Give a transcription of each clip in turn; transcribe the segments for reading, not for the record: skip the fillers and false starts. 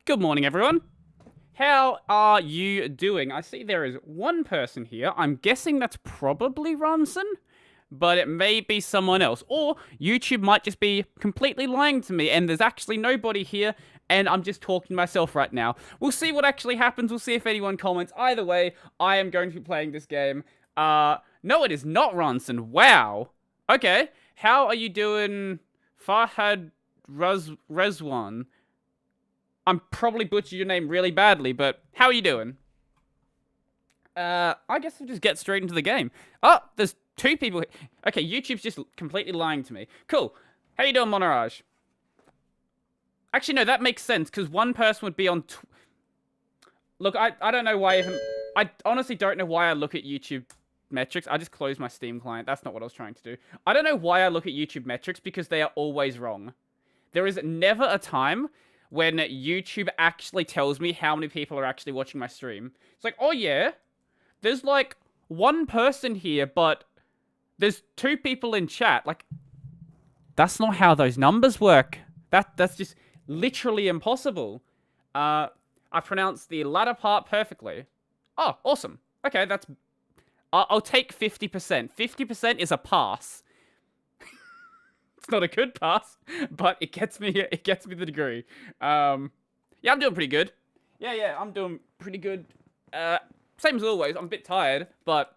Good morning, everyone. How are you doing? I see there is one person here. I'm guessing that's probably Ronson, but it may be someone else. Or YouTube might just be completely lying to me and there's actually nobody here and I'm just talking to myself right now. We'll see what actually happens. We'll see if anyone comments. Either way, I am going to be playing this game. No, it is not Ronson. Wow. Okay. How are you doing, Farhad Rezwan? I'm probably butchered your name really badly, but how are you doing? I guess we'll just get straight into the game. Oh, there's two people here. Okay, YouTube's just completely lying to me. Cool. How you doing, Monarage? Actually, no, that makes sense, because one person would be on... Look, I don't know why even... I honestly don't know why I look at YouTube metrics. I just closed my Steam client. That's not what I was trying to do. I don't know why I look at YouTube metrics, because they are always wrong. There is never a time when YouTube actually tells me how many people are actually watching my stream. It's like, oh yeah, there's like one person here, but there's two people in chat. Like, that's not how those numbers work. That's just literally impossible. I pronounced the latter part perfectly. Oh, awesome. Okay, that's... I'll take 50%. 50% is a pass. It's not a good pass, but it gets me the degree. Yeah, I'm doing pretty good. Yeah, I'm doing pretty good. Same as always. I'm a bit tired, but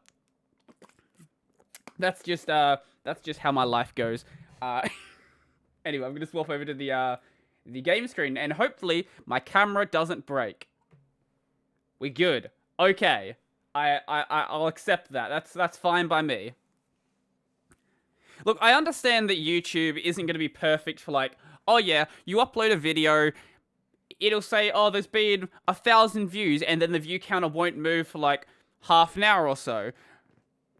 that's just how my life goes. Anyway, I'm gonna swap over to the game screen, and hopefully my camera doesn't break. We're good. Okay, I'll accept that. That's fine by me. Look, I understand that YouTube isn't going to be perfect for like, oh yeah, you upload a video, it'll say, oh, there's been 1,000 views, and then the view counter won't move for like half an hour or so.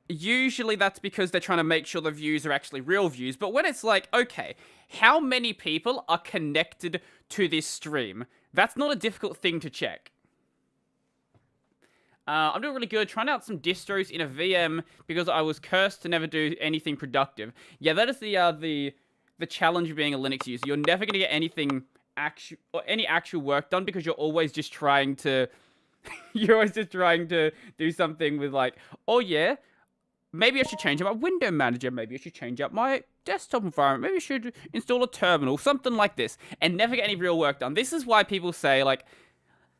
Usually that's because they're trying to make sure the views are actually real views, but when it's like, okay, how many people are connected to this stream? That's not a difficult thing to check. I'm doing really good, trying out some distros in a VM because I was cursed to never do anything productive. Yeah, that is the challenge of being a Linux user. You're never going to get any actual work done because you're always just trying to do something with like, oh yeah, maybe I should change out my window manager, maybe I should change out my desktop environment, maybe I should install a terminal, something like this, and never get any real work done. This is why people say like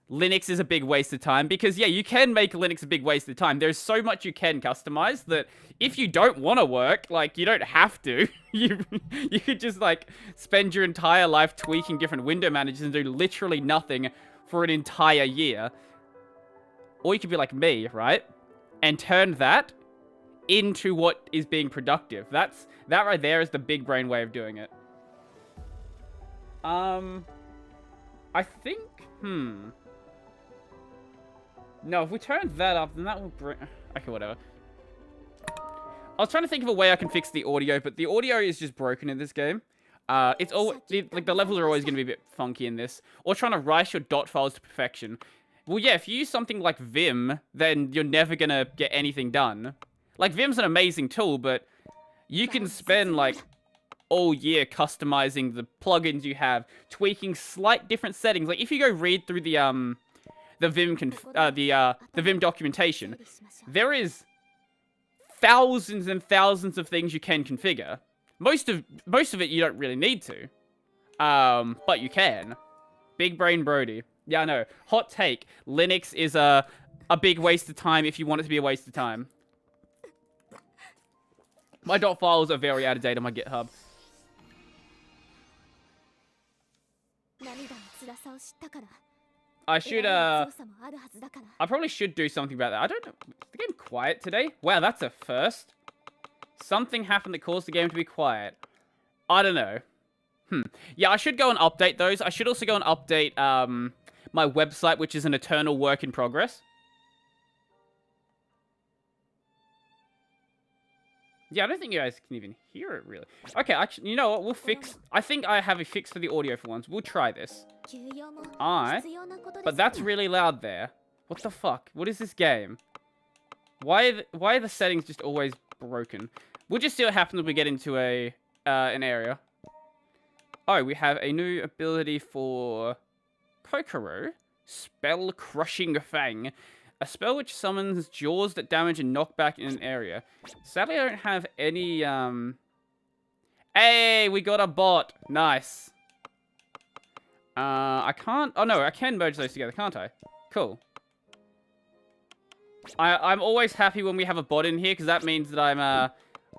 Linux is a big waste of time, because yeah, you can make Linux a big waste of time. There's so much you can customize that if you don't want to work, like, you don't have to. You could just like spend your entire life tweaking different window managers and do literally nothing for an entire year. Or you could be like me, right? And turn that into what is being productive. That right there is the big brain way of doing it. I think, no, if we turn that up, then that will bring... Okay, whatever. I was trying to think of a way I can fix the audio, but the audio is just broken in this game. It's all... Like, the levels are always going to be a bit funky in this. Or trying to write your dot files to perfection. Well, yeah, if you use something like Vim, then you're never going to get anything done. Like, Vim's an amazing tool, but you can spend, like, all year customizing the plugins you have, tweaking slight different settings. Like, if you go read through the Vim documentation, there is thousands and thousands of things you can configure. Most of it you don't really need to, but you can. Big brain Brody. Yeah, I know. Hot take: Linux is a big waste of time if you want it to be a waste of time. My dot files are very out of date on my GitHub. I probably should do something about that. I don't know. Is the game quiet today? Wow, that's a first. Something happened that caused the game to be quiet. I don't know. Yeah, I should go and update those. I should also go and update my website, which is an eternal work in progress. Yeah, I don't think you guys can even hear it, really. Okay, actually, you know what? We'll fix... I think I have a fix for the audio for once. We'll try this. But that's really loud there. What the fuck? What is this game? Why are the settings just always broken? We'll just see what happens when we get into an area. Oh, we have a new ability for Kokoro. Spell Crushing Fang. A spell which summons jaws that damage and knock back in an area. Sadly, I don't have any, Hey, we got a bot. Nice. I can't... Oh, no, I can merge those together, can't I? Cool. I'm always happy when we have a bot in here, because that means that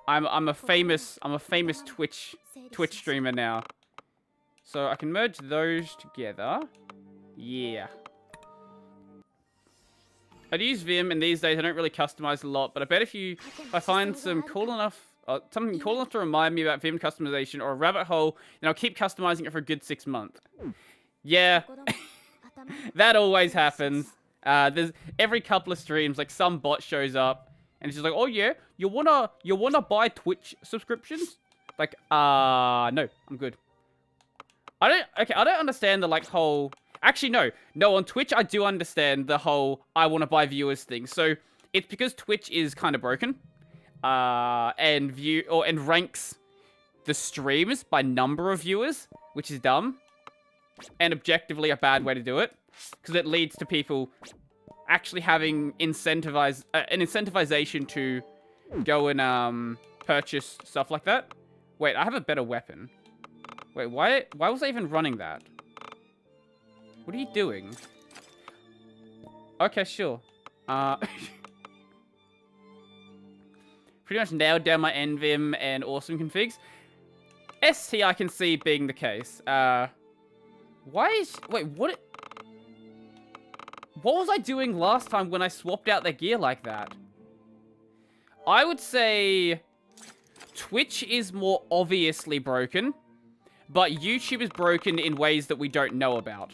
I'm a famous Twitch streamer now. So I can merge those together. Yeah. I'd use Vim, and these days I don't really customize a lot, but I bet if I find some cool enough, something cool enough to remind me about Vim customization or a rabbit hole, then I'll keep customizing it for a good 6 months. Yeah, that always happens. There's every couple of streams, like some bot shows up, and it's just like, oh yeah, you wanna buy Twitch subscriptions? Like, no, I'm good. I don't understand the like whole. Actually, no. On Twitch, I do understand the whole I want to buy viewers thing. So it's because Twitch is kind of broken, and ranks the streams by number of viewers, which is dumb, and objectively a bad way to do it, because it leads to people actually having an incentivization to go and purchase stuff like that. Wait, I have a better weapon. Wait, why was I even running that? What are you doing? Okay, sure. Pretty much nailed down my NVIM and awesome configs. ST I can see being the case. Wait, what was I doing last time when I swapped out their gear like that? I would say Twitch is more obviously broken, but YouTube is broken in ways that we don't know about.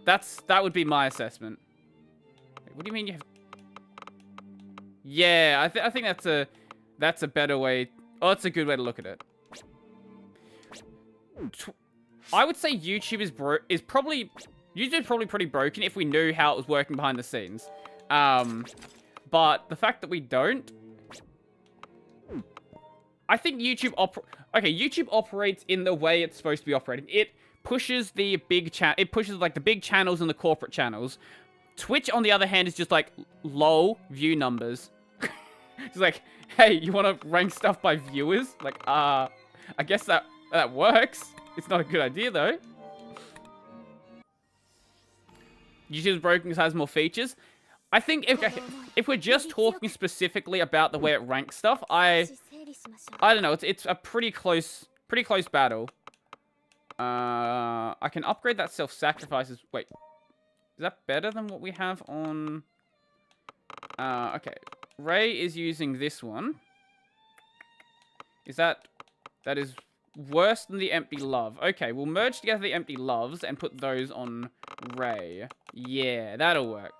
That would be my assessment. Wait, what do you mean you have... Yeah, I think that's a better way... Oh, that's a good way to look at it. I would say YouTube is probably pretty broken if we knew how it was working behind the scenes. But the fact that we don't... I think YouTube operates in the way it's supposed to be operating. It pushes the big like the big channels and the corporate channels. Twitch, on the other hand, is just like low view numbers. It's like, hey, you want to rank stuff by viewers? Like, I guess that works. It's not a good idea though. YouTube's broken because it has more features. I think if we're just talking specifically about the way it ranks stuff, I don't know. It's a pretty close battle. I can upgrade that self-sacrifices. Wait, is that better than what we have on? Okay, Ray is using this one. That is worse than the empty love. Okay, we'll merge together the empty loves and put those on Ray. Yeah, that'll work.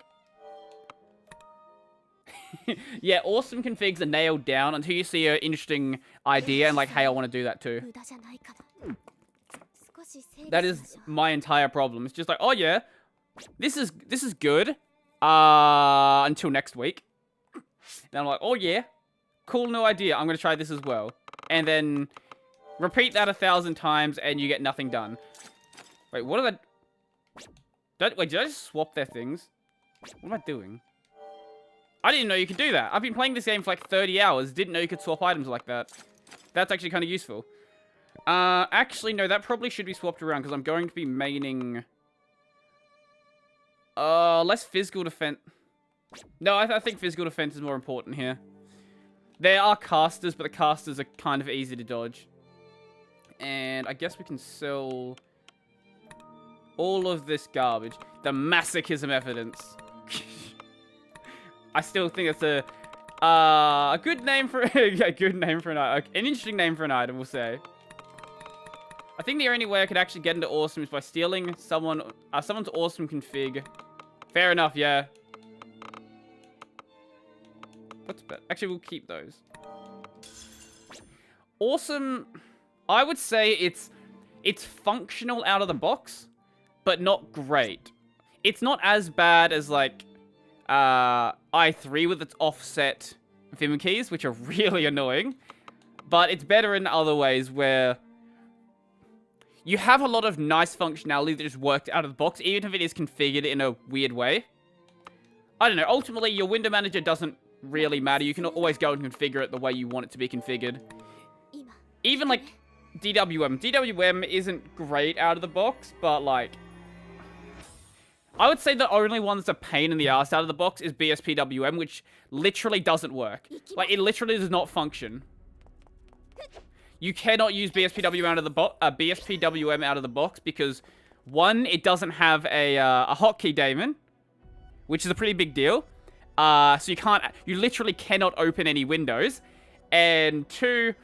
Yeah, awesome configs are nailed down until you see an interesting idea and like, hey, I want to do that too. That is my entire problem. It's just like, oh yeah, this is good. Until next week. Then I'm like, oh yeah, cool new idea. I'm gonna try this as well. And then repeat that 1,000 times and you get nothing done. Wait, what are they? Wait, did I just swap their things? What am I doing? I didn't know you could do that. I've been playing this game for like 30 hours. Didn't know you could swap items like that. That's actually kind of useful. Actually, no, that probably should be swapped around because I'm going to be maining... less physical defense. No, I think physical defense is more important here. There are casters, but the casters are kind of easy to dodge. And I guess we can sell all of this garbage. The masochism evidence. I still think it's a good name for a good name for an item. An interesting name for an item, we'll say. I think the only way I could actually get into awesome is by stealing someone's awesome config. Fair enough, yeah. What's better? Actually, we'll keep those. Awesome. I would say it's functional out of the box, but not great. It's not as bad as like i3 with its offset Vim keys, which are really annoying. But it's better in other ways where you have a lot of nice functionality that is worked out of the box, even if it is configured in a weird way. I don't know. Ultimately, your window manager doesn't really matter. You can always go and configure it the way you want it to be configured. Even, like, DWM. DWM isn't great out of the box, but, like... I would say the only one that's a pain in the ass out of the box is BSPWM, which literally doesn't work. Like, it literally does not function. You cannot use BSPWM out of the box because, one, it doesn't have a hotkey daemon, which is a pretty big deal. So you literally cannot open any windows. And two,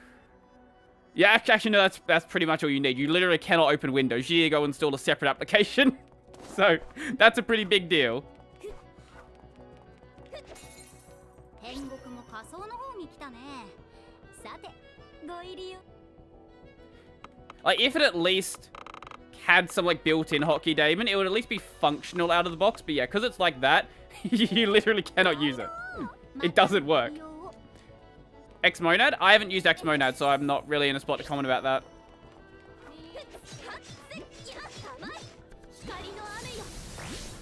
yeah, actually no, that's pretty much all you need. You literally cannot open windows. You need to go install a separate application. So that's a pretty big deal. Like, if it at least had some, like, built-in hotkey daemon, it would at least be functional out of the box. But yeah, because it's like that, you literally cannot use it. It doesn't work. Xmonad? I haven't used Xmonad, so I'm not really in a spot to comment about that.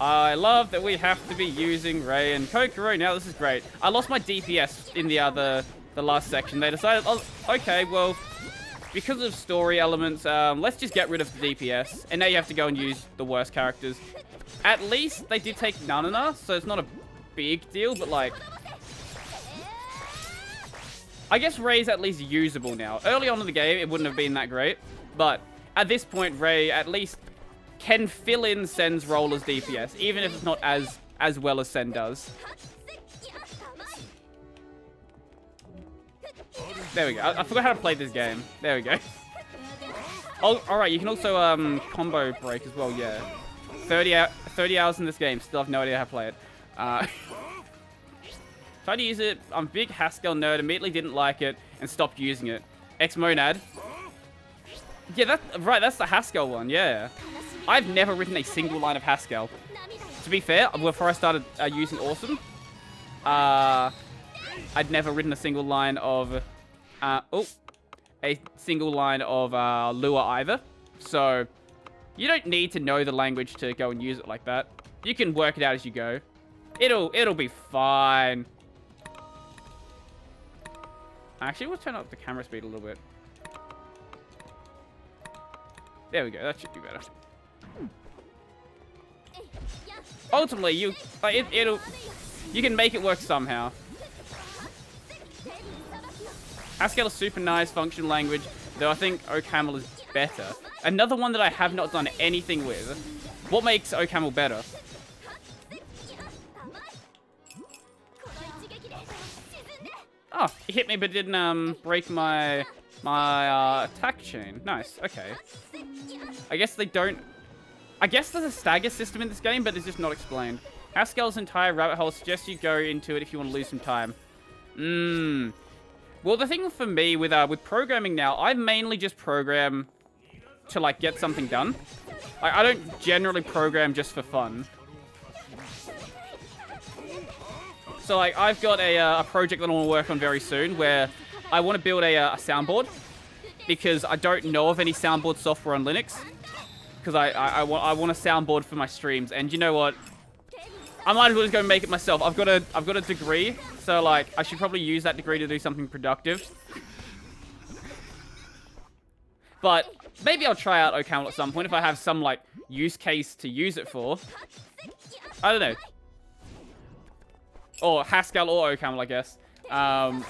I love that we have to be using Ray and Kokoro now. This is great. I lost my DPS in the last section. They decided, oh, okay, well, because of story elements, let's just get rid of the DPS. And now you have to go and use the worst characters. At least they did take Nanana, so it's not a big deal, but like... I guess Ray's at least usable now. Early on in the game, it wouldn't have been that great. But at this point, Ray at least can fill in Sen's role as DPS, even if it's not as well as Sen does. There we go. I forgot how to play this game. There we go. Oh, alright, you can also combo break as well, yeah. 30 hours in this game, still have no idea how to play it. Tried to use it, I'm a big Haskell nerd, immediately didn't like it, and stopped using it. Xmonad. Yeah, that's the Haskell one, yeah. I've never written a single line of Haskell. To be fair, before I started using Awesome, I'd never written a single line of... Lua either. So, you don't need to know the language to go and use it like that. You can work it out as you go. It'll be fine. Actually, we'll turn up the camera speed a little bit. There we go. That should be better. Ultimately, you can make it work somehow. Haskell is super nice function language, though I think OCaml is better. Another one that I have not done anything with. What makes OCaml better? Oh, it hit me but didn't break my attack chain. Nice, okay. I guess they don't... I guess there's a stagger system in this game, but it's just not explained. Haskell's entire rabbit hole suggests you go into it if you want to lose some time. Well, the thing for me with programming now, I mainly just program to, like, get something done. I don't generally program just for fun. So, like, I've got a project that I want to work on very soon where I want to build a soundboard because I don't know of any soundboard software on Linux. Because I want a soundboard for my streams, and you know what? I might as well just go and make it myself. I've got a degree, so like I should probably use that degree to do something productive. But maybe I'll try out OCaml at some point if I have some like use case to use it for. I don't know. Or Haskell or OCaml, I guess. I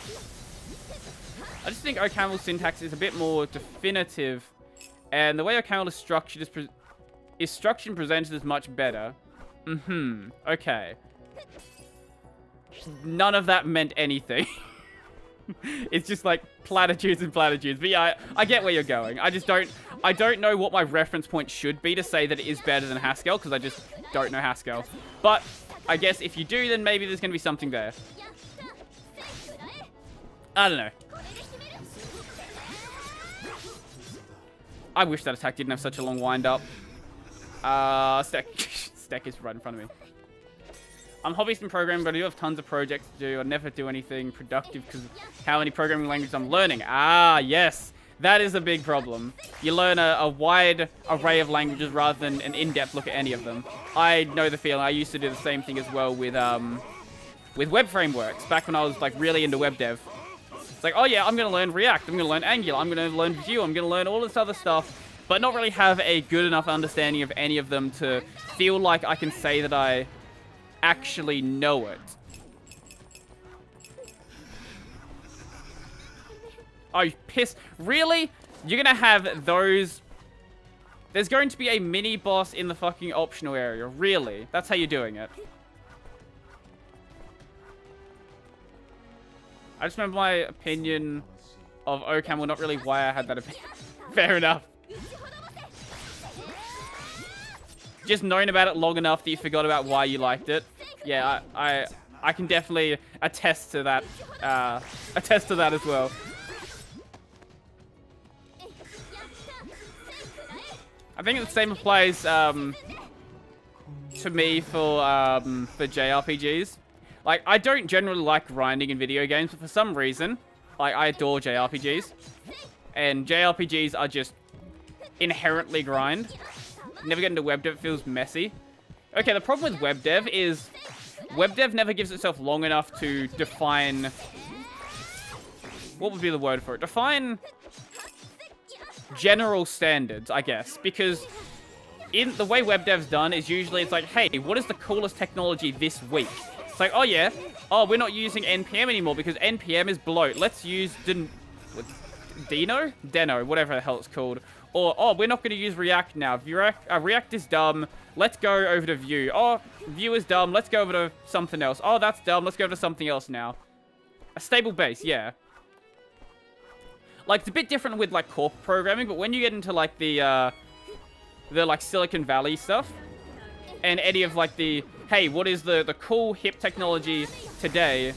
just think OCaml syntax is a bit more definitive. And the way OCaml is structured is structured and presented is much better. Okay. None of that meant anything. It's just like platitudes and platitudes. But yeah, I get where you're going. I don't know what my reference point should be to say that it is better than Haskell, because I just don't know Haskell. But I guess if you do, then maybe there's going to be something there. I don't know. I wish that attack didn't have such a long wind-up. Stack is right in front of me. I'm hobbyist in programming, but I do have tons of projects to do. I never do anything productive because of how many programming languages I'm learning. Ah, yes. That is a big problem. You learn a wide array of languages rather than an in-depth look at any of them. I know the feeling. I used to do the same thing as well with web frameworks back when I was like really into web dev. It's like, oh yeah, I'm going to learn React, I'm going to learn Angular, I'm going to learn Vue, I'm going to learn all this other stuff, but not really have a good enough understanding of any of them to feel like I can say that I actually know it. Oh, you pissed. Really? You're going to have those... There's going to be a mini-boss in the fucking optional area. Really? That's how you're doing it. I just remember my opinion of Okam, well, not really why I had that opinion. Fair enough. Just knowing about it long enough that you forgot about why you liked it. Yeah, I can definitely attest to that. Attest to that as well. I think the same applies to me for JRPGs. Like, I don't generally like grinding in video games, but for some reason, like, I adore JRPGs. And JRPGs are just inherently grind. Never get into web dev, it feels messy. Okay, the problem with web dev is web dev never gives itself long enough to define... What would be the word for it? Define general standards, I guess. Because in the way web dev's done is usually it's like, hey, what is the coolest technology this week? It's like, oh yeah, oh, we're not using NPM anymore because NPM is bloat. Let's use Deno, whatever the hell it's called. Or, oh, we're not going to use React now. React is dumb. Let's go over to Vue. Oh, Vue is dumb. Let's go over to something else. Oh, that's dumb. Let's go over to something else now. A stable base, yeah. Like, it's a bit different with, like, corporate programming, but when you get into, like, the like, Silicon Valley stuff, and any of, like, the, hey, what is the cool, hip technology today,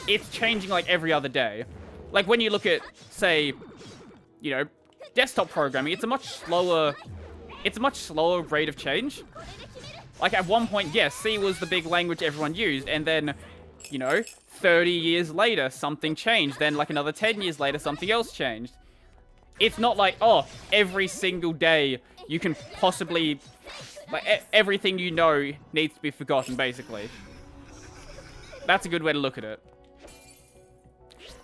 it's changing, like, every other day. Like, when you look at, say, you know, desktop programming, it's a much slower rate of change. Like, at one point, yes, C was the big language everyone used, and then, you know, 30 years later, something changed. Then, like, another 10 years later, something else changed. It's not like, oh, every single day you can possibly... Like, everything you know needs to be forgotten, basically. That's a good way to look at it.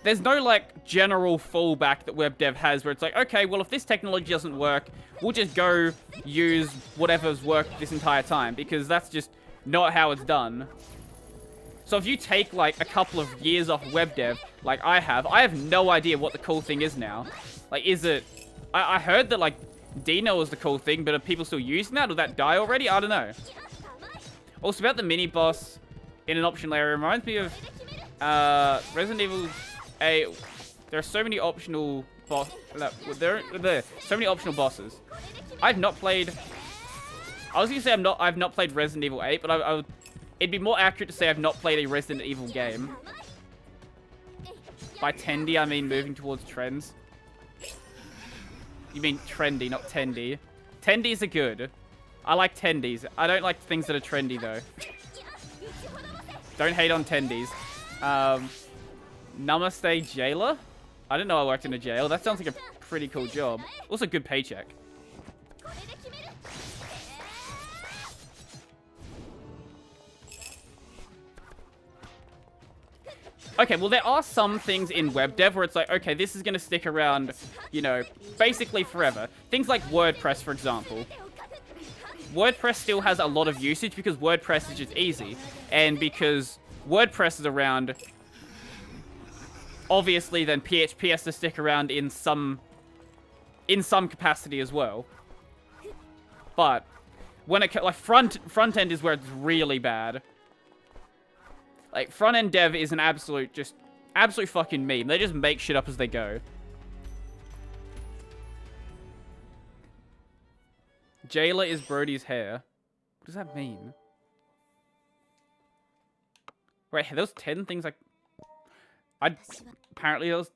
There's no, like, general fallback that web dev has where it's like, okay, well, if this technology doesn't work, we'll just go use whatever's worked this entire time, because that's just not how it's done. So if you take, like, a couple of years off web dev, like I have no idea what the cool thing is now. Like, is it... I heard that, like, Deno was the cool thing, but are people still using that? Or did that die already? I don't know. Also, about the mini-boss in an optional area, reminds me of Resident Evil 8. There are so many optional there are so many optional bosses. I've not played... I was going to say I've not played Resident Evil 8, but it'd be more accurate to say I've not played a Resident Evil game. By tendy, I mean moving towards trends. You mean trendy, not tendy. Tendies are good. I like tendies. I don't like things that are trendy, though. Don't hate on tendies. Namaste Jailer? I didn't know I worked in a jail. That sounds like a pretty cool job. Also, good paycheck. Okay, well, there are some things in web dev where it's like, okay, this is going to stick around, you know, basically forever. Things like WordPress, for example. WordPress still has a lot of usage because WordPress is just easy. And because WordPress is around, obviously, then PHP has to stick around in some capacity as well. But when it, like, front end is where it's really bad. Like, front-end dev is an absolute fucking meme. They just make shit up as they go. Jailer is Brody's hair. What does that mean? Wait, those 10 things like... Apparently those...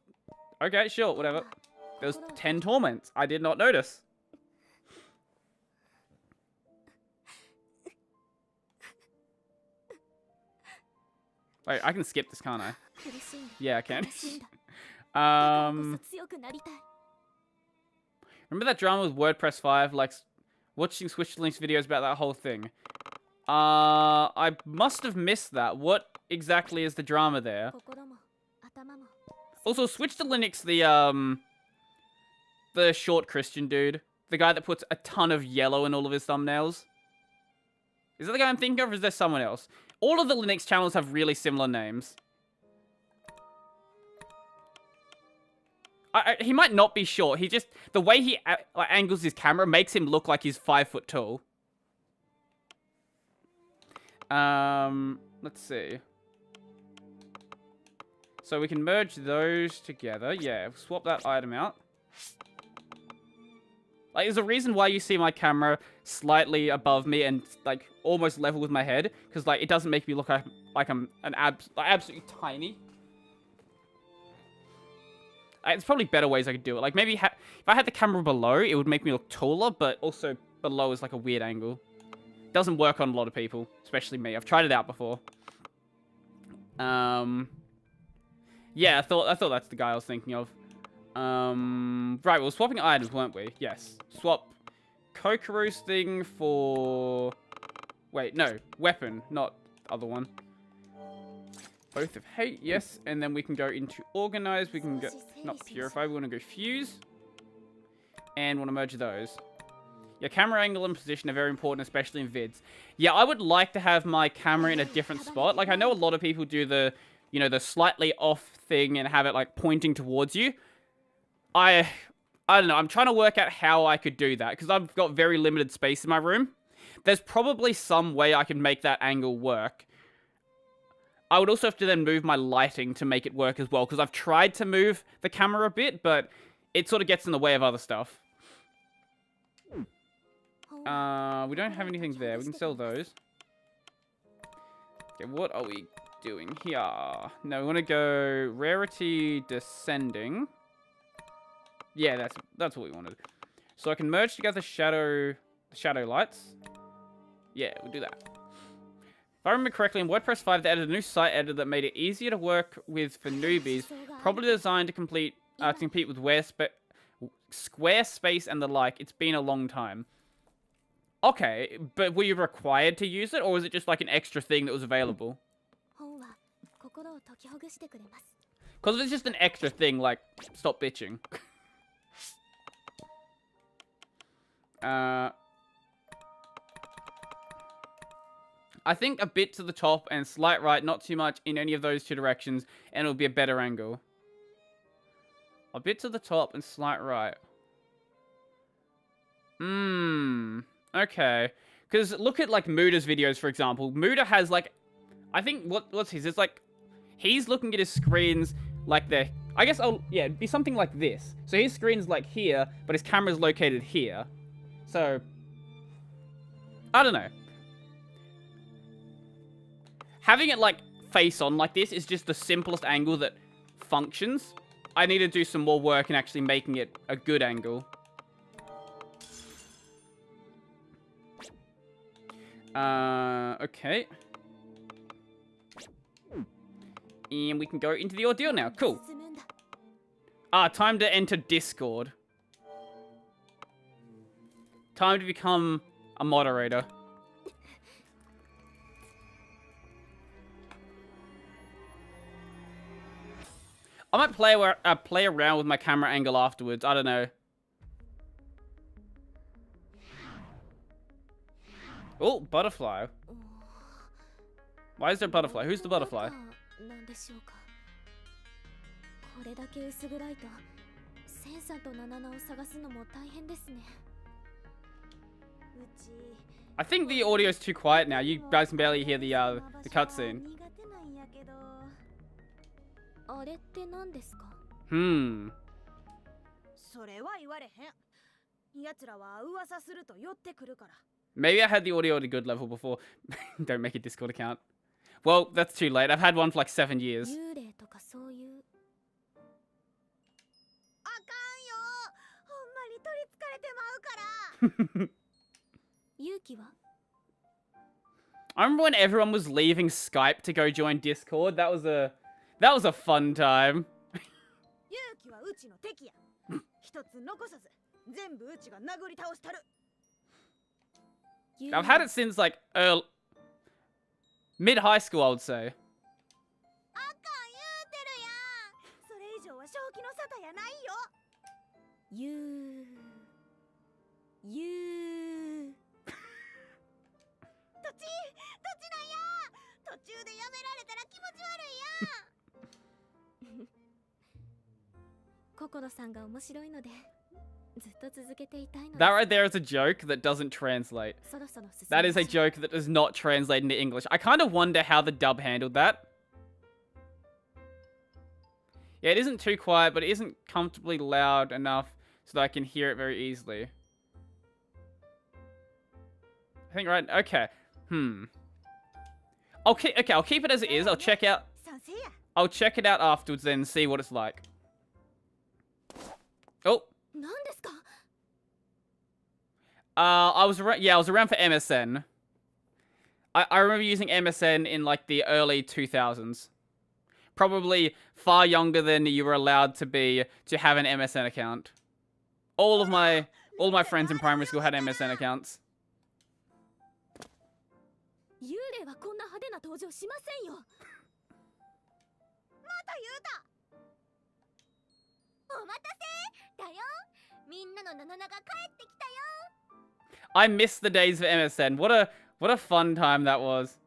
Okay, sure, whatever. There's 10 torments. I did not notice. Wait, I can skip this, can't I? Yeah, I can. Remember that drama with WordPress 5? Like, watching Switchlink's videos about that whole thing. I must have missed that. What exactly is the drama there? Also, switch to Linux, the short Christian dude. The guy that puts a ton of yellow in all of his thumbnails. Is that the guy I'm thinking of, or is there someone else? All of the Linux channels have really similar names. He might not be short. He just... The way he angles his camera makes him look like he's 5 foot tall. Let's see. So we can merge those together. Yeah, swap that item out. Like, there's a reason why you see my camera slightly above me and, like, almost level with my head. Because, like, it doesn't make me look like I'm absolutely tiny. There's probably better ways I could do it. Like, maybe if I had the camera below, it would make me look taller. But also, below is, like, a weird angle. Doesn't work on a lot of people. Especially me. I've tried it out before. Yeah, I thought that's the guy I was thinking of. Right, we were swapping items, weren't we? Yes. Swap Kokoru's thing for... Wait, no. Weapon, not other one. Oath of Hate, yes. And then we can go into Organize. We can go... Not Purify, we want to go Fuse. And want to merge those. Yeah, camera angle and position are very important, especially in vids. Yeah, I would like to have my camera in a different spot. Like, I know a lot of people do the, you know, the slightly off thing and have it, like, pointing towards you. I don't know. I'm trying to work out how I could do that because I've got very limited space in my room. There's probably some way I can make that angle work. I would also have to then move my lighting to make it work as well because I've tried to move the camera a bit, but it sort of gets in the way of other stuff. We don't have anything there. We can sell those. Okay, what are we doing here? No, we want to go rarity descending. Yeah, that's what we wanted. So I can merge together shadow lights. Yeah, we'll do that. If I remember correctly, in WordPress 5, they added a new site editor that made it easier to work with for newbies. Probably designed to compete with Squarespace and the like. It's been a long time. Okay, but were you required to use it, or was it just like an extra thing that was available? Because if it's just an extra thing, like, stop bitching. I think a bit to the top and slight right, not too much in any of those two directions, and it'll be a better angle. A bit to the top and slight right. Okay. Because look at, like, Muda's videos, for example. Muda has, like, I think, what's his? It's like, he's looking at his screens like they're... I guess, yeah, it'd be something like this. So his screen's, like, here, but his camera's located here. So, I don't know. Having it, like, face on like this is just the simplest angle that functions. I need to do some more work in actually making it a good angle. Okay. And we can go into the ordeal now. Cool. Time to enter Discord. Time to become a moderator. I might play around with my camera angle afterwards. I don't know. Oh, butterfly. Why is there a butterfly? Who's the butterfly? I think the audio's too quiet now. You guys can barely hear the cutscene. Maybe I had the audio at a good level before. Don't make a Discord account. Well, that's too late. I've had one for like 7 years. I remember when everyone was leaving Skype to go join Discord. That was a fun time. I've had it since like mid high school, I would say. That right there is a joke that doesn't translate. That is a joke that does not translate into English. I kind of wonder how the dub handled that. Yeah, it isn't too quiet, but it isn't comfortably loud enough so that I can hear it very easily. I think right. Okay. I'll keep it as it is. I'll check it out afterwards then and see what it's like. Oh. I was around for MSN. I remember using MSN in like the early 2000s. Probably far younger than you were allowed to be to have an MSN account. All of my friends in primary school had MSN accounts. I miss the days of MSN. What a fun time that was.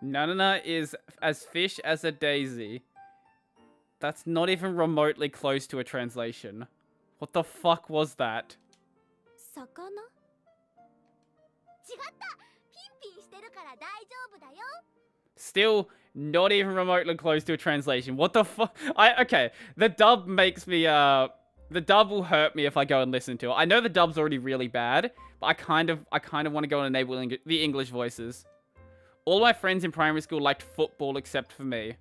Nanana is as fish as a daisy. That's not even remotely close to a translation. What the fuck was that? Still not even remotely close to a translation. What the fuck? Okay, the dub makes me the dub will hurt me if I go and listen to it. I know the dub's already really bad, but I kind of want to go and enable the English voices. All my friends in primary school liked football except for me.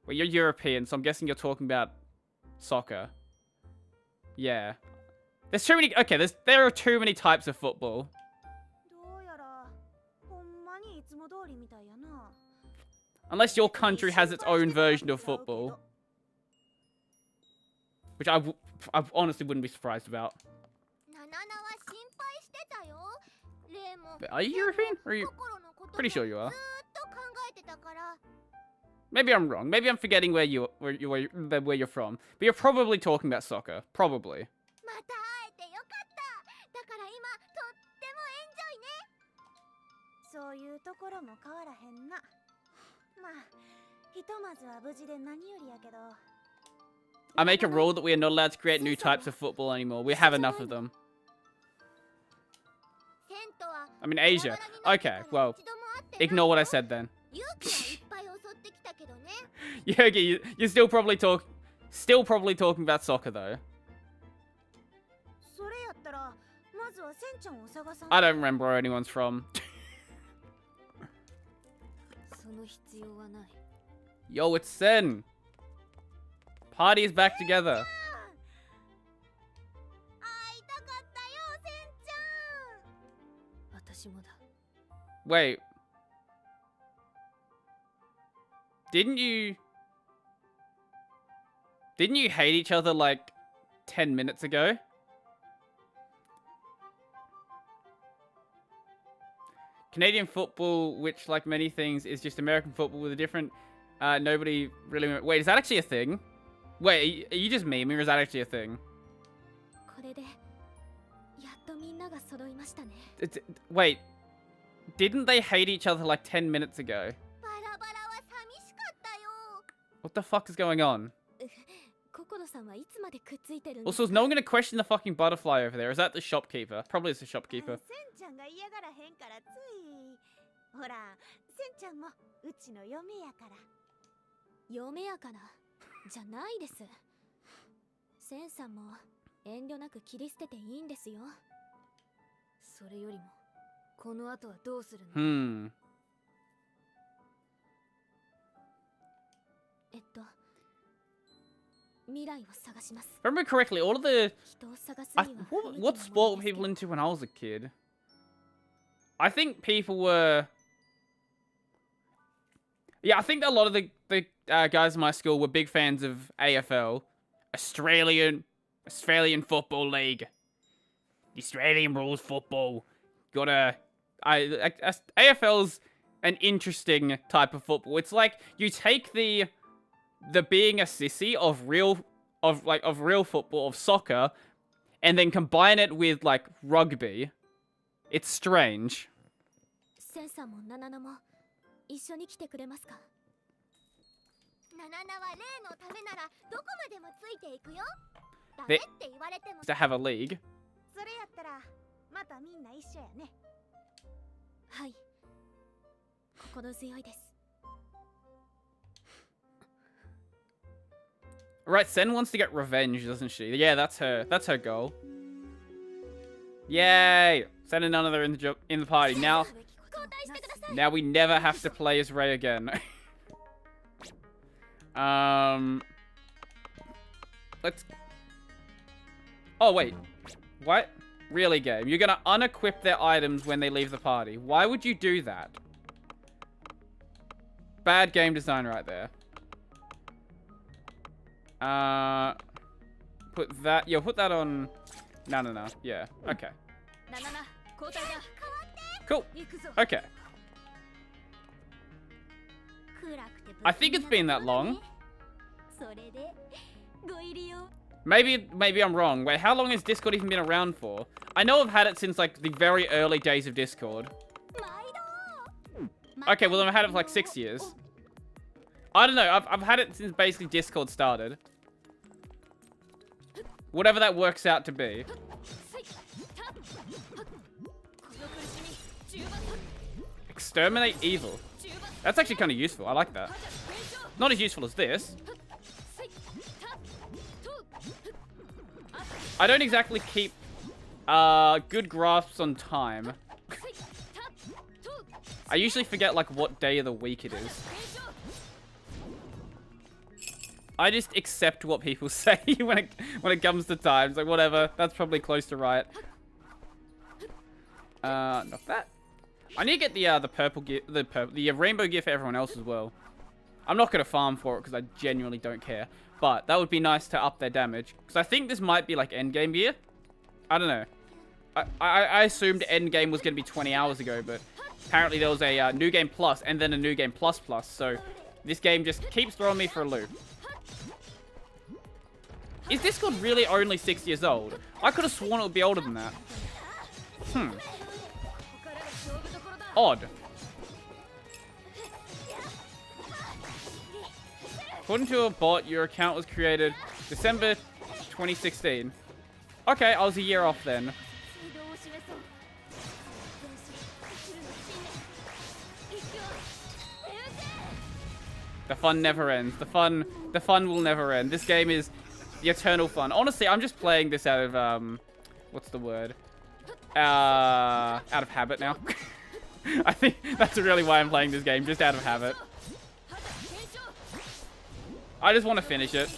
Well, you're European, so I'm guessing you're talking about soccer. Yeah. There's too many. Okay, there are too many types of football. Unless your country has its own version of football. Which I honestly wouldn't be surprised about. But are you European? Or are you? Pretty sure you are. Maybe I'm wrong. Maybe I'm forgetting where you're from. But you're probably talking about soccer. Probably. I make a rule that we are not allowed to create new types of football anymore. We have enough of them. I mean, Asia. Okay, well, ignore what I said then. Yogi, you're still probably talking about soccer though. I don't remember where anyone's from. Yo, it's Sen. Party is back together. Wait. Didn't you hate each other like 10 minutes ago? Canadian football, which like many things is just American football with a different nobody really. Wait, is that actually a thing? Wait, are you just memeing or is that actually a thing? Wait, didn't they hate each other like 10 minutes ago? What the fuck is going on? Also, is no one going to question the fucking butterfly over there? Is that the shopkeeper? Probably it's the shopkeeper. If I remember correctly, all of the... what sport were people into when I was a kid? I think people were... Yeah, I think a lot of the guys in my school were big fans of AFL. Australian Football League. The Australian rules football. AFL's an interesting type of football. It's like you take the being a sissy of real football, of soccer, and then combine it with like rugby. It's strange. They to have a league. Right, Sen wants to get revenge, doesn't she? Yeah, that's her goal. Yay! Sen and another in the party. Now we never have to play as Ray again. Let's... Oh, wait. What? Really, game? You're gonna unequip their items when they leave the party. Why would you do that? Bad game design right there. Put that... Yo, put that on... No. Yeah, okay. Cool. Okay. I think it's been that long. Maybe I'm wrong. Wait, how long has Discord even been around for? I know I've had it since, like, the very early days of Discord. Okay, well, then I've had it for, like, 6 years. I don't know. I've had it since basically Discord started. Whatever that works out to be. Exterminate evil. That's actually kind of useful. I like that. Not as useful as this. I don't exactly keep good grasps on time. I usually forget like what day of the week it is. I just accept what people say when it comes to time. It's like whatever, that's probably close to right. Not that. I need to get the purple gear, the rainbow gear for everyone else as well. I'm not gonna farm for it because I genuinely don't care. But that would be nice to up their damage. Because I think this might be like endgame gear. I don't know. I assumed endgame was going to be 20 hours ago, but apparently there was a new game plus and then a new game plus plus. So this game just keeps throwing me for a loop. Is Discord really only 6 years old? I could have sworn it would be older than that. Odd. According to a bot, your account was created December 2016. Okay, I was a year off then. The fun never ends. The fun will never end. This game is the eternal fun. Honestly, I'm just playing this out of what's the word? Out of habit now. I think that's really why I'm playing this game, just out of habit. I just want to finish it.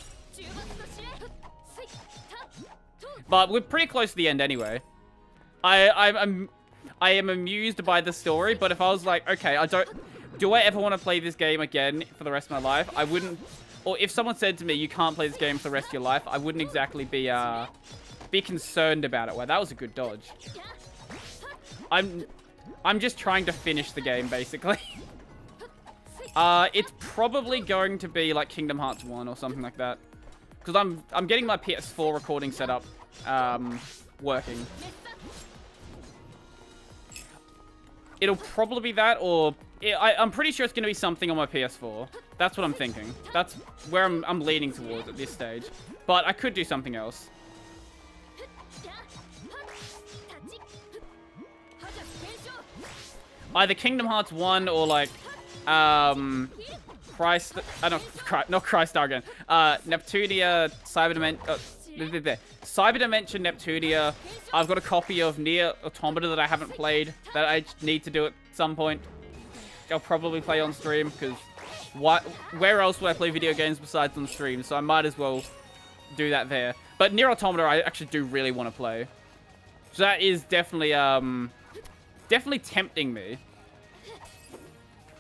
But we're pretty close to the end anyway. I am amused by the story, but if I was like, okay, do I ever want to play this game again for the rest of my life? I wouldn't, or if someone said to me, you can't play this game for the rest of your life, I wouldn't exactly be concerned about it. Well, that was a good dodge. I'm just trying to finish the game, basically. It's probably going to be like Kingdom Hearts 1 or something like that. Because I'm getting my PS4 recording setup working. It'll probably be that, or I'm pretty sure it's going to be something on my PS4. That's what I'm thinking. That's where I'm leaning towards at this stage. But I could do something else. Either Kingdom Hearts 1 or like not Crystar again. Neptunia, Cyber Dimension, Neptunia. I've got a copy of Nier Automata that I haven't played that I need to do at some point. I'll probably play on stream because where else would I play video games besides on stream? So I might as well do that there. But Nier Automata, I actually do really want to play. So that is definitely, definitely tempting me.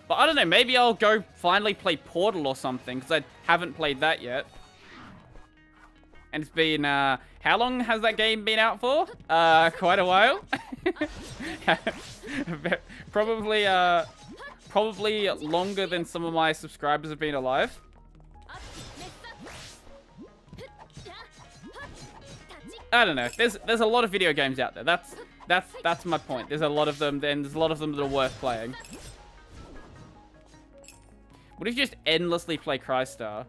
But I don't know, maybe I'll go finally play Portal or something, because I haven't played that yet. And it's been, how long has that game been out for? Quite a while. Probably, probably longer than some of my subscribers have been alive. I don't know. There's a lot of video games out there. That's my point. There's a lot of them, and there's a lot of them that are worth playing. What if you just endlessly play Crystar?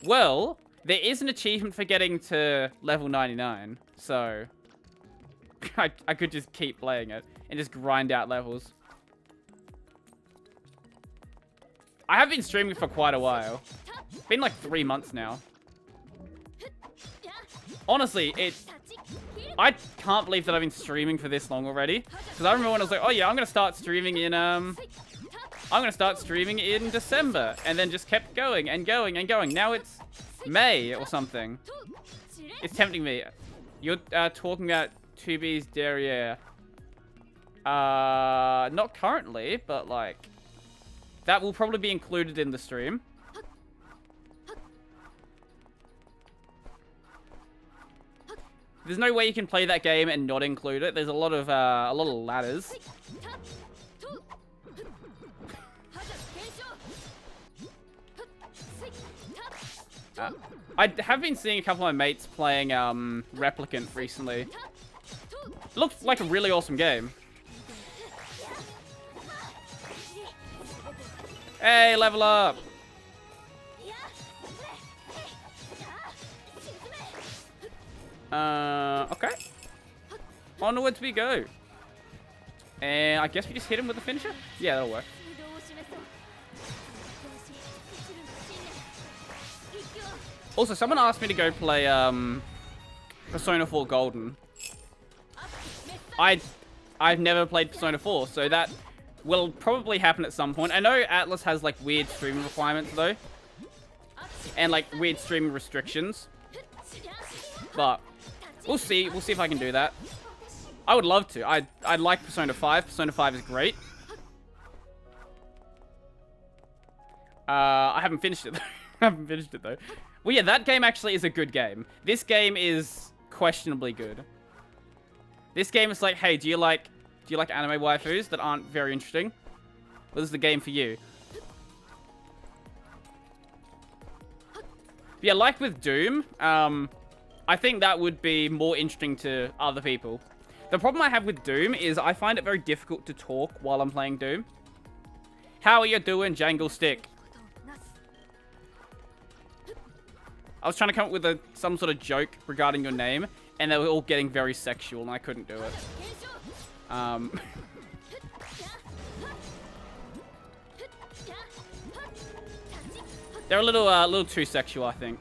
Well, there is an achievement for getting to level 99, so I could just keep playing it and just grind out levels. I have been streaming for quite a while. It's been like 3 months now. Honestly, I can't believe that I've been streaming for this long already. Because I remember when I was like, oh yeah, I'm going to start streaming in, December. And then just kept going and going and going. Now it's May or something. It's tempting me. You're talking about 2B's derriere. Not currently, but like, that will probably be included in the stream. There's no way you can play that game and not include it. There's a lot of ladders. I have been seeing a couple of my mates playing Replicant recently. Looks like a really awesome game. Hey, level up! Okay. Onwards we go. And I guess we just hit him with the finisher? Yeah, that'll work. Also, someone asked me to go play, Persona 4 Golden. I've never played Persona 4, so that will probably happen at some point. I know Atlas has, like, weird streaming requirements, though. And, like, weird streaming restrictions. But we'll see. We'll see if I can do that. I would love to. I like Persona 5. Persona 5 is great. I haven't finished it, though. I haven't finished it, though. Well, yeah, that game actually is a good game. This game is questionably good. This game is like, hey, do you like anime waifus that aren't very interesting? Well, this is the game for you. But yeah, like with Doom, I think that would be more interesting to other people. The problem I have with Doom is I find it very difficult to talk while I'm playing Doom. How are you doing, Jangle Stick? I was trying to come up with some sort of joke regarding your name, and they were all getting very sexual, and I couldn't do it. They're a little too sexual, I think.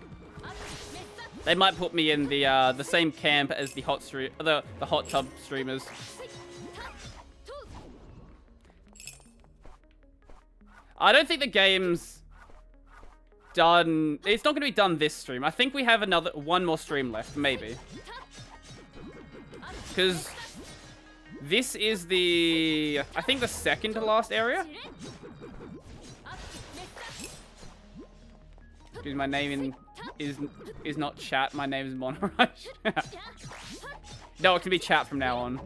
They might put me in the same camp as the hot tub streamers. I don't think the game's done. It's not going to be done this stream. I think we have one more stream left, maybe. Because this is I think the second to last area. Because my name is not chat. My name is Monrush. No, it can be chat from now on.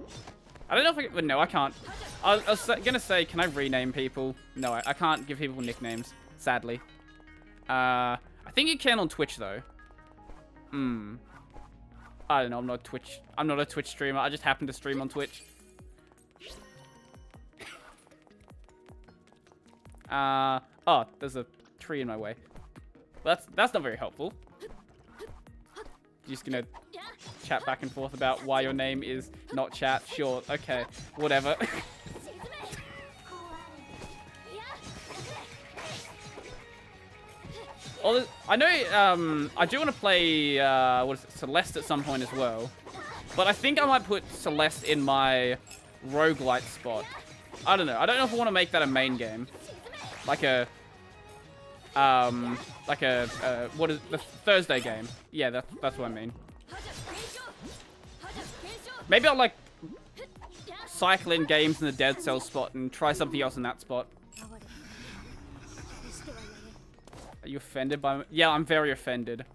I don't know if no, I can't. I was gonna say, can I rename people? No, I can't give people nicknames, sadly. I think you can on Twitch though. I don't know. I'm not a Twitch streamer. I just happen to stream on Twitch. Oh, there's a tree in my way. That's not very helpful. You're just gonna chat back and forth about why your name is not chat. Sure, okay, whatever. I know, I do want to play, what is it, Celeste at some point as well. But I think I might put Celeste in my roguelite spot. I don't know. I don't know if I want to make that a main game. Like a like what is the Thursday game? Yeah, that's what I mean. Maybe I'll like cycle in games in the Dead Cell spot and try something else in that spot. Are you offended by? Yeah, I'm very offended.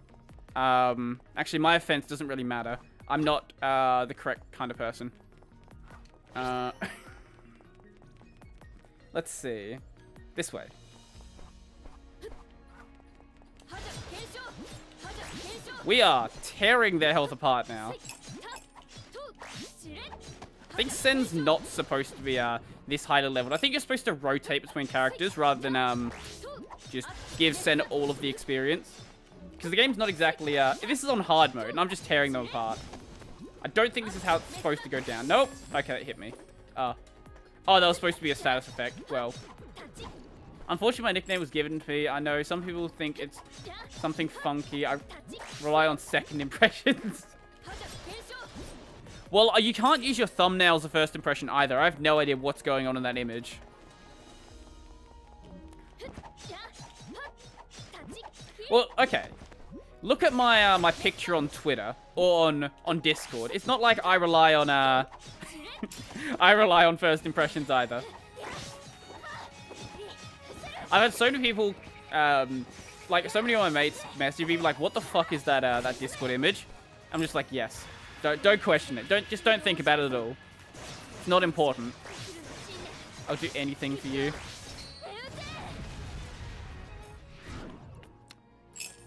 Actually, my offense doesn't really matter. I'm not the correct kind of person. Let's see. This way. We are tearing their health apart now. I think Sen's not supposed to be this highly leveled. I think you're supposed to rotate between characters rather than just give Sen all of the experience. Because the game's not exactly... this is on hard mode, and I'm just tearing them apart. I don't think this is how it's supposed to go down. Nope. Okay, it hit me. Oh, that was supposed to be a status effect. Well... Unfortunately, my nickname was given to me. I know some people think it's something funky. I rely on second impressions. Well, you can't use your thumbnail as a first impression either. I have no idea what's going on in that image. Well, okay. Look at my my picture on Twitter or on Discord. It's not like I rely on I rely on first impressions either. I've had so many people, like so many of my mates message me like, "What the fuck is that that Discord image?" I'm just like, yes. Don't question it. Just don't think about it at all. It's not important. I'll do anything for you.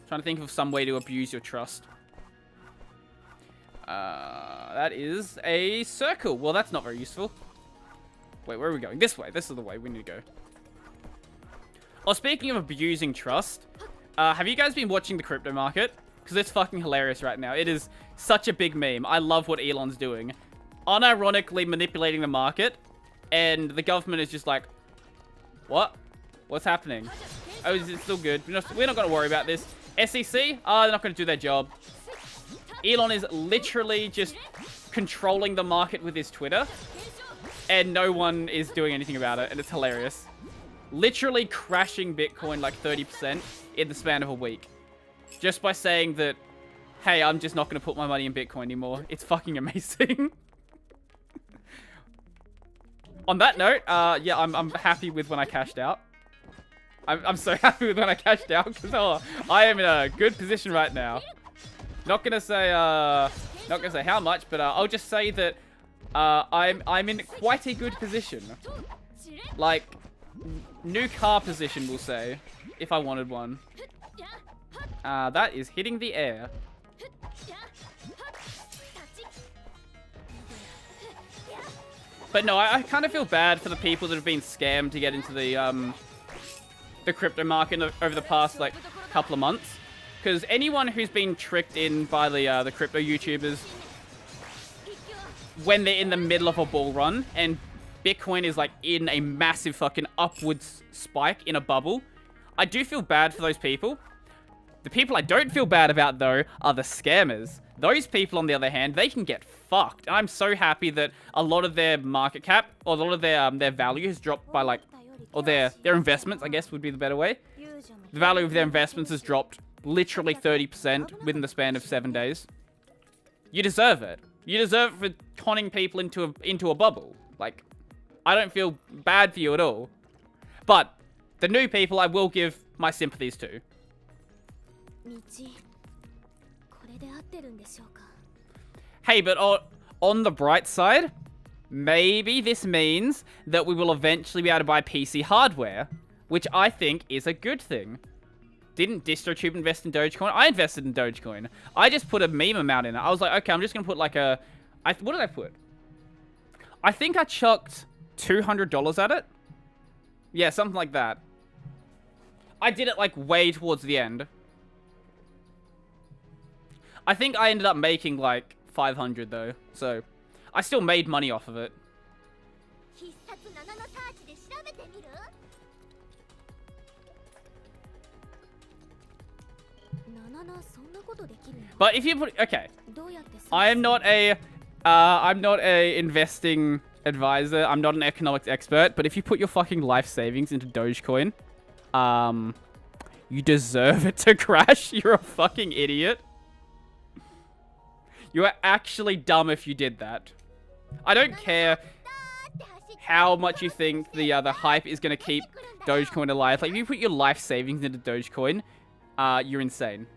Trying to think of some way to abuse your trust. That is a circle. Well, that's not very useful. Wait, where are we going? This way. This is the way we need to go. Oh, speaking of abusing trust, have you guys been watching the crypto market? Because it's fucking hilarious right now. It is such a big meme. I love what Elon's doing. Unironically manipulating the market, and the government is just like, what? What's happening? Oh, is it still good? We're not going to worry about this. SEC? Oh, they're not going to do their job. Elon is literally just controlling the market with his Twitter, and no one is doing anything about it, and it's hilarious. Literally crashing Bitcoin like 30% in the span of a week. Just by saying that, hey, I'm just not going to put my money in Bitcoin anymore. It's fucking amazing. On that note, yeah, I'm happy with when I cashed out. I'm so happy with when I cashed out because I am in a good position right now. Not gonna say how much, but I'll just say that I'm in quite a good position. Like new car position, we'll say, if I wanted one. That is hitting the air. But no, I kind of feel bad for the people that have been scammed to get into the crypto market over the past like couple of months. Because anyone who's been tricked in by the crypto YouTubers when they're in the middle of a bull run and Bitcoin is like in a massive fucking upwards spike in a bubble, I do feel bad for those people. The people I don't feel bad about, though, are the scammers. Those people, on the other hand, they can get fucked. And I'm so happy that a lot of their market cap, or a lot of their value has dropped by, like, or their investments, I guess would be the better way. The value of their investments has dropped literally 30% within the span of 7 days. You deserve it. You deserve it for conning people into a bubble. Like, I don't feel bad for you at all. But the new people, I will give my sympathies to. Hey, but on the bright side, maybe this means that we will eventually be able to buy PC hardware, which I think is a good thing. Didn't DistroTube invest in Dogecoin? I invested in Dogecoin. I just put a meme amount in it. I was like, okay, I'm just going to put like a... what did I put? I think I chucked $200 at it. Yeah, something like that. I did it like way towards the end. I think I ended up making like 500 though, so I still made money off of it. But if you put, okay, I'm not a investing advisor. I'm not an economics expert. But if you put your fucking life savings into Dogecoin, You deserve it to crash. You're a fucking idiot. You are actually dumb if you did that. I don't care how much you think the hype is going to keep Dogecoin alive. Like, if you put your life savings into Dogecoin, you're insane.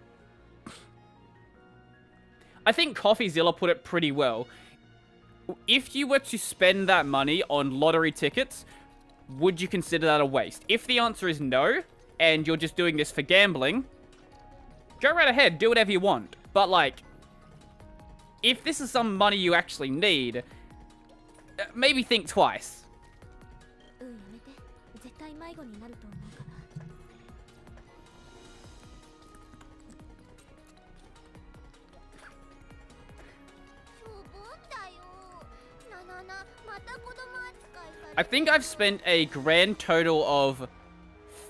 I think CoffeeZilla put it pretty well. If you were to spend that money on lottery tickets, would you consider that a waste? If the answer is no, and you're just doing this for gambling, go right ahead, do whatever you want. But, like, if this is some money you actually need, maybe think twice. I think I've spent a grand total of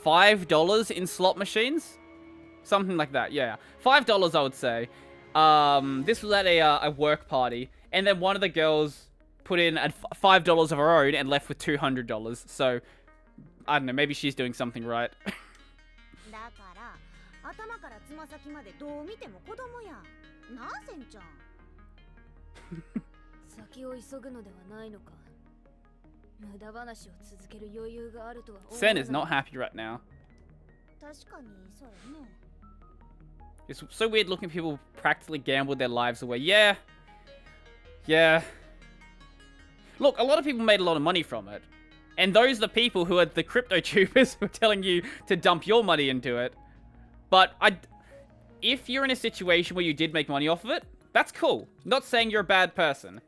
$5 in slot machines. Something like that, yeah. $5, I would say. This was at a work party. And then one of the girls put in $5 of her own and left with $200. So, I don't know, maybe she's doing something right. Sen is not happy right now. It's so weird looking people practically gamble their lives away. Yeah. Yeah. Look, a lot of people made a lot of money from it. And those are the people who are the crypto tubers who are telling you to dump your money into it. But if you're in a situation where you did make money off of it, that's cool. Not saying you're a bad person.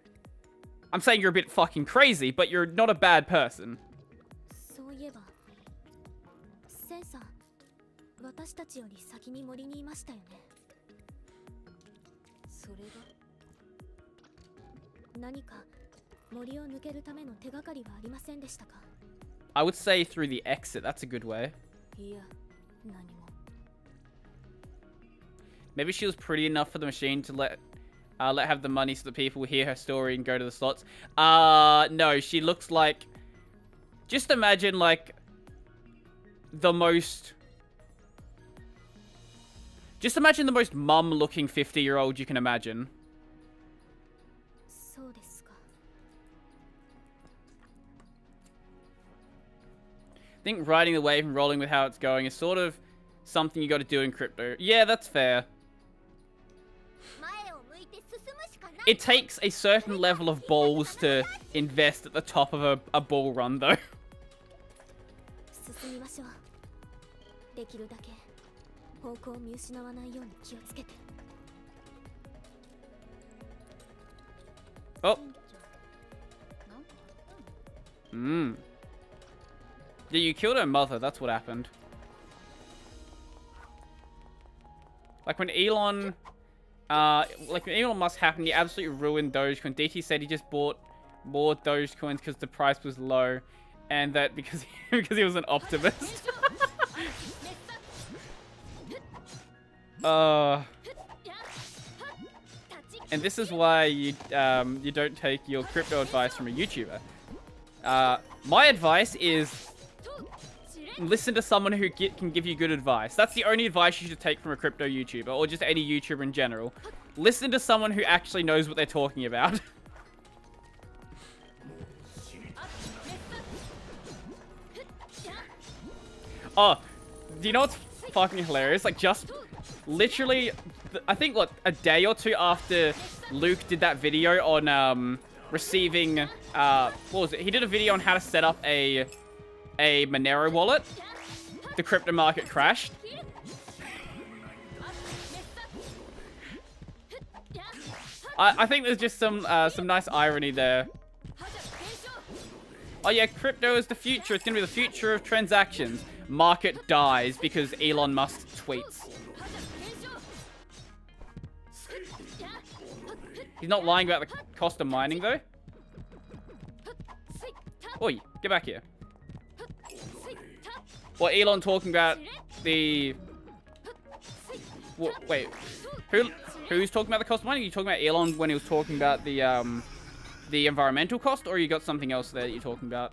I'm saying you're a bit fucking crazy, but you're not a bad person. I would say through the exit. That's a good way. Maybe she was pretty enough for the machine to let have the money so that people hear her story and go to the slots. No, she looks like... Just imagine, like, the most... Just imagine the most mum-looking 50-year-old you can imagine. I think riding the wave and rolling with how it's going is sort of something you got to do in crypto. Yeah, that's fair. It takes a certain level of balls to invest at the top of a bull run, though. Oh. Yeah, you killed her mother. That's what happened. Like when Elon Musk happened, he absolutely ruined Dogecoin. DT said he just bought more Dogecoins because the price was low, and that because he was an optimist. And this is why you don't take your crypto advice from a YouTuber. My advice is listen to someone who can give you good advice. That's the only advice you should take from a crypto YouTuber, or just any YouTuber in general. Listen to someone who actually knows what they're talking about. Oh, do you know what's fucking hilarious? Like, just literally, I think, what, a day or two after Luke did that video on receiving, what was it? He did a video on how to set up a Monero wallet. The crypto market crashed. I think there's just some nice irony there. Oh yeah, crypto is the future. It's gonna be the future of transactions. Market dies because Elon Musk tweets. He's not lying about the cost of mining though. Oi, get back here. Well, Elon talking about the... Wait, who's talking about the cost of mining? Are you talking about Elon when he was talking about the environmental cost, or you got something else there that you're talking about?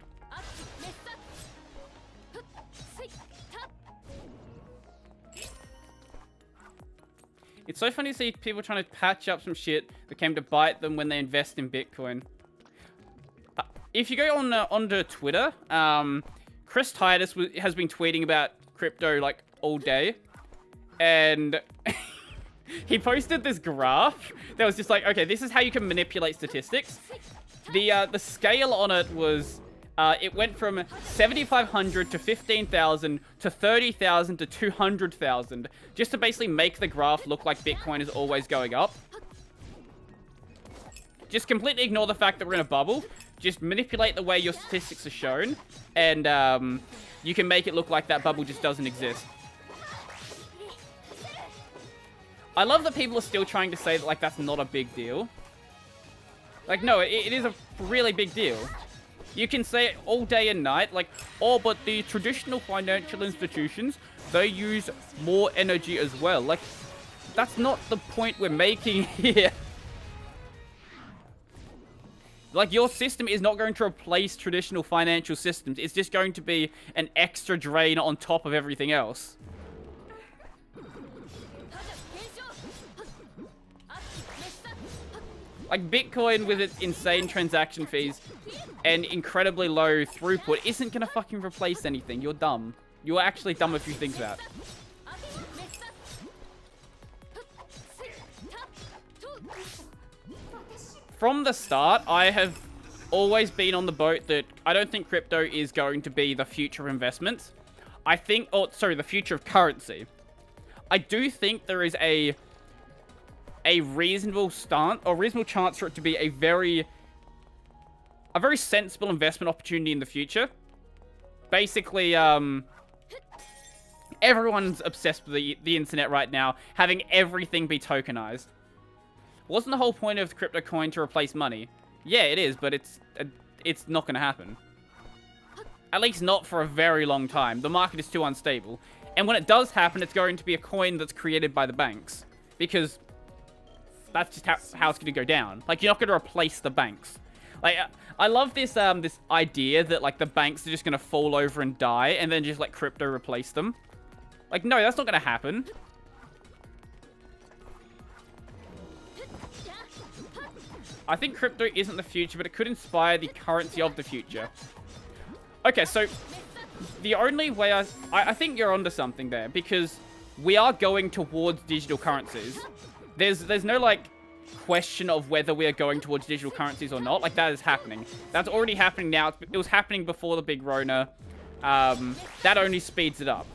It's so funny to see people trying to patch up some shit that came to bite them when they invest in Bitcoin. If you go on onto Twitter, Crystar has been tweeting about crypto like all day, and he posted this graph that was just like, okay, this is how you can manipulate statistics. The scale on it was, it went from 7,500 to 15,000 to 30,000 to 200,000, just to basically make the graph look like Bitcoin is always going up. Just completely ignore the fact that we're in a bubble. Just manipulate the way your statistics are shown, and you can make it look like that bubble just doesn't exist. I love that people are still trying to say that, like, that's not a big deal. Like, no, it is a really big deal. You can say it all day and night, like, oh, but the traditional financial institutions, they use more energy as well. Like, that's not the point we're making here. Like, your system is not going to replace traditional financial systems. It's just going to be an extra drain on top of everything else. Like, Bitcoin with its insane transaction fees and incredibly low throughput isn't gonna fucking replace anything. You're dumb. You're actually dumb if you think that. From the start, I have always been on the boat that I don't think crypto is going to be the future of investments. I think, oh, sorry, the future of currency. I do think there is a reasonable stance, or reasonable chance for it to be a very sensible investment opportunity in the future. Basically, everyone's obsessed with the internet right now, having everything be tokenized. Wasn't the whole point of crypto coin to replace money? Yeah, it is, but it's not going to happen. At least not for a very long time. The market is too unstable. And when it does happen, it's going to be a coin that's created by the banks. Because that's just how it's going to go down. Like, you're not going to replace the banks. Like, I love this this idea that, like, the banks are just going to fall over and die, and then just let crypto replace them. Like, no, that's not going to happen. I think crypto isn't the future, but it could inspire the currency of the future. Okay, so the only way I think you're onto something there, because we are going towards digital currencies. There's no, like, question of whether we are going towards digital currencies or not. Like, that is happening. That's already happening now. It was happening before the big Rona. That only speeds it up.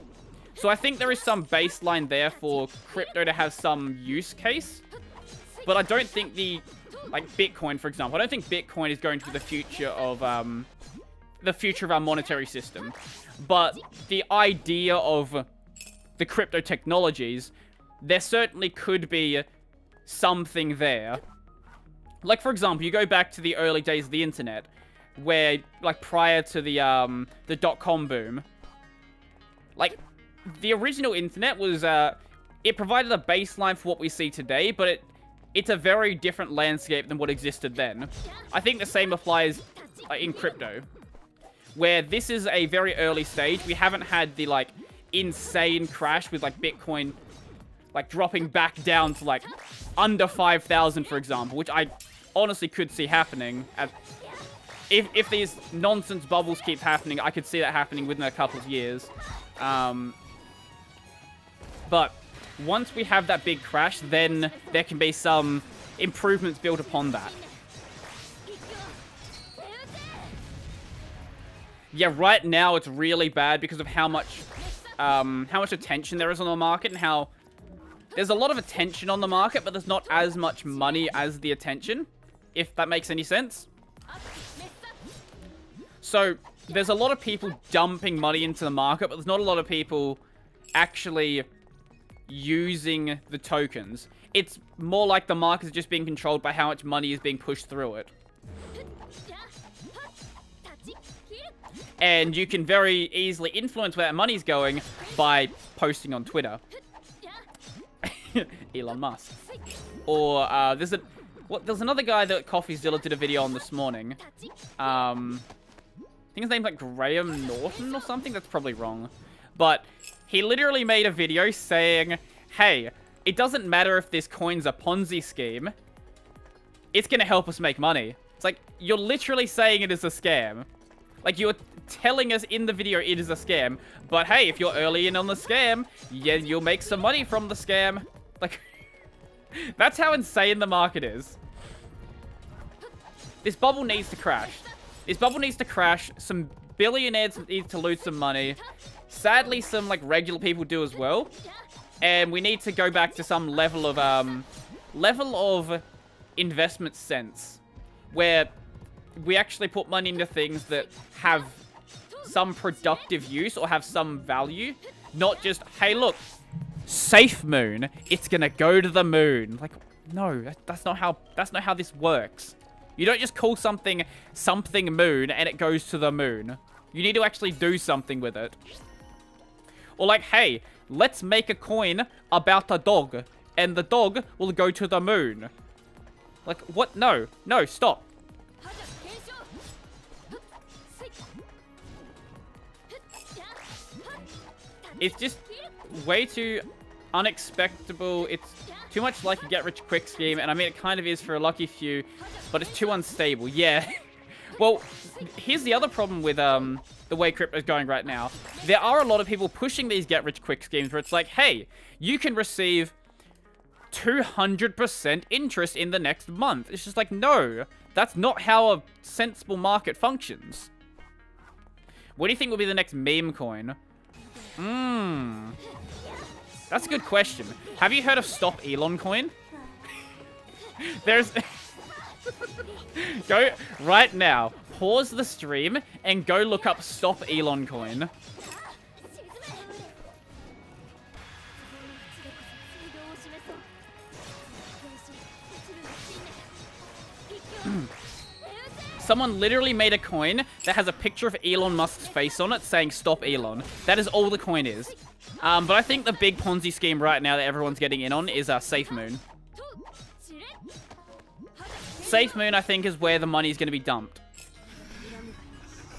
So I think there is some baseline there for crypto to have some use case. But I don't think like, Bitcoin, for example, I don't think Bitcoin is going to be the future of our monetary system. But the idea of the crypto technologies, there certainly could be something there. Like, for example, you go back to the early days of the internet, where, like, prior to the dot-com boom, like, the original internet was, it provided a baseline for what we see today, but it's a very different landscape than what existed then. I think the same applies in crypto, where this is a very early stage. We haven't had the, like, insane crash with, like, Bitcoin, like, dropping back down to, like, under 5,000, for example, which I honestly could see happening. If these nonsense bubbles keep happening, I could see that happening within a couple of years. But once we have that big crash, then there can be some improvements built upon that. Yeah, right now it's really bad because of how much attention there is on the market, and how there's a lot of attention on the market, but there's not as much money as the attention, if that makes any sense. So there's a lot of people dumping money into the market, but there's not a lot of people actually using the tokens. It's more like the markets are just being controlled by how much money is being pushed through it. And you can very easily influence where that money's going by posting on Twitter. Elon Musk. Or, there's another guy that CoffeeZilla did a video on this morning. I think his name's like Graham Norton or something. That's probably wrong. But he literally made a video saying, hey, it doesn't matter if this coin's a Ponzi scheme. It's going to help us make money. It's like, you're literally saying it is a scam. Like, you're telling us in the video it is a scam. But hey, if you're early in on the scam, yeah, you'll make some money from the scam. Like, that's how insane the market is. This bubble needs to crash. This bubble needs to crash. Some billionaires need to lose some money. Sadly, some, like, regular people do as well. And we need to go back to some level of investment sense, where we actually put money into things that have some productive use or have some value, not just, hey, look, safe moon, it's gonna go to the moon. Like, no, that's not how this works. You don't just call something moon and it goes to the moon. You need to actually do something with it. Or like, hey, let's make a coin about a dog, and the dog will go to the moon. Like, what? No, stop. It's just way too unexpectable. It's too much like a get-rich-quick scheme, and I mean, it kind of is for a lucky few, but it's too unstable. Yeah. Well, here's the other problem with the way crypto's going right now. There are a lot of people pushing these get-rich-quick schemes where it's like, hey, you can receive 200% interest in the next month. It's just like, no, that's not how a sensible market functions. What do you think will be the next meme coin? That's a good question. Have you heard of Stop Elon coin? There's... Go right now. Pause the stream and go look up Stop Elon coin. Someone literally made a coin that has a picture of Elon Musk's face on it saying Stop Elon. That is all the coin is. But I think the big Ponzi scheme right now that everyone's getting in on is Safe Moon. Safe Moon, I think, is where the money is going to be dumped.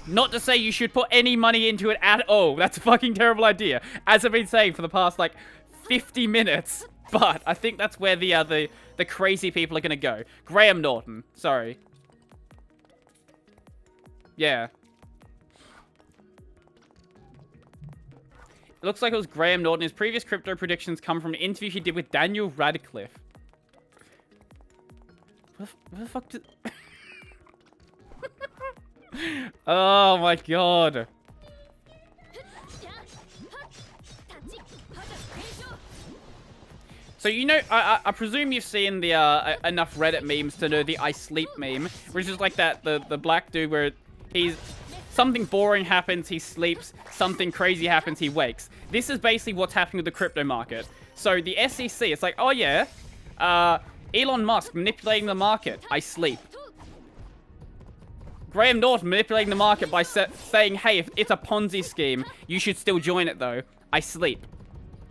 Not to say you should put any money into it at all. That's a fucking terrible idea. As I've been saying for the past, like, 50 minutes. But I think that's where the crazy people are going to go. Graham Norton. Sorry. Yeah. It looks like it was Graham Norton. His previous crypto predictions come from an interview he did with Daniel Radcliffe. What the fuck did... Oh my god. So, you know, I presume you've seen the enough Reddit memes to know the I sleep meme, which is like that, the black dude where he's... Something boring happens, he sleeps. Something crazy happens, he wakes. This is basically what's happening with the crypto market. So the SEC, it's like, oh yeah, Elon Musk manipulating the market. I sleep. Graham Norton manipulating the market by saying, hey, if it's a Ponzi scheme, you should still join it though. I sleep.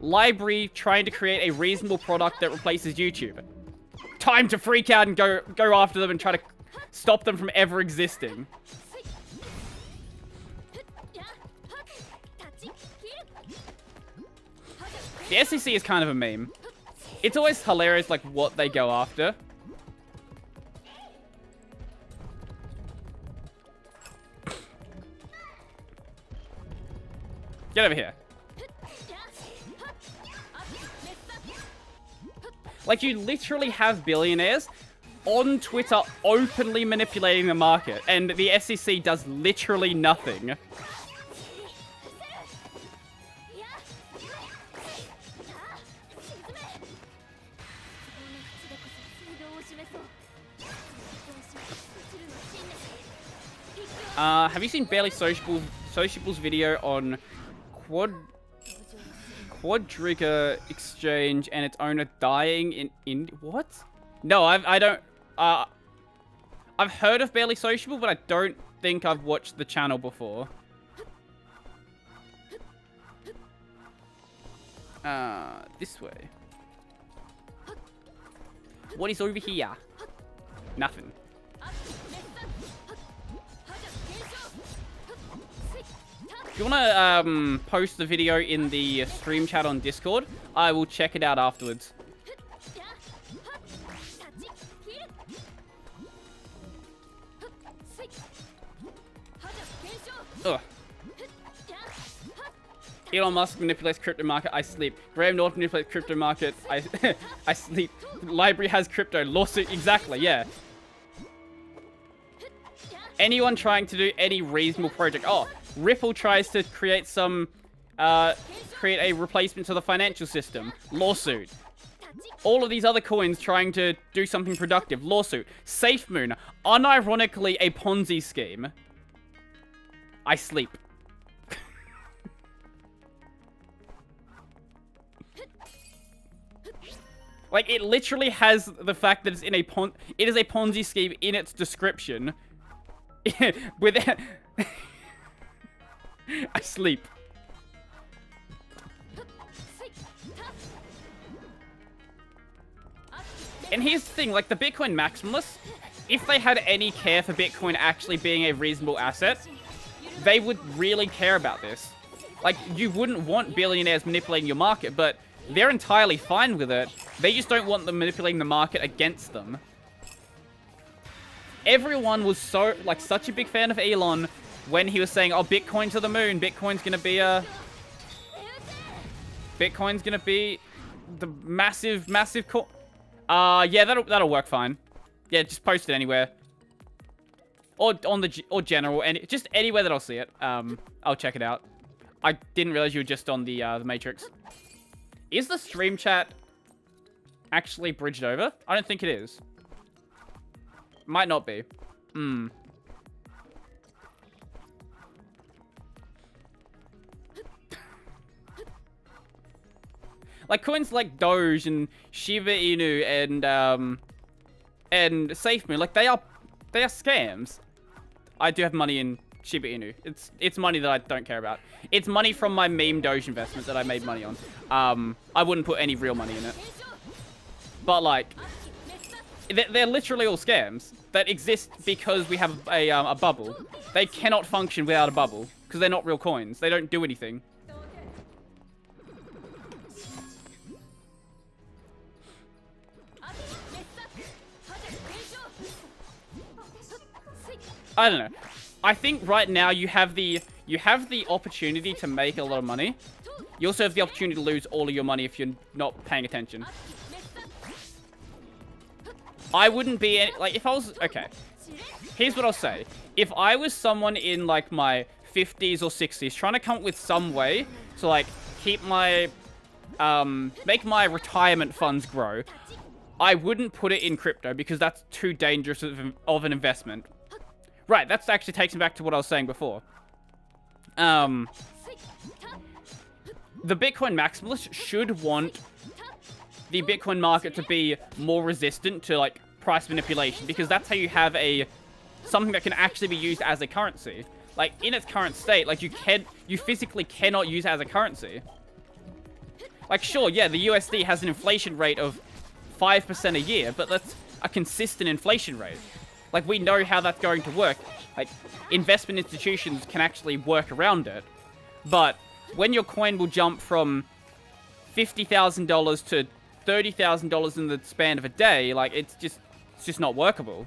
Library trying to create a reasonable product that replaces YouTube. Time to freak out and go after them and try to stop them from ever existing. The SEC is kind of a meme. It's always hilarious, like, what they go after. Get over here. Like, you literally have billionaires on Twitter openly manipulating the market, and the SEC does literally nothing. Have you seen Barely Sociable's video on Quadriga Exchange and its owner dying in what? No, I don't. I've heard of Barely Sociable, but I don't think I've watched the channel before. This way. What is over here? Nothing. If you want to post the video in the stream chat on Discord, I will check it out afterwards. Ugh. Elon Musk manipulates crypto market, I sleep. Graham Norton manipulates crypto market, I sleep. Library has crypto, lawsuit, exactly, yeah. Anyone trying to do any reasonable project. Oh, Ripple tries to create some, create a replacement to the financial system, lawsuit. All of these other coins trying to do something productive, lawsuit. SafeMoon, unironically a Ponzi scheme. I sleep. Like, it literally has the fact that it's in a it is a Ponzi scheme in its description. With I sleep. And here's the thing, like, the Bitcoin maximalists, if they had any care for Bitcoin actually being a reasonable asset, they would really care about this. Like, you wouldn't want billionaires manipulating your market, but they're entirely fine with it. They just don't want them manipulating the market against them. Everyone was so, like, such a big fan of Elon when he was saying, oh, Bitcoin to the moon, Bitcoin's gonna be the massive yeah, that'll work fine. Yeah, just post it anywhere. Or on the, or general, and just anywhere that I'll see it. I'll check it out. I didn't realize you were just on the Matrix. Is the stream chat actually bridged over? I don't think it is. Might not be. Like, coins like Doge and Shiba Inu and SafeMoon, like, they are scams. I do have money in Shiba Inu. It's money that I don't care about. It's money from my meme Doge investment that I made money on. I wouldn't put any real money in it. But, like, they're literally all scams that exist because we have a bubble. They cannot function without a bubble because they're not real coins. They don't do anything. I don't know. I think right now you have the opportunity to make a lot of money. You also have the opportunity to lose all of your money if you're not paying attention. I wouldn't be any, like, if I was, okay. Here's what I'll say. If I was someone in, like, my 50s or 60s trying to come up with some way to, like, keep my, make my retirement funds grow, I wouldn't put it in crypto because that's too dangerous of an investment. Right, that actually takes me back to what I was saying before. The Bitcoin maximalists should want the Bitcoin market to be more resistant to, like, price manipulation, because that's how you have something that can actually be used as a currency. Like, in its current state, like, you physically cannot use it as a currency. Like, sure, yeah, the USD has an inflation rate of 5% a year, but that's a consistent inflation rate. Like, we know how that's going to work. Like, investment institutions can actually work around it. But when your coin will jump from $50,000 to $30,000 in the span of a day, like, it's just not workable.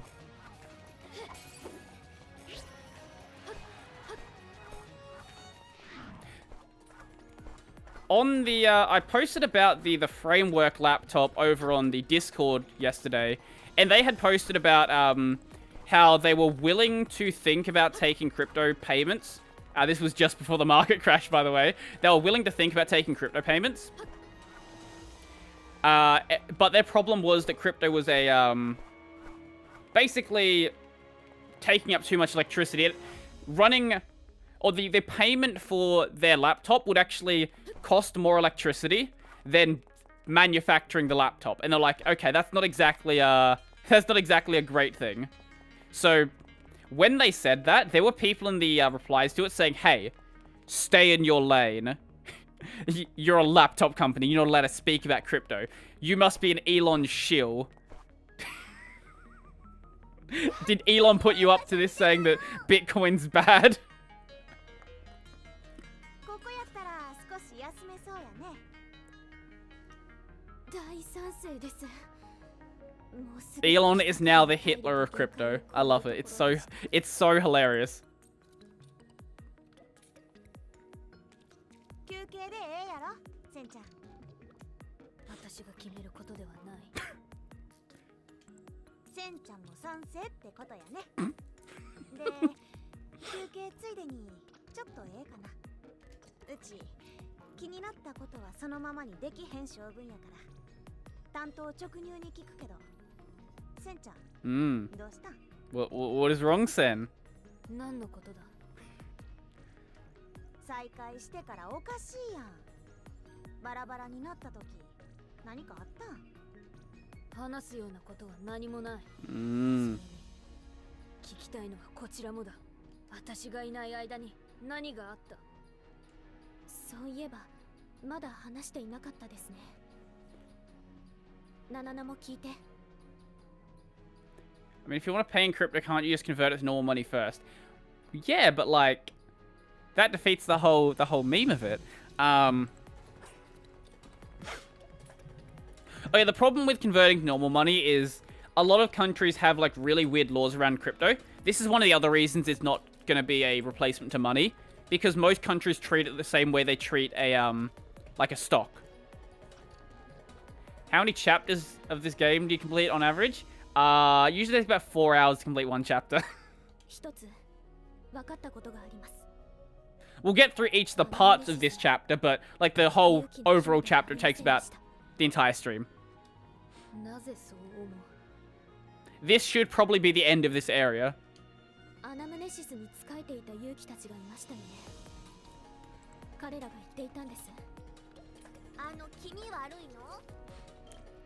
On the, I posted about the framework laptop over on the Discord yesterday, and they had posted about, how they were willing to think about taking crypto payments. This was just before the market crashed, by the way. They were willing to think about taking crypto payments. But their problem was that crypto was basically taking up too much electricity. The payment for their laptop would actually cost more electricity than manufacturing the laptop. And they're like, okay, that's not exactly a great thing. So, when they said that, there were people in the replies to it saying, hey, stay in your lane. You're a laptop company. You're not allowed to speak about crypto. You must be an Elon shill. Did Elon put you up to this saying that Bitcoin's bad? Elon is now the Hitler of crypto. I love it. It's so hilarious. 主が決めることではない。センちゃんも賛成ってことやね。で、休憩ついでにちょっとええかな。うち気になったことはそのままにできへん性分やから、担当直入に聞くけど、センちゃん、どうしたん？ What is wrong, Sen? 何のことだ？再会してからおかしいやん。バラバラになった時、何かあったん？話すようなことは何もない。聞きたいのはこちらもだ。私がいない間に何があった？そういえばまだ話していなかったですね。ナナナも聞いて。I mean, if you want to pay in crypto, can't you just convert it to normal money first? Yeah, but like, that defeats the whole meme of it. Okay, the problem with converting to normal money is a lot of countries have like really weird laws around crypto. This is one of the other reasons it's not going to be a replacement to money, because most countries treat it the same way they treat a like a stock. How many chapters of this game do you complete on average? Usually takes about 4 hours to complete one chapter. We'll get through each of the parts of this chapter, but like the whole overall chapter takes about the entire stream. This should probably be the end of this area.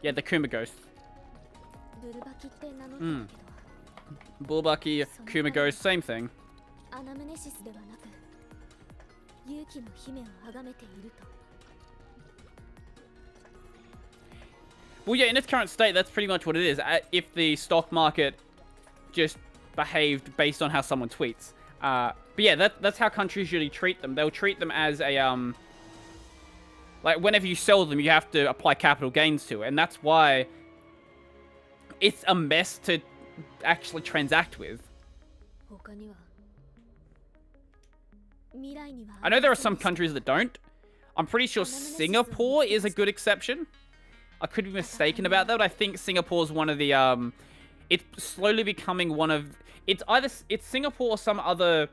Yeah, the Kuma ghost. Bulbaki, Kuma ghost, same thing. Well, yeah, in its current state, that's pretty much what it is. If the stock market just behaved based on how someone tweets. But yeah, that's how countries usually treat them. They'll treat them as a, like, whenever you sell them, you have to apply capital gains to it. And that's why it's a mess to actually transact with. I know there are some countries that don't. I'm pretty sure Singapore is a good exception. I could be mistaken about that, but I think Singapore's one of the, it's slowly becoming one of, it's Singapore or some other,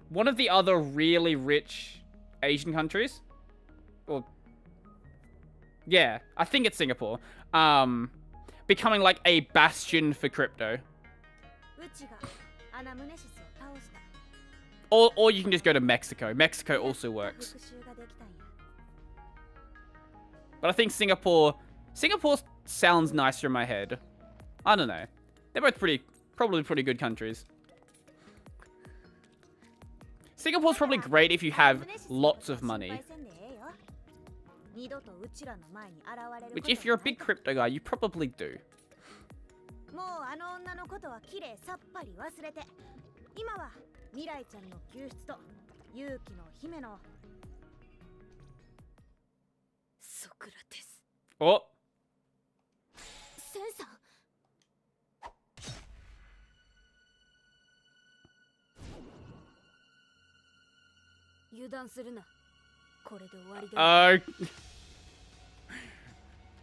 one of the other really rich Asian countries. Or, yeah, I think it's Singapore. Becoming like a bastion for crypto. Or you can just go to Mexico. Mexico also works. But I think Singapore sounds nicer in my head. I don't know. They're both probably pretty good countries. Singapore's probably great if you have lots of money. Which, if you're a big crypto guy, you probably do. Oh.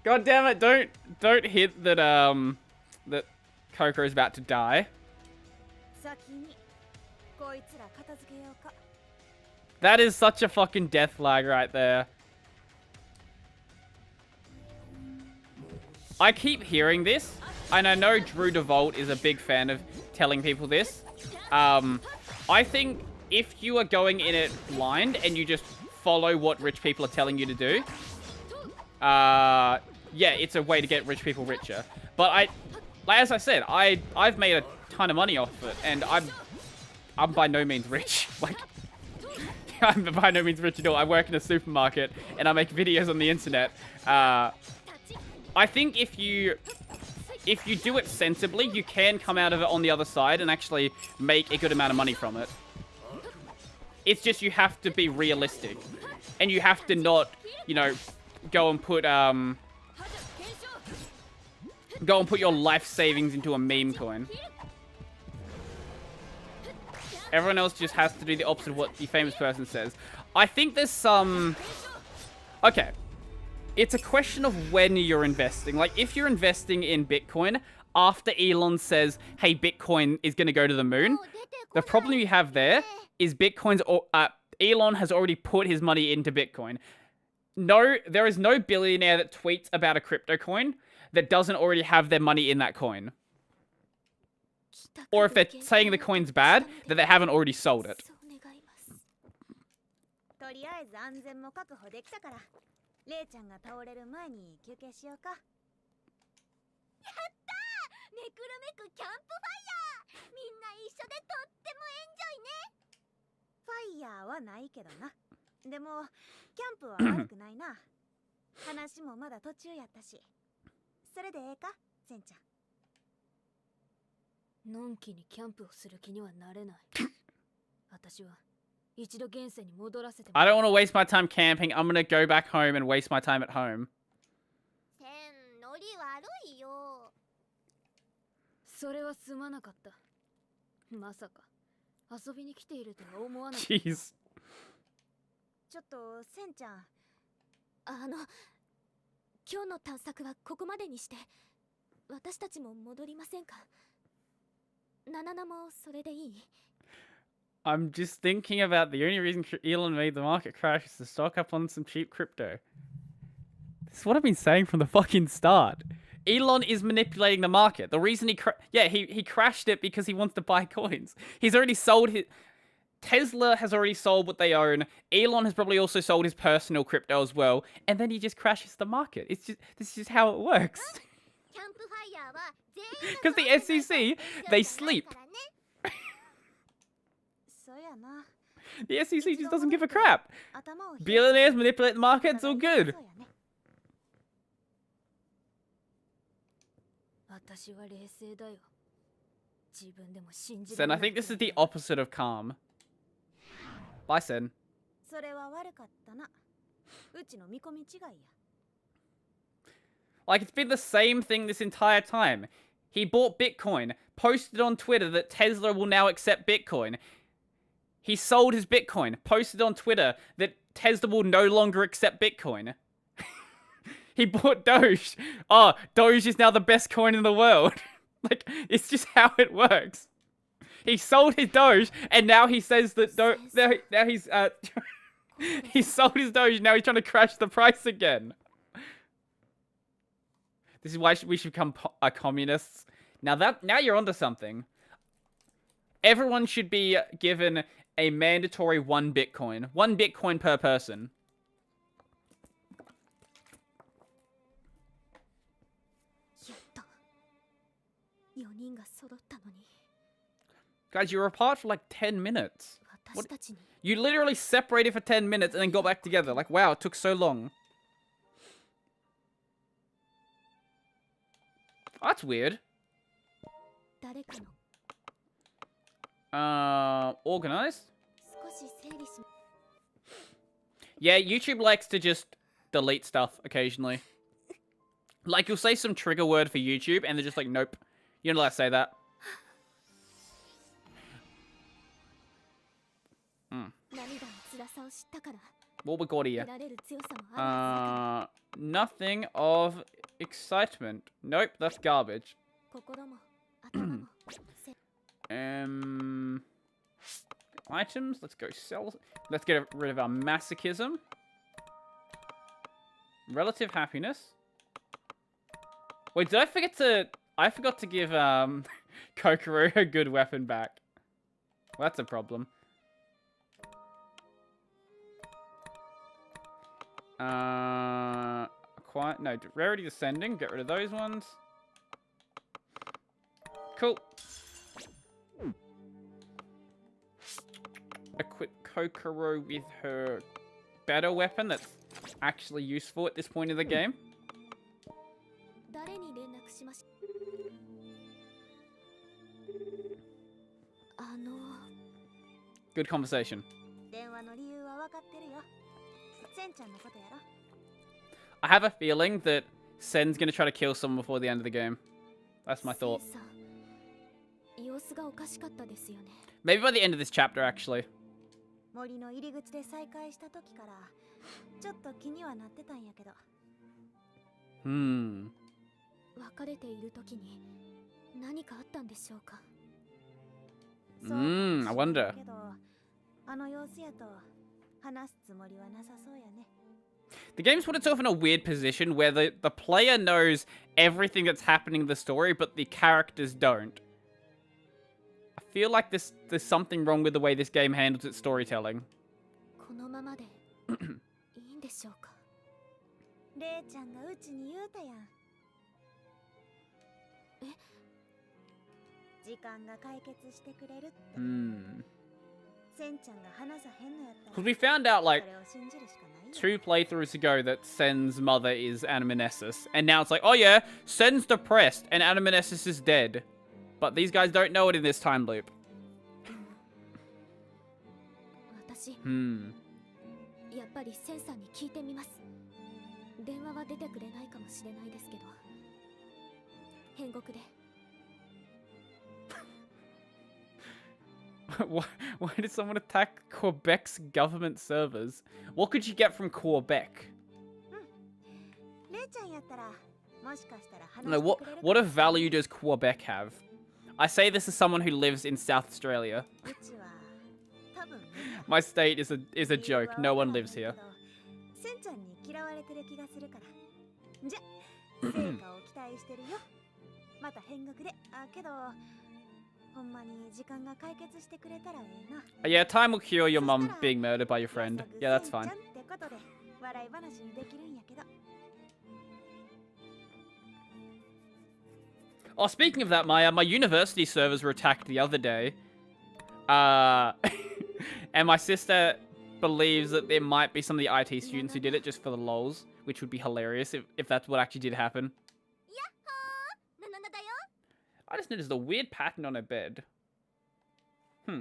God damn it, don't hit that that Coco's about to die. That is such a fucking death lag right there. I keep hearing this, and I know Drew DeVault is a big fan of telling people this. I think if you are going in it blind and you just follow what rich people are telling you to do, yeah, it's a way to get rich people richer. But as I said, I've made a ton of money off it, and I'm by no means rich. Like, I'm by no means rich at all. I work in a supermarket, and I make videos on the internet. I think if you do it sensibly, you can come out of it on the other side and actually make a good amount of money from it. It's just you have to be realistic. And you have to not, you know, go and put your life savings into a meme coin. Everyone else just has to do the opposite of what the famous person says. I think there's some... Okay. It's a question of when you're investing. Like, if you're investing in Bitcoin after Elon says, hey, Bitcoin is going to go to the moon, the problem you have there is Elon has already put his money into Bitcoin. No, there is no billionaire that tweets about a crypto coin that doesn't already have their money in that coin. Or if they're saying the coin's bad, that they haven't already sold it. とりあえず安全も確保できたから、レイちゃんが倒れる前に休憩しようか。やったー！めくるめくキャンプファイヤー！みんな一緒でとってもエンジョイね。ファイヤーはないけどな。でもキャンプは悪くないな。話もまだ途中やったし。それでええか、センちゃん。のんきにキャンプをする気にはなれない。私は。I don't want to waste my time camping. I'm going to go back home and waste my time at home. ノリ悪いよ。それはすまなかった。まさか遊びに来ているとは思わなかった。Jeez. ちょっとセンちゃん、今日の探索はここまでにして、私たちも戻りませんか。ナナナもそれでいい？I'm just thinking about the only reason Elon made the market crash is to stock up on some cheap crypto. This is what I've been saying from the fucking start. Elon is manipulating the market. The reason he crashed it because he wants to buy coins. He's already sold his... Tesla has already sold what they own. Elon has probably also sold his personal crypto as well. And then he just crashes the market. This is just how it works. Because the SEC, they sleep. The SEC just doesn't give a crap. Billionaires manipulate the market, it's all good. Sen, I think this is the opposite of calm. Bye, Sen. Like, it's been the same thing this entire time. He bought Bitcoin, posted on Twitter that Tesla will now accept Bitcoin. He sold his Bitcoin, posted on Twitter that Tesla will no longer accept Bitcoin. He bought Doge. Oh, Doge is now the best coin in the world. Like, it's just how it works. He sold his Doge, and now he says that now he's he sold his Doge, now he's trying to crash the price again. This is why we should become communists. Now you're onto something. Everyone should be given a mandatory 1 Bitcoin. 1 Bitcoin per person. Guys, you were apart for like 10 minutes. What? You literally separated for 10 minutes and then got back together. Like, wow, it took so long. Oh, that's weird. Organized? Yeah, YouTube likes to just delete stuff occasionally. Like, you'll say some trigger word for YouTube, and they're just like, nope. You're not allowed to say that. What we got here? Nothing of excitement. Nope, that's garbage. Items. Let's go sell. Let's get rid of our masochism. Relative happiness. Wait, did I forget to... I forgot to give, Kokoro a good weapon back. Well, that's a problem. Quiet... No, rarity descending. Get rid of those ones. Cool. Equip Kokoro with her better weapon that's actually useful at this point in the game. Good conversation. I have a feeling that Sen's gonna try to kill someone before the end of the game. That's my thought. Maybe by the end of this chapter, actually. Hmm. 別れている時に何かあったんでしょうか。 I wonder. けどあの様子やと話すつもりはなさそうやね。 The game's put itself in a weird position where the player knows everything that's happening in the story, but the characters don't. I feel like there's something wrong with the way this game handles its storytelling. このままでいいんでしょうか。レイちゃんがうちに言うたやん。え、時間が解決してくれるって。センちゃんが話さへんのやったら。 Because we found out like それを信じるしかないよ。 2 playthroughs ago that Sen's mother is Antagonistus, and now it's like, oh yeah, Sen's depressed and Antagonistus is dead. But these guys don't know it in this time loop. 私、やっぱりセンさんに聞いてみます。電話は出てくれないかもしれないですけど、変国で。Why did someone attack Quebec's government servers? What could you get from Quebec? No, what of value does Quebec have? I say this as someone who lives in South Australia. My state is a joke. No one lives here. Yeah, time will cure your mum being murdered by your friend. Yeah, that's fine. Oh, speaking of that, my university servers were attacked the other day. And my sister believes that there might be some of the IT students who did it just for the lols, which would be hilarious if that's what actually did happen. I just noticed a weird pattern on her bed. Yeah,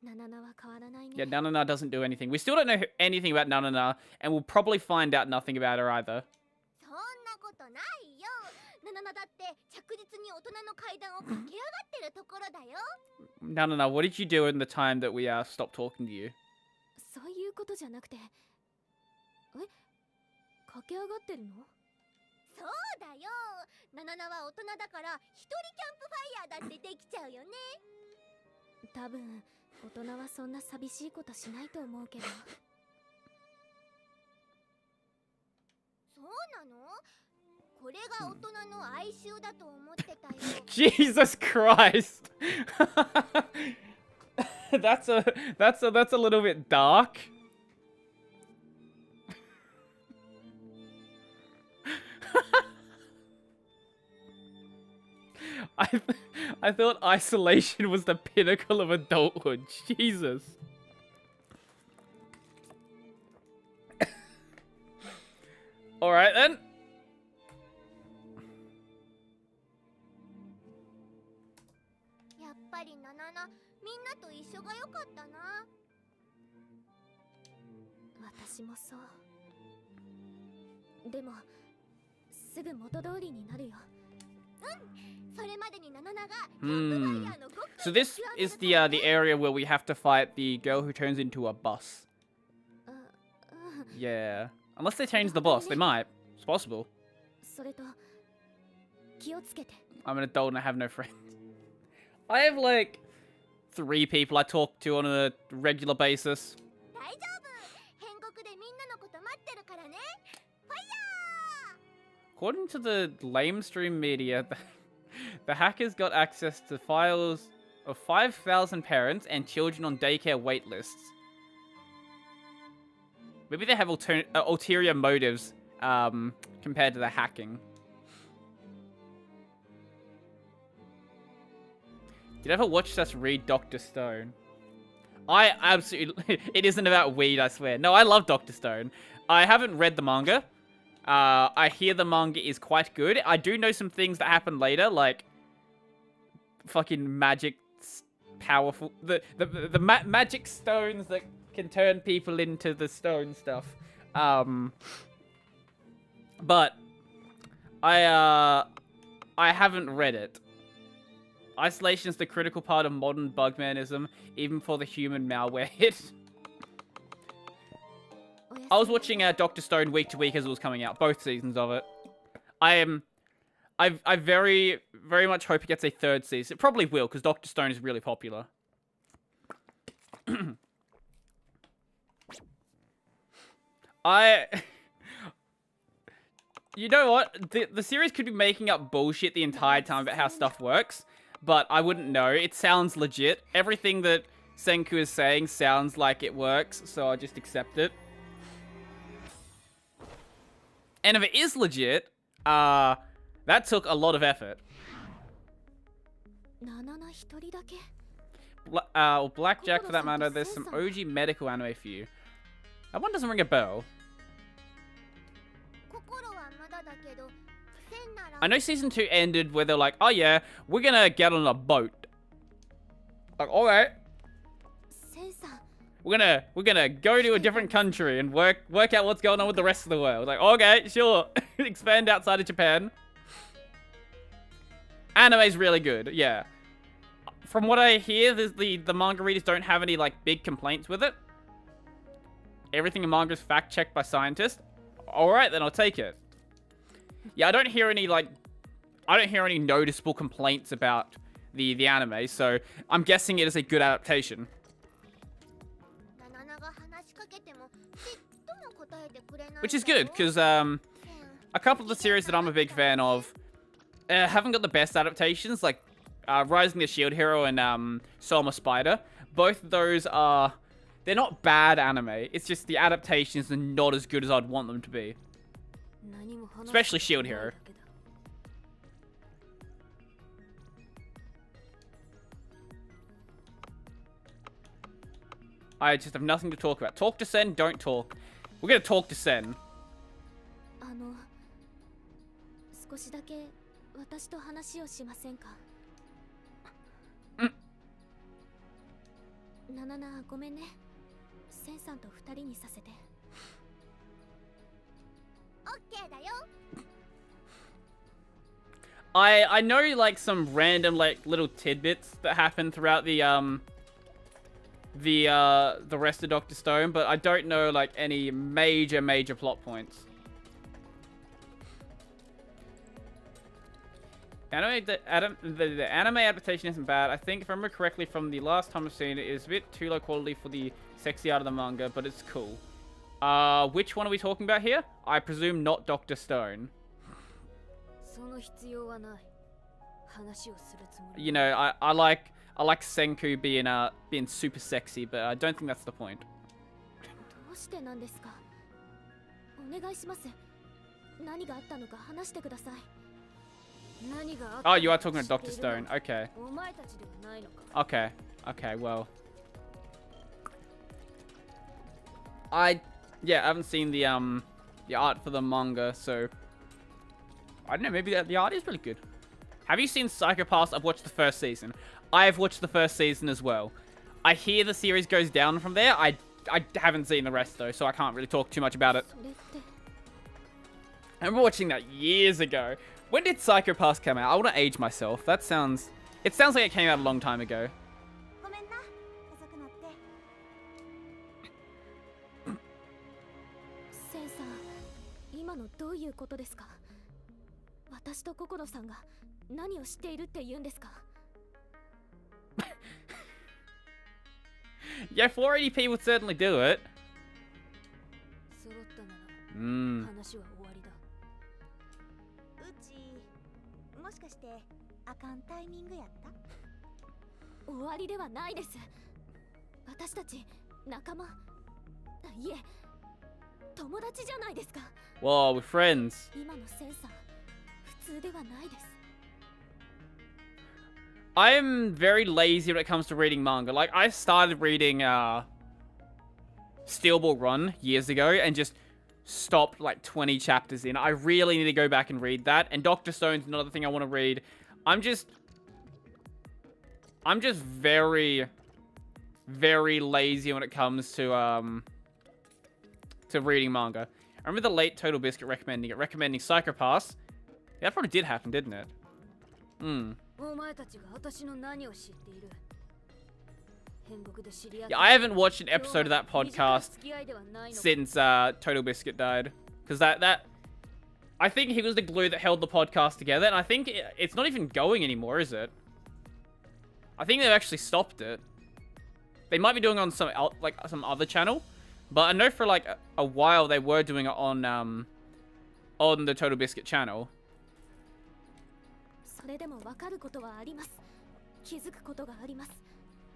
Nanana doesn't do anything. We still don't know anything about Nanana, and we'll probably find out nothing about her either. Nanana, what did you do in the time that we stopped talking to you? Jesus Christ! That's a little bit dark. I thought isolation was the pinnacle of adulthood. Jesus. All right then. So this is the area where we have to fight the girl who turns into a bus. Yeah. Unless they change the boss, they might. It's possible. I'm an adult and I have no friends. I have like 3 people I talk to on a regular basis. According to the lamestream media, the hackers got access to files of 5,000 parents and children on daycare wait lists. Maybe they have ulterior motives compared to the hacking. Did you ever watch us read Dr. Stone? I absolutely... It isn't about weed, I swear. No, I love Dr. Stone. I haven't read the manga. I hear the manga is quite good. I do know some things that happen later, like... Fucking magic... Powerful... The magic stones that can turn people into the stone stuff. But... I haven't read it. Isolation is the critical part of modern bugmanism, even for the human malware hit. I was watching Dr. Stone week to week as it was coming out, both seasons of it. I very, very much hope it gets a third season. It probably will, because Dr. Stone is really popular. You know what? The series could be making up bullshit the entire time about how stuff works, but I wouldn't know. It sounds legit. Everything that Senku is saying sounds like it works, so I'll just accept it. And if it is legit, that took a lot of effort. Or Blackjack for that matter, there's some OG medical anime for you. That one doesn't ring a bell. I know season 2 ended where they're like, oh yeah, we're gonna get on a boat. Like, alright. We're gonna go to a different country and work out what's going on with the rest of the world. Like, okay, sure. Expand outside of Japan. Anime's really good, yeah. From what I hear, the manga readers don't have any, like, big complaints with it. Everything in manga is fact-checked by scientists. Alright, then I'll take it. Yeah, I don't hear any noticeable complaints about the anime, so I'm guessing it is a good adaptation. Which is good, because a couple of the series that I'm a big fan of haven't got the best adaptations, like Rising the Shield Hero and Soma Spider. Both of those they're not bad anime, it's just the adaptations are not as good as I'd want them to be. Especially Shield Hero. I just have nothing to talk about. Talk to Sen, don't talk. We're gonna talk to Sen. I know like some random like little tidbits that happen throughout the rest of Dr. Stone, but I don't know like any major plot points. The anime adaptation isn't bad. I think if I remember correctly from the last time I've seen it, it's a bit too low quality for the sexy art of the manga, but it's cool. Which one are we talking about here? I presume not Dr. Stone. You know, I like Senku being super sexy, but I don't think that's the point. Oh, you are talking about Dr. Stone. Okay. Okay, well. I haven't seen the art for the manga, so I don't know, maybe the art is really good. Have you seen Psycho Pass? I've watched the first season. I've watched the first season as well. I hear the series goes down from there. I haven't seen the rest though, so I can't really talk too much about it. I remember watching that years ago. When did Psycho Pass come out? I want to age myself. It sounds like it came out a long time ago. Yeah, 480p would certainly do it. Whoa, we're friends. I'm very lazy when it comes to reading manga. Like, I started reading Steel Ball Run years ago and just stopped like 20 chapters in. I really need to go back and read that. And Dr. Stone's another thing I want to read. I'm just very, very lazy when it comes to reading manga. I remember the late Total Biscuit recommending Psycho Pass. Yeah, that probably did happen, didn't it? Yeah, I haven't watched an episode of that podcast since Total Biscuit died. Because I think he was the glue that held the podcast together. And I think it's not even going anymore, is it? I think they've actually stopped it. They might be doing it on some other channel. But I know for like a while they were doing it on the Total Biscuit channel.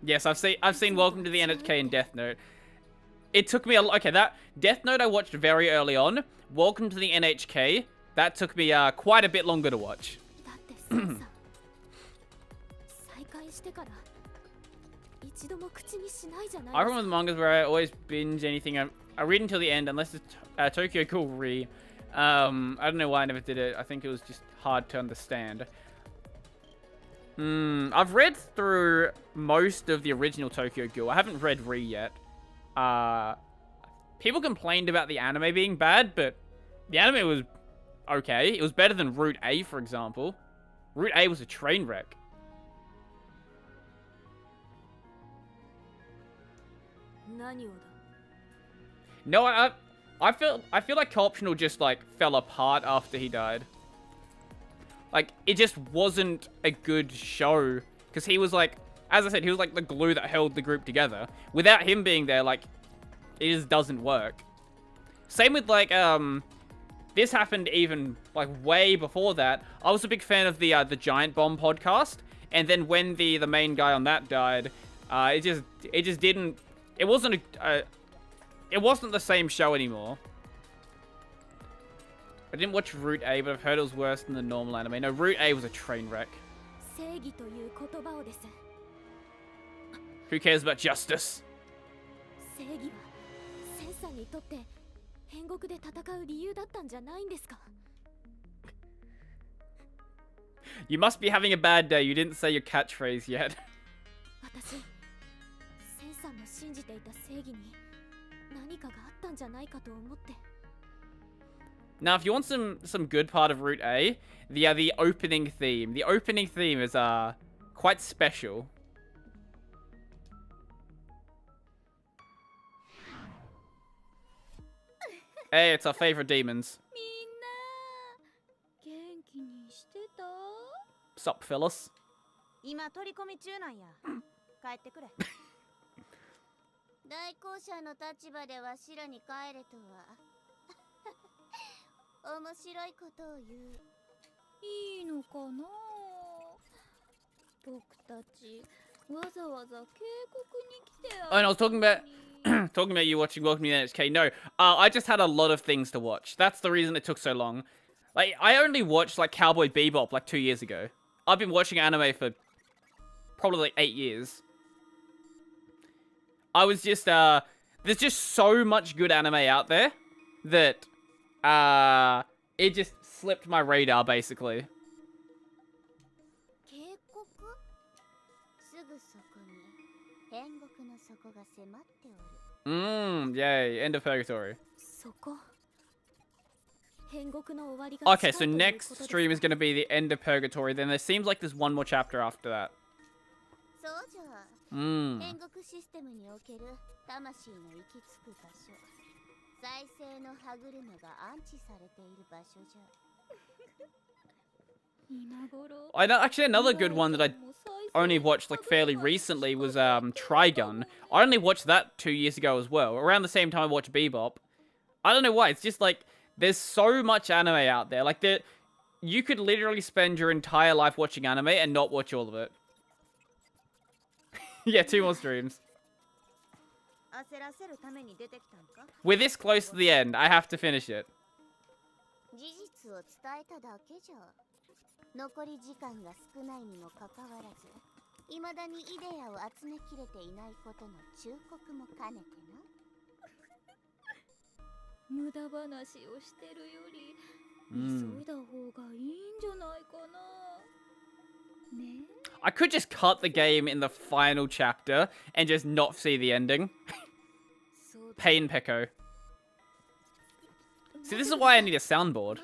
Yes, I've seen Welcome to the NHK and Death Note. It took me okay, that Death Note I watched very early on. Welcome to the NHK, that took me quite a bit longer to watch. I remember the mangas where I always binge anything. I read until the end, unless it's Tokyo Ghoul Re. I don't know why I never did it. I think it was just hard to understand. I've read through most of the original Tokyo Ghoul. I haven't read Re yet. People complained about the anime being bad, but the anime was okay. It was better than Route A, for example. Route A was a train wreck. No, I feel like Co-optional just like fell apart after he died. Like, it just wasn't a good show. Because he was like, as I said, he was like the glue that held the group together. Without him being there, like, it just doesn't work. Same with like, this happened even like way before that. I was a big fan of the Giant Bomb podcast. And then when the main guy on that died, it just didn't, it wasn't the same show anymore. I didn't watch Route A, but I've heard it was worse than the normal anime. No, Route A was a train wreck. Who cares about justice? You must be having a bad day. You didn't say your catchphrase yet. Now, if you want some good part of Route A, the opening theme. The opening theme is quite special. Hey, it's our favorite demons. Sup, Phyllis? Oh, and I was talking about talking about you watching Welcome to the NHK. No, I just had a lot of things to watch. That's the reason it took so long. Like, I only watched like Cowboy Bebop like 2 years ago. I've been watching anime for probably like 8 years. I was just there's just so much good anime out there that it just slipped my radar basically. Yay, end of Purgatory. Okay, so next stream is going to be the end of Purgatory. Then there seems like there's one more chapter after that. I know, actually, another good one that I only watched like fairly recently was Trigun. I only watched that 2 years ago as well, around the same time I watched Bebop. I don't know why. It's just like there's so much anime out there. Like you could literally spend your entire life watching anime and not watch all of it. Yeah, 2 more streams. We're this close to the end. I have to finish it. I could just cut the game in the final chapter and just not see the ending. Pain Peko. See, this is why I need a soundboard.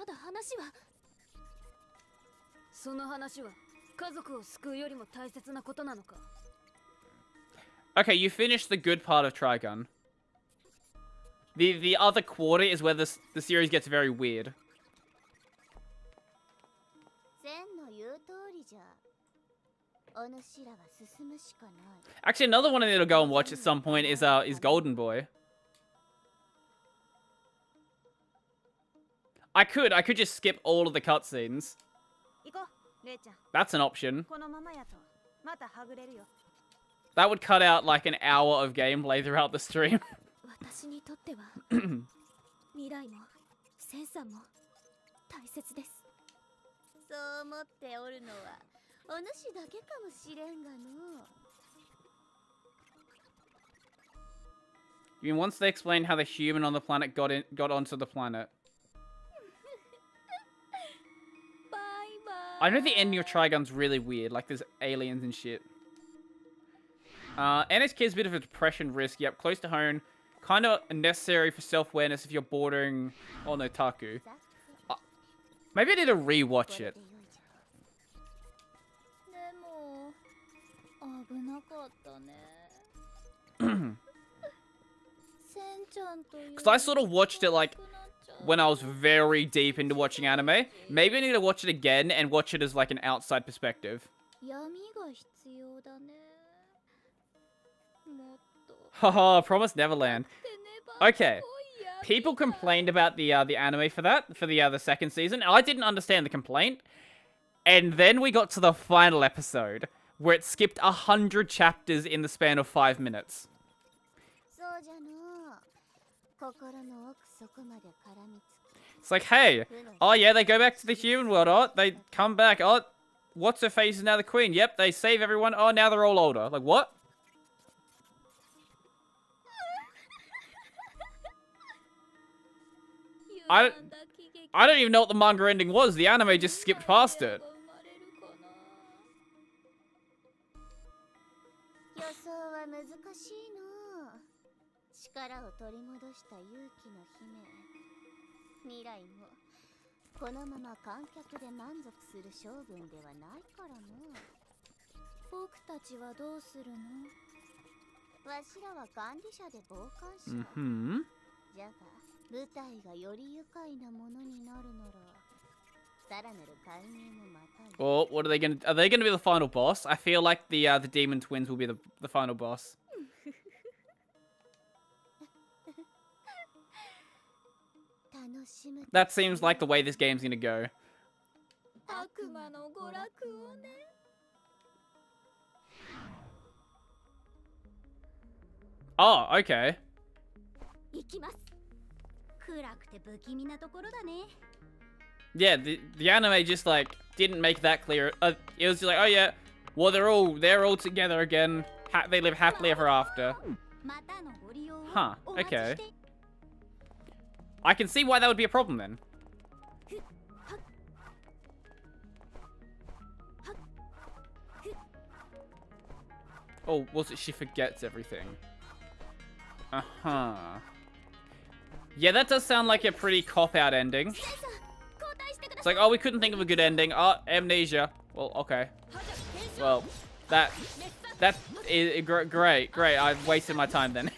Okay, you finished the good part of Trigun. The other quarter is where the series gets very weird. Actually, another one I need to go and watch at some point is Golden Boy. I could just skip all of the cutscenes. That's an option. That would cut out like an hour of gameplay throughout the stream. You mean once they explain how the human on the planet got onto the planet? I know the ending of Trigun's really weird, like there's aliens and shit. NSK's a bit of a depression risk. Yep, close to home. Kind of necessary for self-awareness if you're bordering on otaku. Maybe I need to rewatch it. Because I sort of watched it like when I was very deep into watching anime. Maybe I need to watch it again and watch it as like an outside perspective. Haha, Promised Neverland. Okay. People complained about the anime for the second season. I didn't understand the complaint. And then we got to the final episode where it skipped 100 chapters in the span of 5 minutes. It's like, hey, oh yeah, they go back to the human world. Oh, they come back. Oh, what's her face is now the queen. Yep, they save everyone. Oh, now they're all older. Like, what? I don't even know what the manga ending was. The anime just skipped past it. Mm-hmm. Well, what are they gonna be the final boss? I feel like the demon twins will be the final boss. That seems like the way this game's gonna go. Oh, okay. Yeah, the anime just like didn't make that clear. It was just like, oh yeah, well they're all together again. They live happily ever after. Huh? Okay. I can see why that would be a problem then. Oh, was it she forgets everything? Uh-huh. Yeah, that does sound like a pretty cop-out ending. It's like, oh, we couldn't think of a good ending. Oh, amnesia. Well, okay. Well, that is great. I've wasted my time then.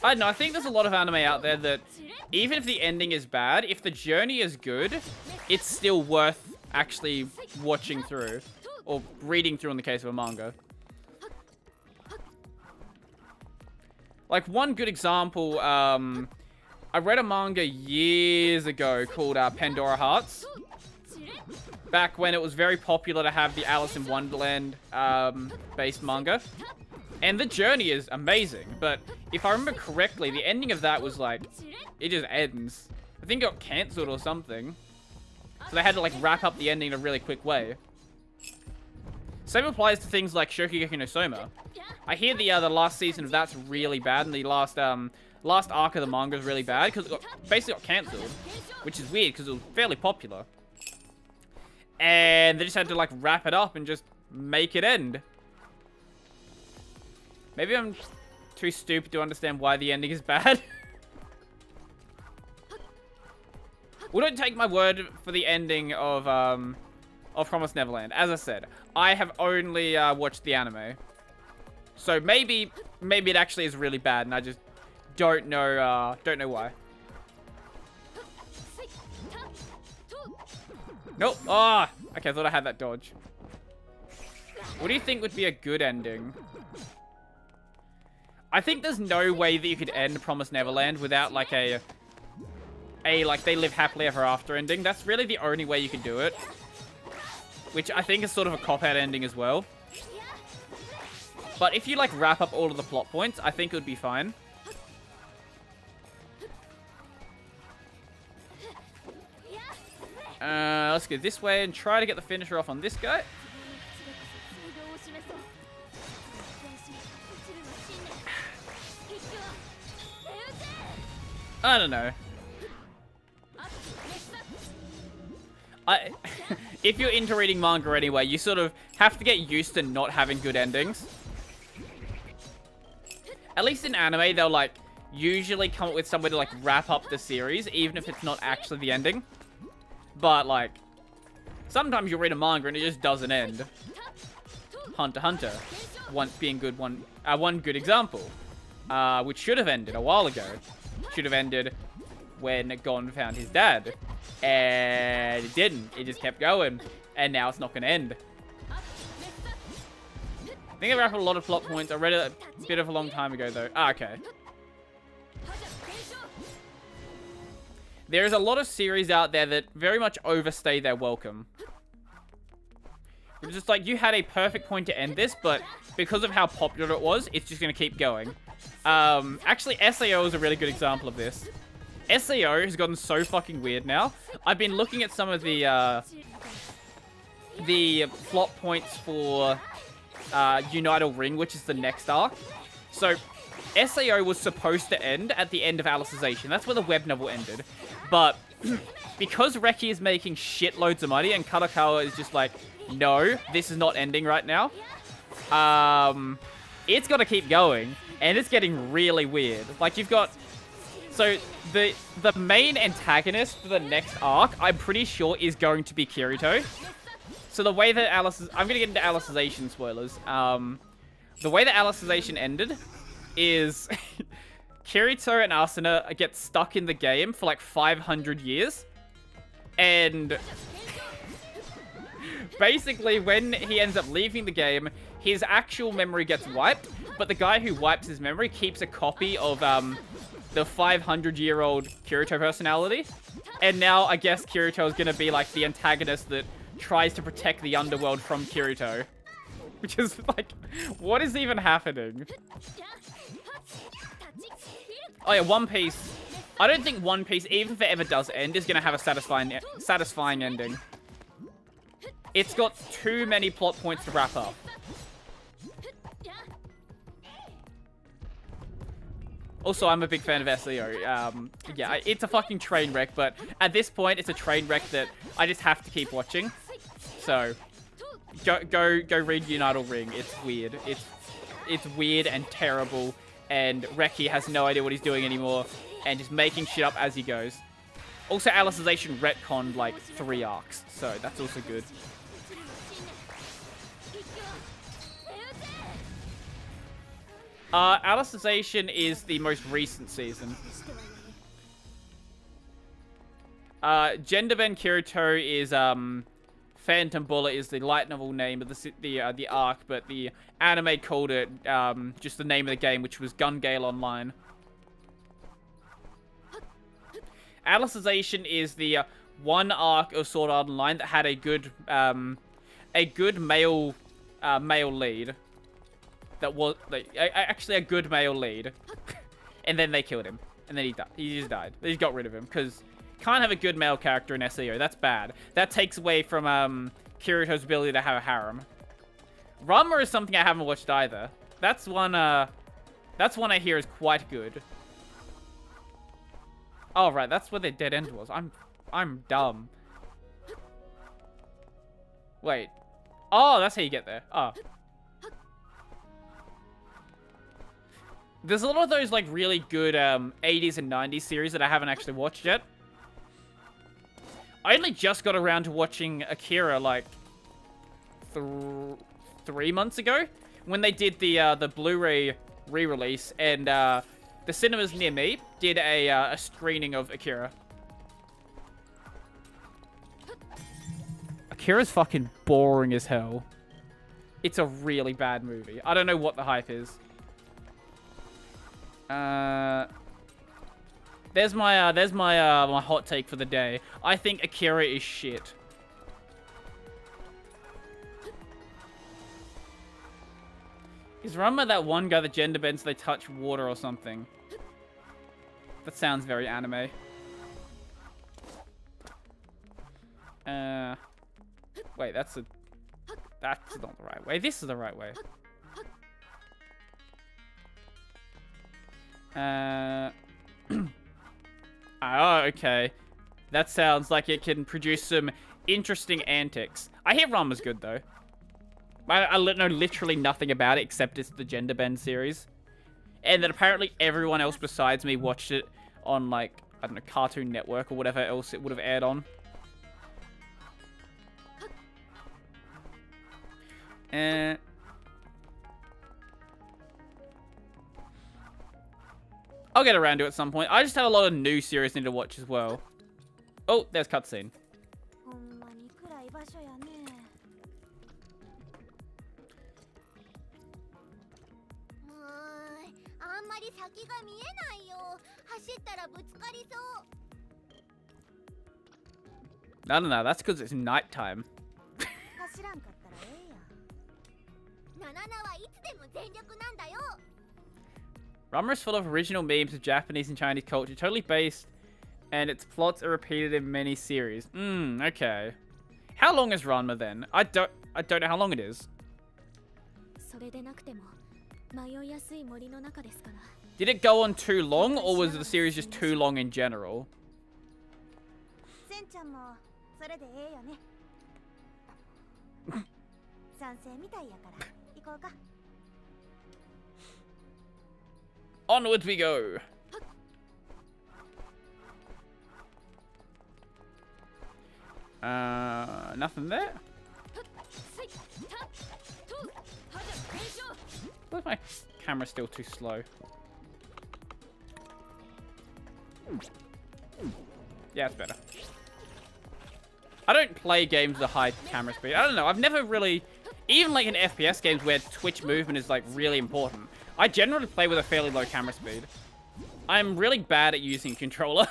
I don't know, I think there's a lot of anime out there that, even if the ending is bad, if the journey is good, it's still worth actually watching through. Or reading through in the case of a manga. Like, one good example, I read a manga years ago called Pandora Hearts. Back when it was very popular to have the Alice in Wonderland based manga. And the journey is amazing, but if I remember correctly, the ending of that was like, it just ends. I think it got cancelled or something. So they had to like wrap up the ending in a really quick way. Same applies to things like Shokugeki no Soma. I hear the last season of that's really bad, and the last arc of the manga is really bad because it basically got cancelled, which is weird because it was fairly popular. And they just had to like wrap it up and just make it end. Maybe I'm too stupid to understand why the ending is bad. Well, don't take my word for the ending of of Promised Neverland. As I said, I have only watched the anime. So maybe it actually is really bad and I just don't know why. Nope. Ah, oh, okay, I thought I had that dodge. What do you think would be a good ending? I think there's no way that you could end Promised Neverland without like a like they live happily ever after ending. That's really the only way you can do it. Which I think is sort of a cop-out ending as well. But if you like wrap up all of the plot points, I think it would be fine. Let's go this way and try to get the finisher off on this guy. I don't know. If you're into reading manga anyway, you sort of have to get used to not having good endings. At least in anime, they'll like usually come up with some way to like wrap up the series, even if it's not actually the ending. But like, sometimes you'll read a manga and it just doesn't end. Hunter x Hunter, one good example, which should have ended a while ago. Should have ended when Gon found his dad. And it didn't. It just kept going. And now it's not going to end. I think I wrapped up a lot of plot points. I read it a bit of a long time ago, though. Ah, okay. There's a lot of series out there that very much overstay their welcome. It's just like, you had a perfect point to end this, but because of how popular it was, it's just going to keep going. Actually, SAO is a really good example of this. SAO has gotten so fucking weird now. I've been looking at some of the plot points for Unital Ring, which is the next arc. So, SAO was supposed to end at the end of Alicization. That's where the web novel ended. But because Reki is making shitloads of money and Kadokawa is just like, no, this is not ending right now. It's got to keep going, and it's getting really weird. Like, you've got... So, the main antagonist for the next arc, I'm pretty sure, is going to be Kirito. So, the way that I'm going to get into Alicization spoilers. The way that Alicization ended is... Kirito and Asuna get stuck in the game for like 500 years. And... basically, when he ends up leaving the game, his actual memory gets wiped, but the guy who wipes his memory keeps a copy of the 500-year-old Kirito personality. And now, I guess Kirito is going to be like the antagonist that tries to protect the underworld from Kirito. Which is like, what is even happening? Oh yeah, One Piece. I don't think One Piece, even if it ever does end, is going to have a satisfying ending. It's got too many plot points to wrap up. Also, I'm a big fan of SEO. Yeah, it's a fucking train wreck, but at this point, it's a train wreck that I just have to keep watching. So, go read Unital Ring. It's weird. It's weird and terrible, and Reki has no idea what he's doing anymore, and just making shit up as he goes. Also, Alicization retconned like 3 arcs, so that's also good. Alicization is the most recent season. Genderben Kirito is, Phantom Bullet is the light novel name of the arc, but the anime called it, just the name of the game, which was Gun Gale Online. Alicization is the one arc of Sword Art Online that had a good male lead. That was like actually a good male lead, and then they killed him, and then he died. He just died. They just got rid of him because can't have a good male character in SEO. That's bad. That takes away from Kirito's ability to have a harem. Ranma is something I haven't watched either. That's one I hear is quite good. Oh right, that's where the dead end was. I'm dumb. Wait. Oh, that's how you get there. Oh. There's a lot of those, like, really good 80s and 90s series that I haven't actually watched yet. I only just got around to watching Akira, like, 3 months ago when they did the Blu-ray re-release, and the cinemas near me did a screening of Akira. Akira's fucking boring as hell. It's a really bad movie. I don't know what the hype is. There's my hot take for the day. I think Akira is shit. Is Ranma that one guy that gender bends so they touch water or something? That sounds very anime. Wait, that's not the right way. This is the right way. Oh, okay. That sounds like it can produce some interesting antics. I hear Ranma's good, though. I know literally nothing about it except it's the Gender Bend series. And that apparently everyone else besides me watched it on, like, I don't know, Cartoon Network or whatever else it would have aired on. I'll get around to it at some point. I just have a lot of new series I need to watch as well. Oh, there's cutscene. I don't know, that's because it's nighttime. Ranma is full of original memes of Japanese and Chinese culture, totally based, and its plots are repeated in many series. Okay. How long is Ranma then? I don't know how long it is. Did it go on too long, or was the series just too long in general? Onwards we go. Nothing there. Why is my camera still too slow? Yeah, it's better. I don't play games with a high camera speed. I don't know. I've never really, even like in FPS games where twitch movement is like really important, I generally play with a fairly low camera speed. I'm really bad at using controller.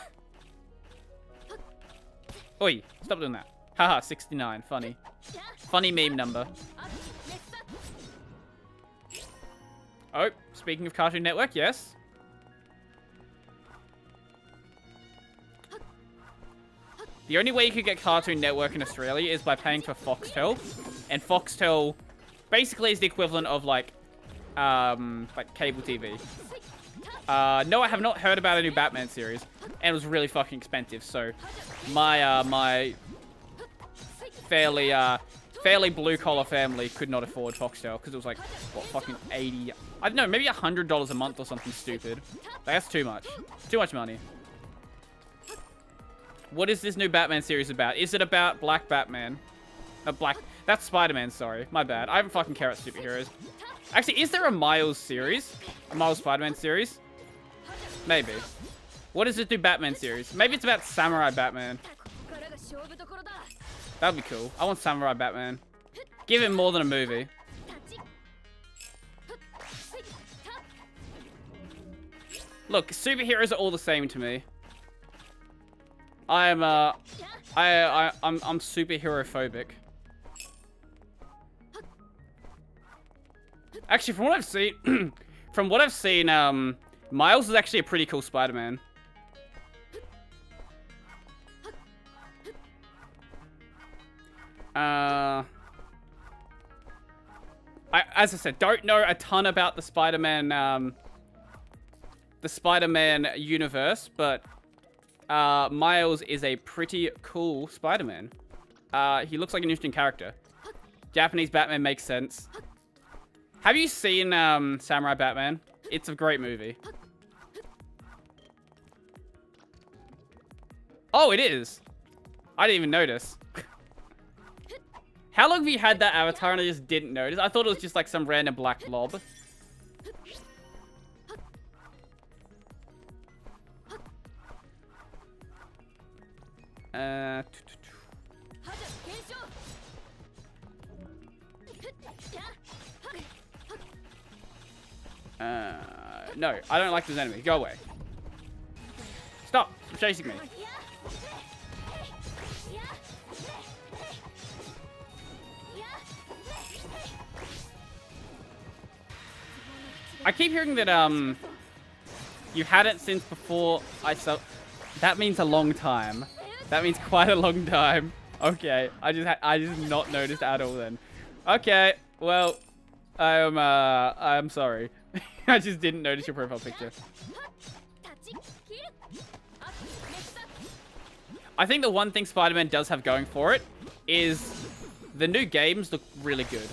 Oi, stop doing that. Haha, 69. Funny. Funny meme number. Oh, speaking of Cartoon Network, yes. The only way you could get Cartoon Network in Australia is by paying for Foxtel. And Foxtel basically is the equivalent of like cable TV. No, I have not heard about a new Batman series. And it was really fucking expensive, so my fairly blue-collar family could not afford Foxtel because it was like, what, fucking 80... I don't know, maybe $100 a month or something stupid. That's too much. Too much money. What is this new Batman series about? Is it about Black Batman? That's Spider-Man, sorry. My bad. I haven't fucking care about superheroes. Actually, is there a Miles series? A Miles Spider-Man series? Maybe. What is this new Batman series? Maybe it's about Samurai Batman. That'd be cool. I want Samurai Batman. Give him more than a movie. Look, superheroes are all the same to me. I'm superhero phobic. Actually, from what I've seen, Miles is actually a pretty cool Spider-Man. As I said, don't know a ton about the Spider-Man universe, but Miles is a pretty cool Spider-Man. He looks like an interesting character. Japanese Batman makes sense. Have you seen Samurai Batman? It's a great movie. Oh, it is. I didn't even notice. How long have you had that avatar and I just didn't notice? I thought it was just like some random black blob. No, I don't like this enemy. Go away. Stop chasing me. I keep hearing that, you've had it since before I saw... That means a long time. That means quite a long time. Okay, I just not noticed at all then. Okay, well, I'm sorry. I just didn't notice your profile picture. I think the one thing Spider-Man does have going for it is the new games look really good.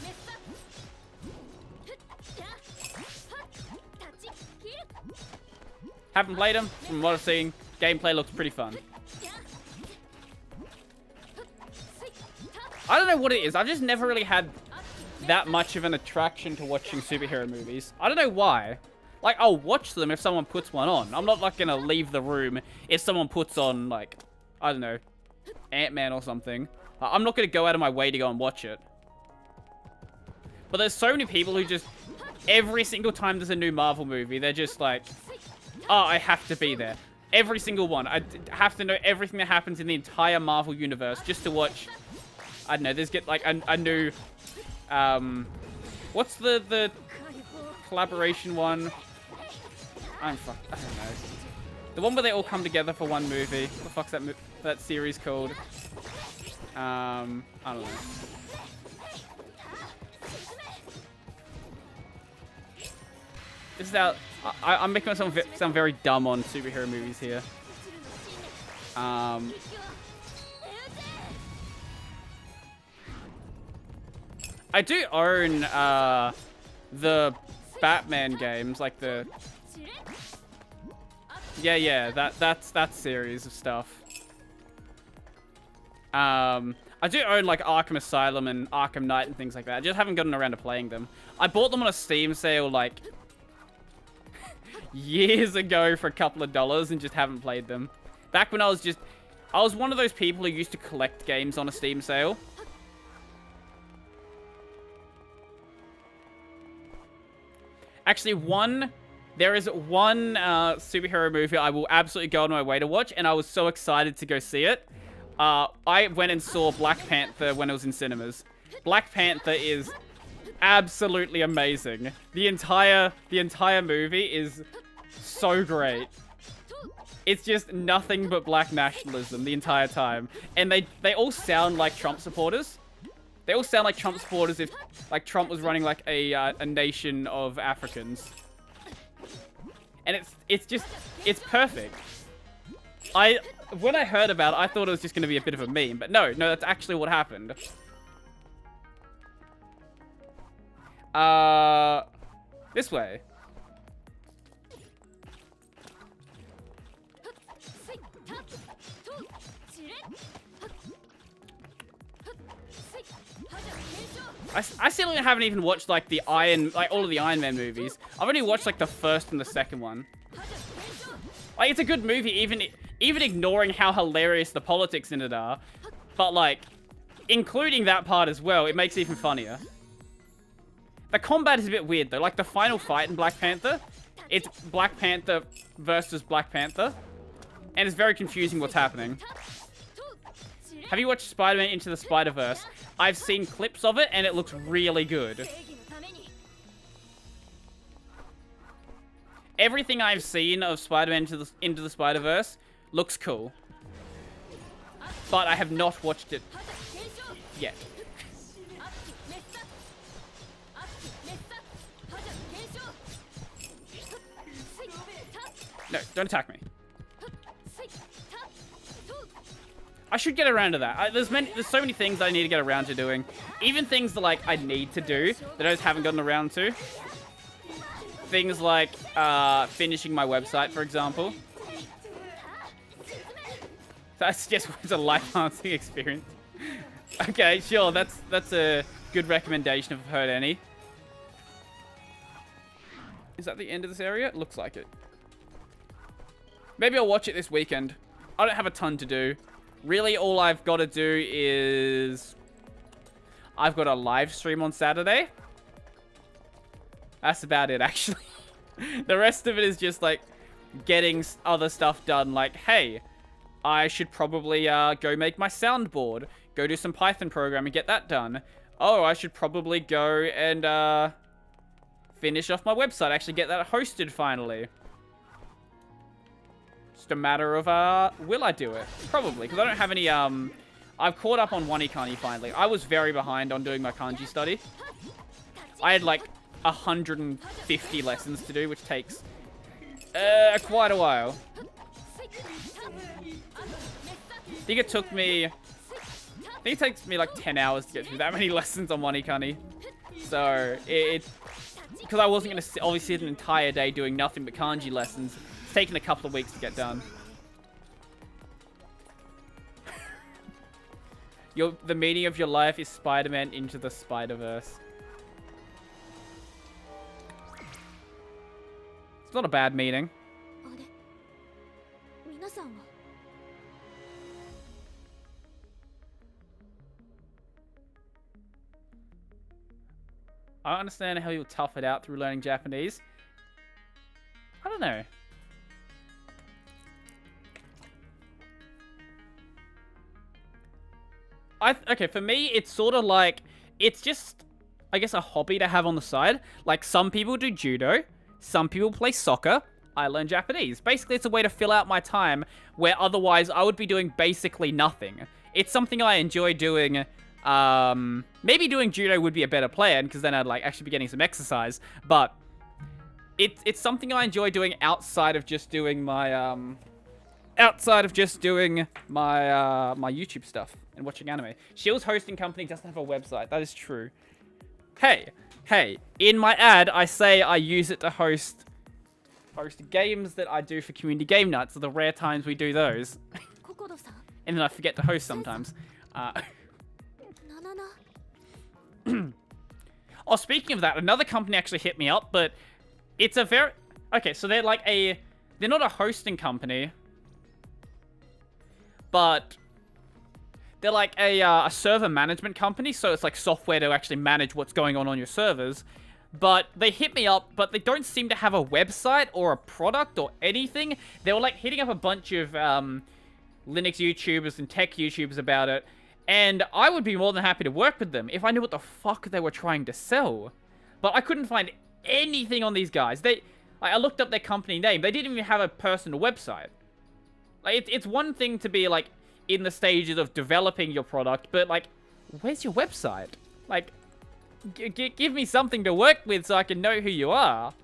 Haven't played them. From what I've seen, gameplay looks pretty fun. I don't know what it is. I've just never really had that much of an attraction to watching superhero movies. I don't know why. Like, I'll watch them if someone puts one on. I'm not, like, gonna leave the room if someone puts on, like, I don't know, Ant-Man or something. I'm not gonna go out of my way to go and watch it. But there's so many people who just, every single time there's a new Marvel movie, they're just like, oh, I have to be there. Every single one. I have to know everything that happens in the entire Marvel universe just to watch, I don't know, there's like a new, what's the collaboration one? I don't know. The one where they all come together for one movie. What the fuck's that series called? I don't know. This is how I'm making myself sound very dumb on superhero movies here. I do own the Batman games, like the that series of stuff. I do own like Arkham Asylum and Arkham Knight and things like that. I just haven't gotten around to playing them. I bought them on a Steam sale like years ago for a couple of dollars and just haven't played them. Back when I was one of those people who used to collect games on a Steam sale. Actually, there is one superhero movie I will absolutely go on my way to watch, and I was so excited to go see it. I went and saw Black Panther when it was in cinemas. Black Panther is absolutely amazing. The entire movie is so great. It's just nothing but black nationalism the entire time. And they all sound like Trump supporters. They all sound like Trump supporters if like Trump was running like a nation of Africans. And it's perfect. When I heard about it, I thought it was just going to be a bit of a meme, but no, that's actually what happened. This way. I still haven't even watched like all of the Iron Man movies. I've only watched like the first and the second one. Like, it's a good movie, even ignoring how hilarious the politics in it are. But like, including that part as well, it makes it even funnier. The combat is a bit weird though. Like the final fight in Black Panther, it's Black Panther versus Black Panther, and it's very confusing what's happening. Have you watched Spider-Man Into the Spider-Verse? I've seen clips of it, and it looks really good. Everything I've seen of Spider-Man Into the Spider-Verse looks cool. But I have not watched it yet. No, don't attack me. I should get around to that. There's so many things I need to get around to doing. Even things that like I need to do that I just haven't gotten around to. Things like finishing my website, for example. That's just it's a life-enhancing experience. Okay, sure. That's a good recommendation if I've heard any. Is that the end of this area? It looks like it. Maybe I'll watch it this weekend. I don't have a ton to do. Really, all I've got to do is... I've got a live stream on Saturday. That's about it, actually. The rest of it is just, like, getting other stuff done. Like, hey, I should probably go make my soundboard. Go do some Python programming, get that done. Oh, I should probably go and finish off my website. Actually get that hosted finally. Just a matter of, will I do it? Probably, because I don't have any, I've caught up on Wanikani finally. I was very behind on doing my kanji study. I had, like, 150 lessons to do, which takes, quite a while. I think it took me, takes me, like, 10 hours to get through that many lessons on Wanikani. So, because I wasn't going to obviously sit an entire day doing nothing but kanji lessons. Taken a couple of weeks to get done. The meaning of your life is Spider-Man into the Spider-Verse. It's not a bad meaning. I don't understand how you'll tough it out through learning Japanese. I don't know. Okay, for me, it's sort of like, it's just, I guess, a hobby to have on the side. Like, some people do judo, some people play soccer, I learn Japanese. Basically, it's a way to fill out my time where otherwise I would be doing basically nothing. It's something I enjoy doing. Maybe doing judo would be a better plan, because then I'd, like, actually be getting some exercise. But it's something I enjoy doing outside of just doing my, my YouTube stuff and watching anime. Shield's hosting company doesn't have a website. That is true. Hey, in my ad, I say I use it to host games that I do for community game nights, so the rare times we do those. And then I forget to host sometimes. Oh, speaking of that, another company actually hit me up, but it's a very... Okay, so they're like a... They're not a hosting company, but they're like a server management company, so it's like software to actually manage what's going on your servers. But they hit me up, but they don't seem to have a website or a product or anything. They were like hitting up a bunch of Linux YouTubers and tech YouTubers about it, and I would be more than happy to work with them if I knew what the fuck they were trying to sell. But I couldn't find anything on these guys. I looked up their company name. They didn't even have a personal website. Like, it's one thing to be, like, in the stages of developing your product, but, like, where's your website? Like, give me something to work with so I can know who you are.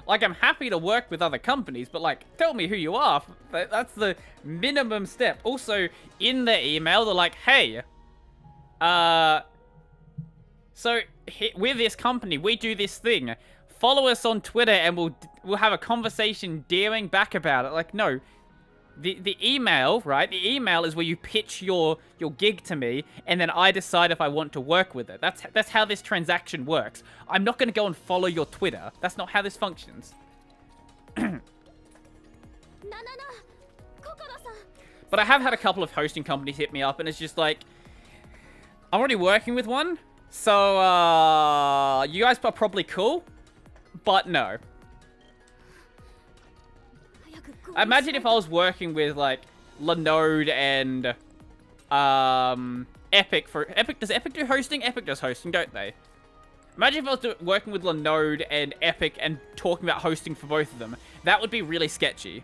Like, I'm happy to work with other companies, but, like, tell me who you are. That's the minimum step. Also, in the email, they're like, hey, so with this company, we do this thing. Follow us on Twitter and we'll have a conversation daring back about it. Like, no. The email, right? The email is where you pitch your gig to me, and then I decide if I want to work with it. That's how this transaction works. I'm not going to go and follow your Twitter. That's not how this functions. But I have had a couple of hosting companies hit me up, and it's just like, I'm already working with one, so you guys are probably cool, but no. Imagine if I was working with, like, Linode and Epic for... Does Epic do hosting? Epic does hosting, don't they? Imagine if I was working with Linode and Epic and talking about hosting for both of them. That would be really sketchy.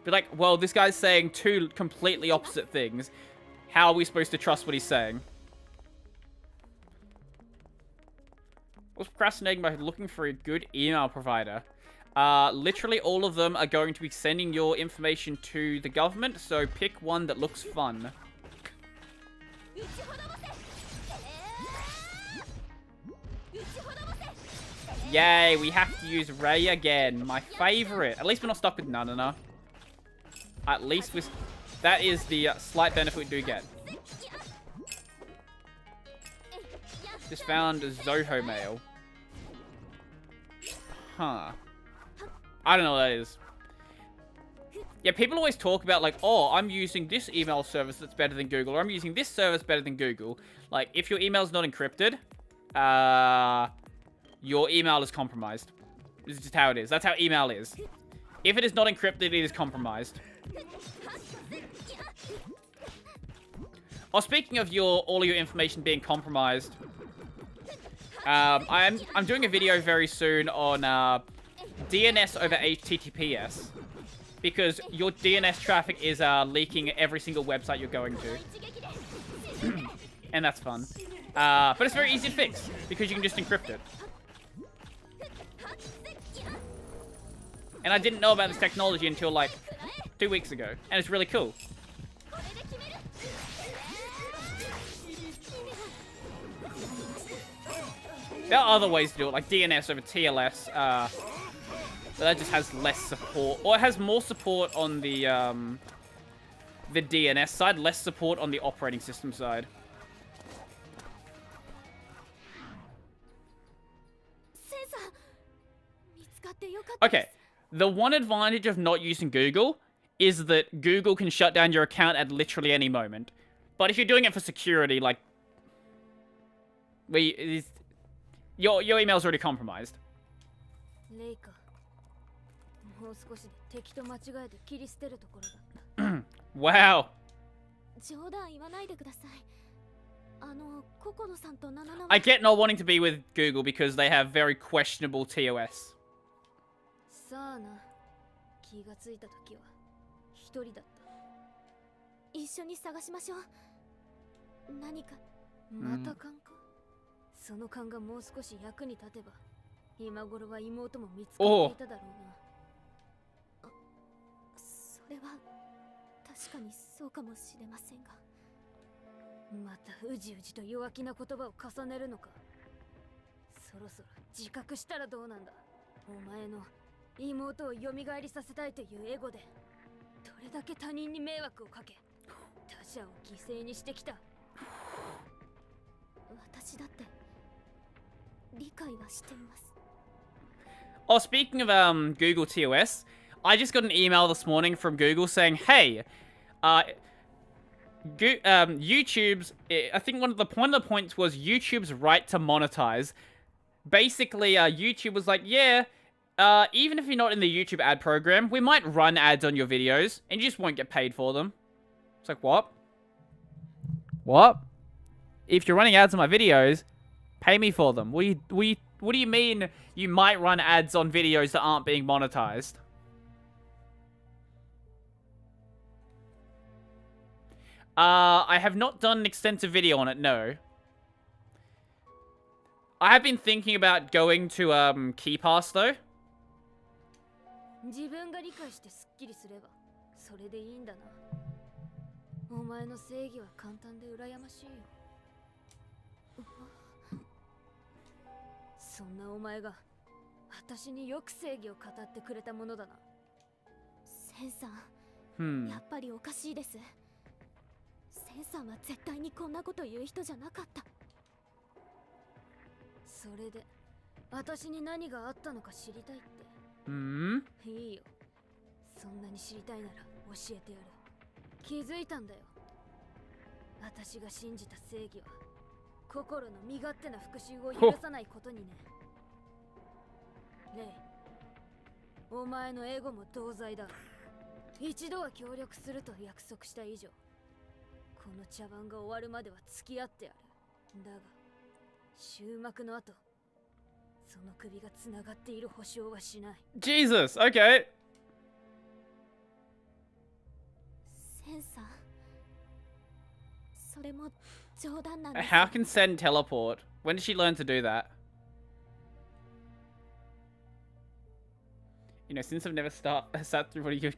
Be like, well, this guy's saying two completely opposite things. How are we supposed to trust what he's saying? I was procrastinating by looking for a good email provider. Literally all of them are going to be sending your information to the government, so pick one that looks fun. Yay, we have to use Ray again. My favorite. At least we're not stuck with Nanana. At least we... That is the slight benefit we do get. Just found a Zoho mail. Huh. I don't know what that is. Yeah, people always talk about like, oh, I'm using this email service that's better than Google, or I'm using this service better than Google. Like, if your email's not encrypted, your email is compromised. This is just how it is. That's how email is. If it is not encrypted, it is compromised. Oh, speaking of all of your information being compromised, I'm doing a video very soon on DNS over HTTPS, because your DNS traffic is leaking every single website you're going to, and that's fun. But it's very easy to fix because you can just encrypt it. And I didn't know about this technology until like 2 weeks ago, and it's really cool. There are other ways to do it, like DNS over TLS, but that just has less support, or it has more support on the DNS side, less support on the operating system side. Okay, the one advantage of not using Google is that Google can shut down your account at literally any moment. But if you're doing it for security, like, your email's already compromised. Wow. I get not wanting to be with Google because they have very questionable TOS. Oh. Oh, speaking of Google TOS, I just got an email this morning from Google saying, hey, YouTube's, I think one of the points was YouTube's right to monetize. Basically, YouTube was like, yeah, even if you're not in the YouTube ad program, we might run ads on your videos, and you just won't get paid for them. It's like, what? What? If you're running ads on my videos, pay me for them. What do you mean you might run ads on videos that aren't being monetized? I have not done an extensive video on it, no. I have been thinking about going to KeyPass though. Jesus, okay. How can Sen teleport? When did she learn to do that? You know, since I've never sat through one of your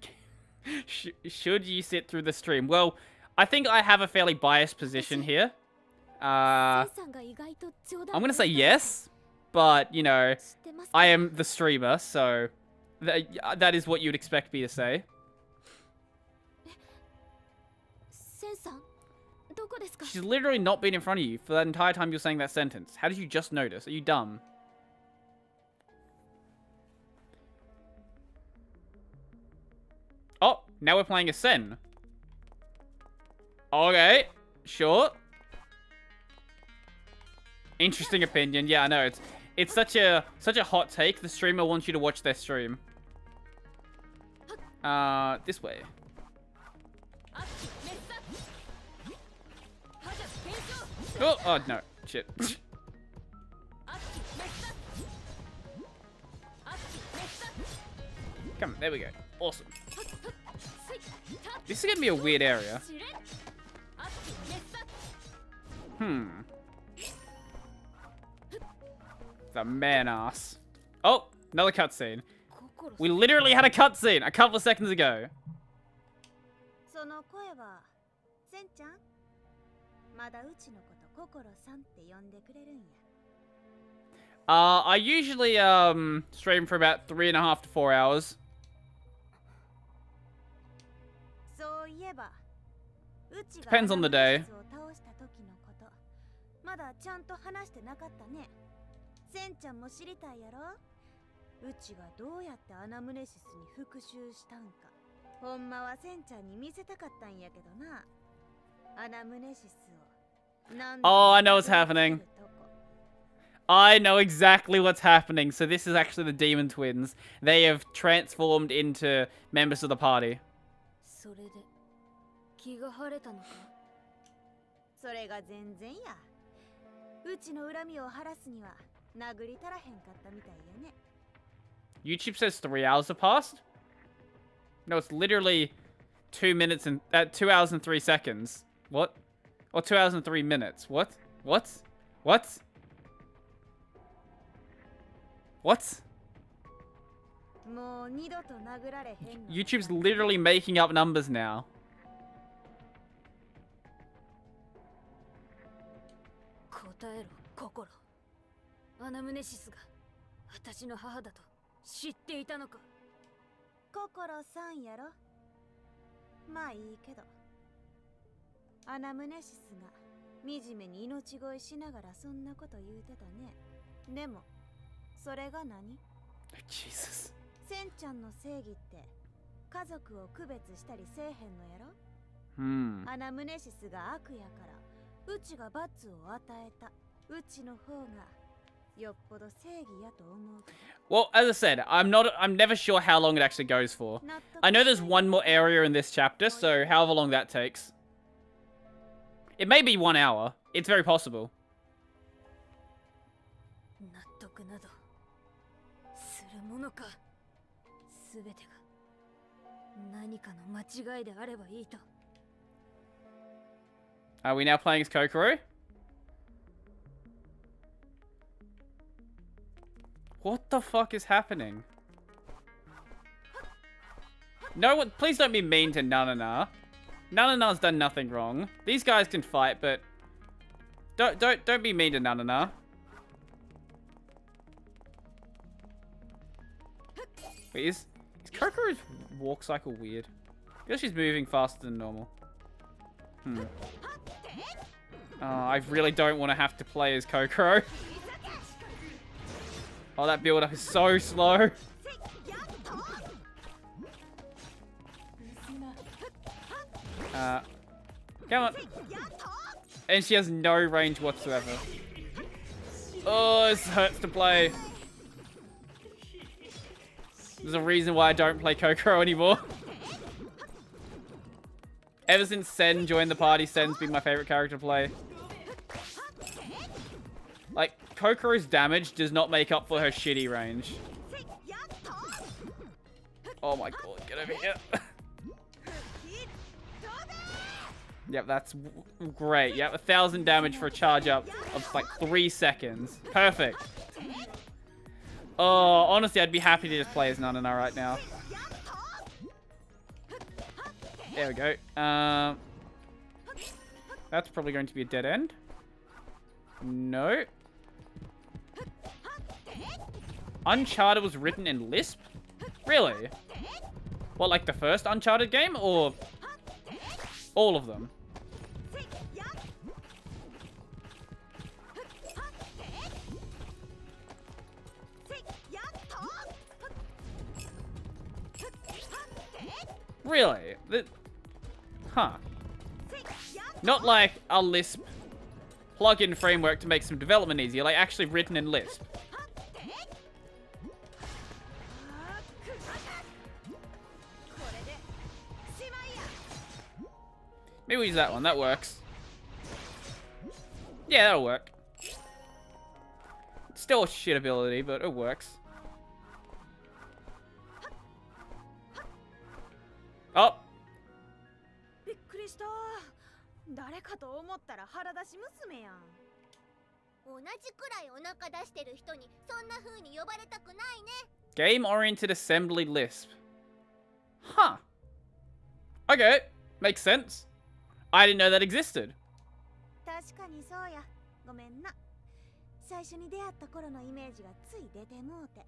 should you sit through the stream? Well, I think I have a fairly biased position here. I'm gonna say yes, but, you know, I am the streamer, so that is what you'd expect me to say. She's literally not been in front of you for that entire time you're saying that sentence. How did you just notice? Are you dumb? Oh, now we're playing a Sen. Okay, sure. Interesting opinion. Yeah, I know. It's such a hot take. The streamer wants you to watch their stream. This way. Oh no. Shit. Come on, there we go. Awesome. This is gonna be a weird area. The man-ass. Oh, another cutscene. We literally had a cutscene a couple of seconds ago. I usually stream for about 3.5 to 4 hours. Depends on the day. Oh, I know what's happening. I know exactly what's happening. So this is actually the Demon Twins. They have transformed into members of the party. YouTube says 3 hours have passed? No, it's literally 2 minutes and 2 hours and 3 seconds. What? Or 2 hours and 3 minutes. What? What? What? What? YouTube's literally making up numbers now. Jesus. Well, as I said, I'm never sure how long it actually goes for. I know there's one more area in this chapter, so however long that takes. It may be 1 hour. It's very possible. Are we now playing as Kokoro? What the fuck is happening? No, please don't be mean to Nanana. Nanana's done nothing wrong. These guys can fight, but don't be mean to Nanana. Wait, is Kokoro's walk cycle weird? I feel she's moving faster than normal. Oh, I really don't want to have to play as Kokoro. Oh, that build-up is so slow. Come on. And she has no range whatsoever. Oh, this hurts to play. There's a reason why I don't play Kokoro anymore. Ever since Sen joined the party, Sen's been my favorite character to play. Like, Kokoro's damage does not make up for her shitty range. Oh my god, get over here. Yep, that's great. Yep, 1,000 damage for a charge up of like 3 seconds. Perfect. Oh, honestly, I'd be happy to just play as Nanana right now. There we go. That's probably going to be a dead end. No. Uncharted was written in Lisp? Really? What, like the first Uncharted game, or all of them? Really? Huh. Not like a Lisp plugin framework to make some development easier, like actually written in Lisp. Maybe we'll use that one. That works. Yeah, that'll work. It's still a shit ability, but it works. Oh. びっくりした。誰かと思ったら腹出し娘やん。同じくらいお腹出してる人にそんな風に呼ばれたくないね。Game-oriented assembly Lisp. Huh. Okay. Makes sense. I didn't know that existed. 確かにそうや。ごめんな。最初に出会った頃のイメージがつい出てもうて。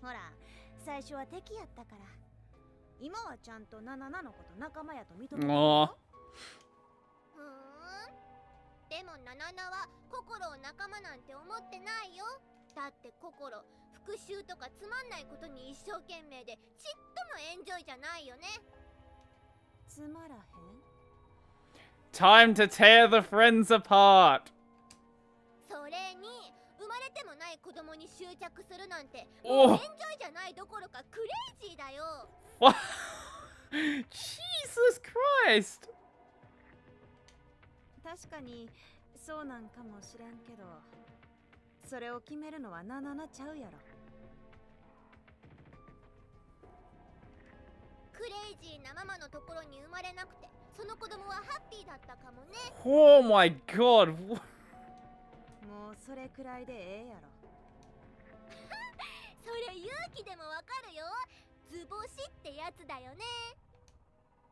ほら、最初は敵やったから。今はちゃんとナナナのこと仲間やと認めてるよ。でもナナナは心を仲間なんて思ってないよ。だって心、復讐とかつまんないことに一生懸命でちっともエンジョイじゃないよね。つまらへん？ Time to tear the friends apart. それに生まれてもない子供に執着するなんてもうエンジョイじゃないどころかクレイジーだよ。What? Jesus Christ. 確かにそうなんかもしれんけど、それを決めるのはナナナちゃうやろ。クレイジーなママのところに生まれなくて、その子供はハッピーだったかもね。Oh my god. もうそれくらいでええやろ。それ勇気でもわかるよ。図星ってやつだよね。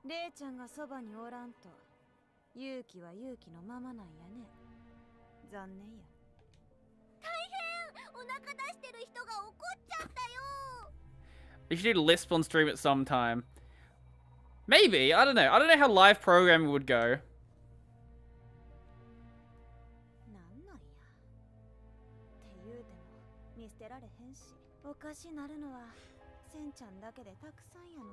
レイちゃんがそばにおらんと、勇気は勇気のままなんやね。残念や。大変！お腹出してる人が怒っちゃったよ。You should do Lisp on stream at some time. Maybe. I don't know. I don't know how live programming would go. なんなんや。って言うても見捨てられへんし、おかしなるのはセンちゃんだけでたくさんやのに。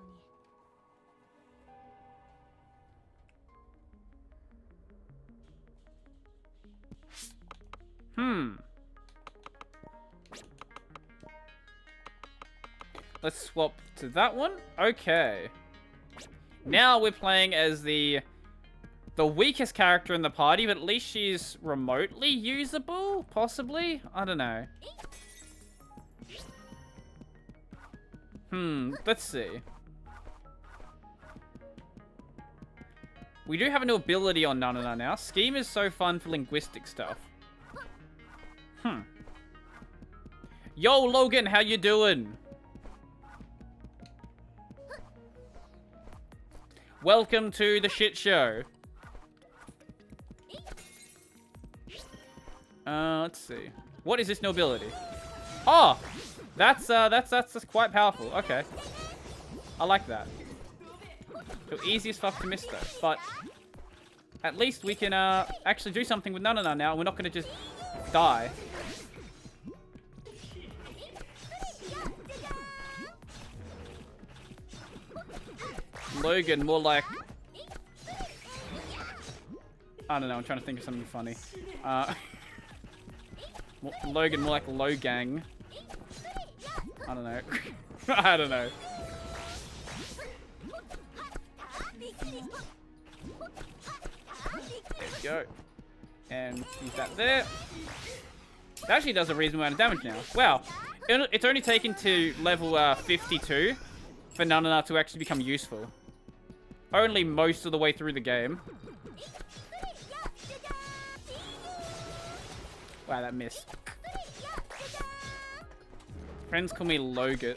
Let's swap to that one. Okay. Now we're playing as the weakest character in the party, but at least she's remotely usable, possibly? I don't know. Let's see. We do have a new ability on Nanana now. Scheme is so fun for linguistic stuff. Yo, Logan, how you doing? Welcome to the shit show. Let's see. What is this new ability? Oh, that's quite powerful. Okay, I like that. So easy as fuck to miss though, but at least we can actually do something with Nanana now. We're not gonna just die. Logan, more like... I don't know, I'm trying to think of something funny. Logan, more like Logang. I don't know. I don't know. There we go. And use that there. It actually does a reasonable amount of damage now. Wow. It's only taken to level 52 for Nanana to actually become useful. Only most of the way through the game. Wow, that missed. Friends call me Logut.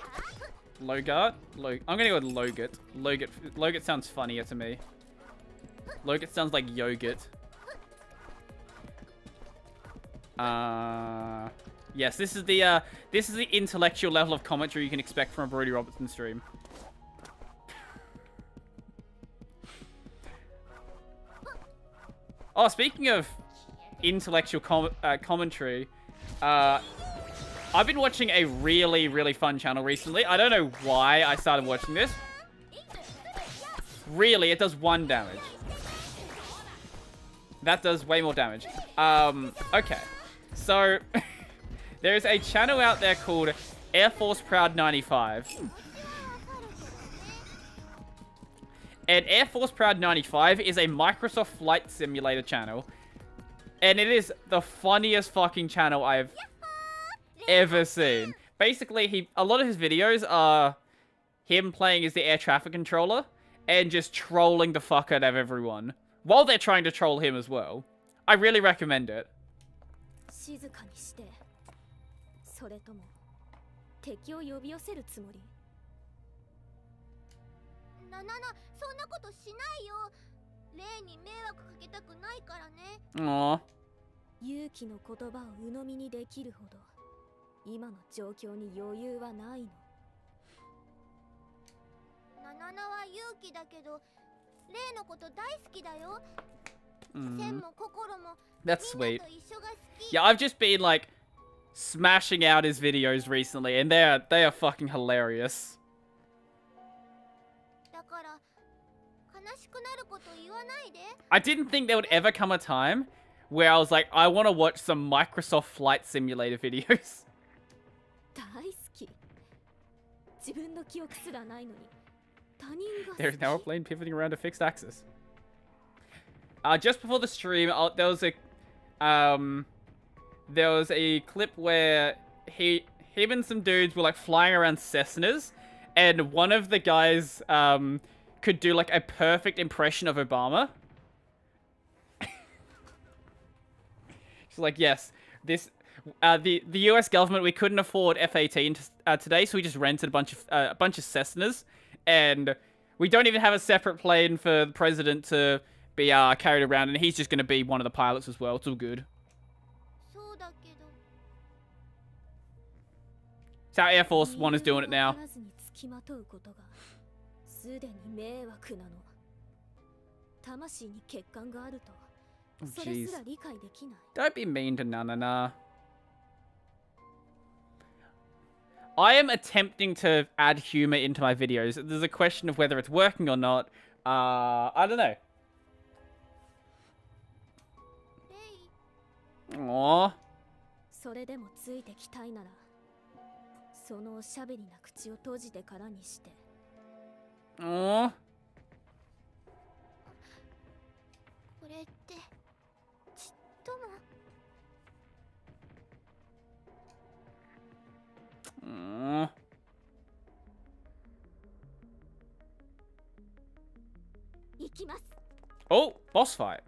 Logart? I'm gonna go with Logut. Logut sounds funnier to me. Logut sounds like yogurt. Yes, this is the intellectual level of commentary you can expect from a Brody Robertson stream. Oh, speaking of intellectual commentary, I've been watching a really, really fun channel recently. I don't know why I started watching this. Really, it does 1 damage. That does way more damage. Okay. So, there's a channel out there called Air Force Proud 95. And Air Force Proud 95 is a Microsoft Flight Simulator channel. And it is the funniest fucking channel I've ever seen. Basically, a lot of his videos are him playing as the air traffic controller and just trolling the fuck out of everyone while they're trying to troll him as well. I really recommend it. それとも敵を呼び寄せるつもりな、そんなことしないよ。レイに迷惑かけたくないからね。Aww. 勇気の言葉を鵜呑みにできるほど今の状況に余裕はないの。ナナは勇気だけどレイのこと大好きだよ。線も心も That's sweet. Yeah, I've just been like smashing out his videos recently, and they are fucking hilarious. I didn't think there would ever come a time where I was like, I want to watch some Microsoft Flight Simulator videos. There's now a plane pivoting around a fixed axis. Just before the stream, there was a clip where him and some dudes were like flying around Cessnas, and one of the guys could do like a perfect impression of Obama. She's like, yes, the US government, we couldn't afford F-18 today, so we just rented a bunch of Cessnas, and we don't even have a separate plane for the president to be carried around, and he's just going to be one of the pilots as well. It's all good. It's how Air Force One is doing it now. Oh, jeez. Don't be mean to Nana. I am attempting to add humor into my videos. There's a question of whether it's working or not. I don't know. Aww. Aww. Aww. Oh, boss fight.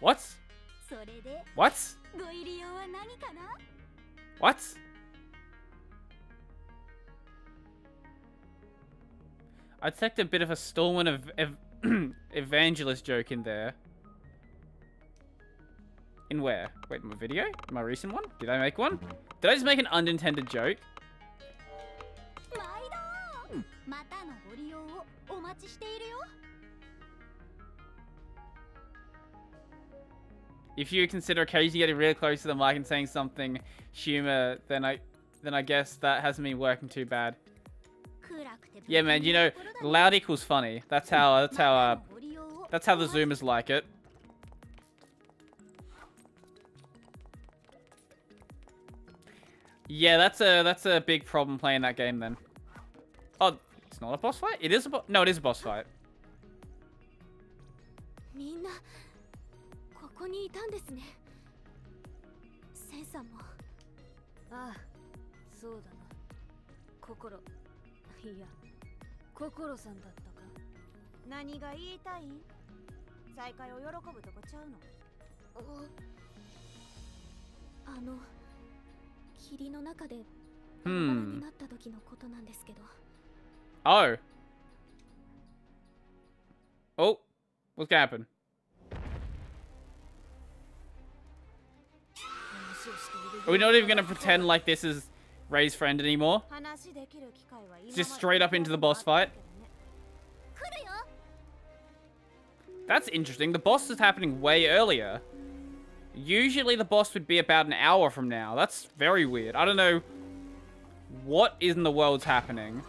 What? What? What? I detected a bit of a Stallman of evangelist joke in there. In where? Wait, my video? My recent one? Did I make one? Did I just make an unintended joke? If you consider occasionally getting really close to the mic and saying something humor, then I guess that hasn't been working too bad. Yeah, man, you know, loud equals funny. That's how the Zoomers like it. Yeah, that's a big problem playing that game then. Oh, it's not a boss fight? It is a no, it is a boss fight. Oh. Oh. What's gonna happen? We're not even gonna pretend like this is Ray's friend anymore. It's just straight up into the boss fight. That's interesting. The boss is happening way earlier. Usually the boss would be about an hour from now. That's very weird. I don't know what in the world's happening.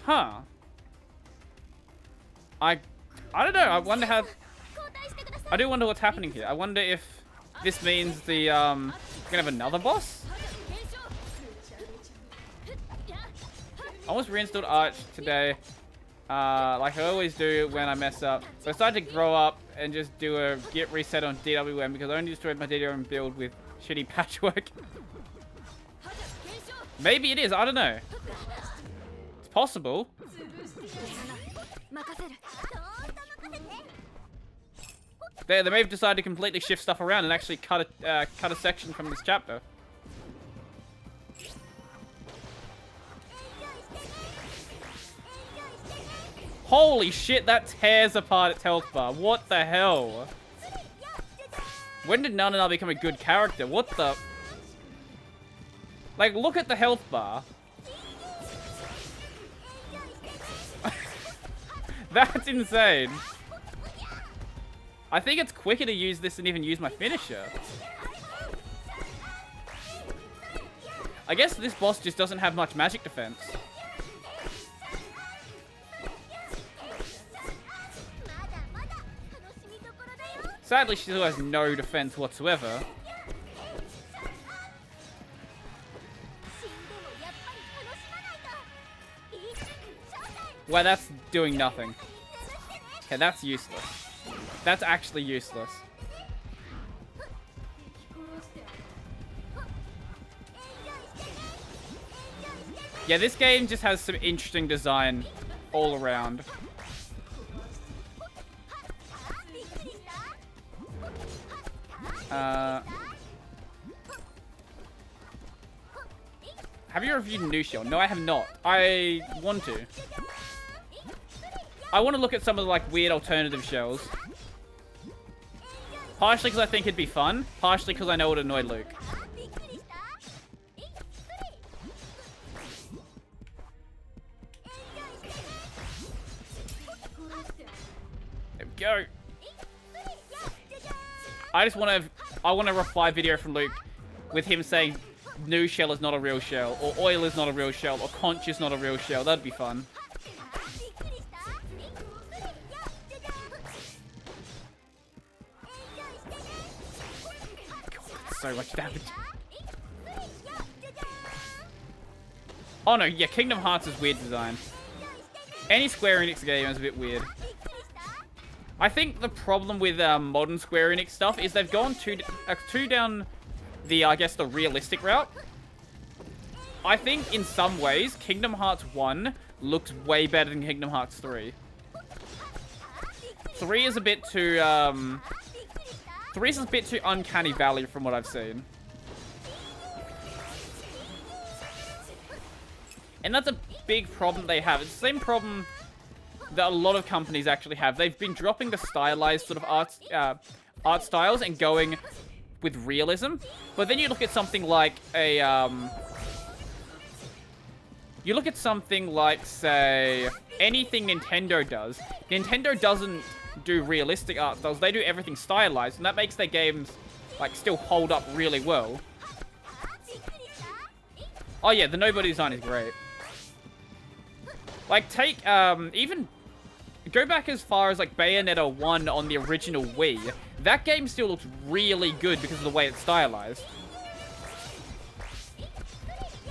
Huh. I don't know. I wonder how... I do wonder what's happening here. I wonder if this means the, we're gonna have another boss? I almost reinstalled Arch today. Like I always do when I mess up. So I decided to grow up and just do a git reset on DWM because I only destroyed my DWM build with shitty patchwork. Maybe it is, I don't know. It's possible. They may have decided to completely shift stuff around and actually cut a section from this chapter. Holy shit, that tears apart its health bar. What the hell? When did Nanana become a good character? What the... Like, look at the health bar. That's insane. I think it's quicker to use this than even use my finisher. I guess this boss just doesn't have much magic defense. Sadly, she still has no defense whatsoever. Well, that's doing nothing. Okay, that's useless. That's actually useless. Yeah, this game just has some interesting design all around. Have you reviewed New Shell? No, I have not. I want to. I want to look at some of the, like, weird alternative shells. Partially because I think it'd be fun. Partially because I know it would annoy Luke. There we go. I want a reply video from Luke with him saying New Shell is not a real shell, or Oil is not a real shell, or Conch is not a real shell. That'd be fun. So much damage. Oh no, yeah, Kingdom Hearts is weird design. Any Square Enix game is a bit weird. I think the problem with modern Square Enix stuff is they've gone too down the, I guess, the realistic route. I think in some ways, Kingdom Hearts 1 looks way better than Kingdom Hearts 3. 3 is a bit too, 3 is a bit too uncanny valley from what I've seen. And that's a big problem they have. It's the same problem that a lot of companies actually have. They've been dropping the stylized sort of art styles and going with realism. But then you look at something like a, you look at something like, say, anything Nintendo does. Nintendo doesn't do realistic art styles. They do everything stylized, and that makes their games, like, still hold up really well. Oh yeah, the nobody design is great. Like, take, even... Go back as far as, like, Bayonetta 1 on the original Wii. That game still looks really good because of the way it's stylized.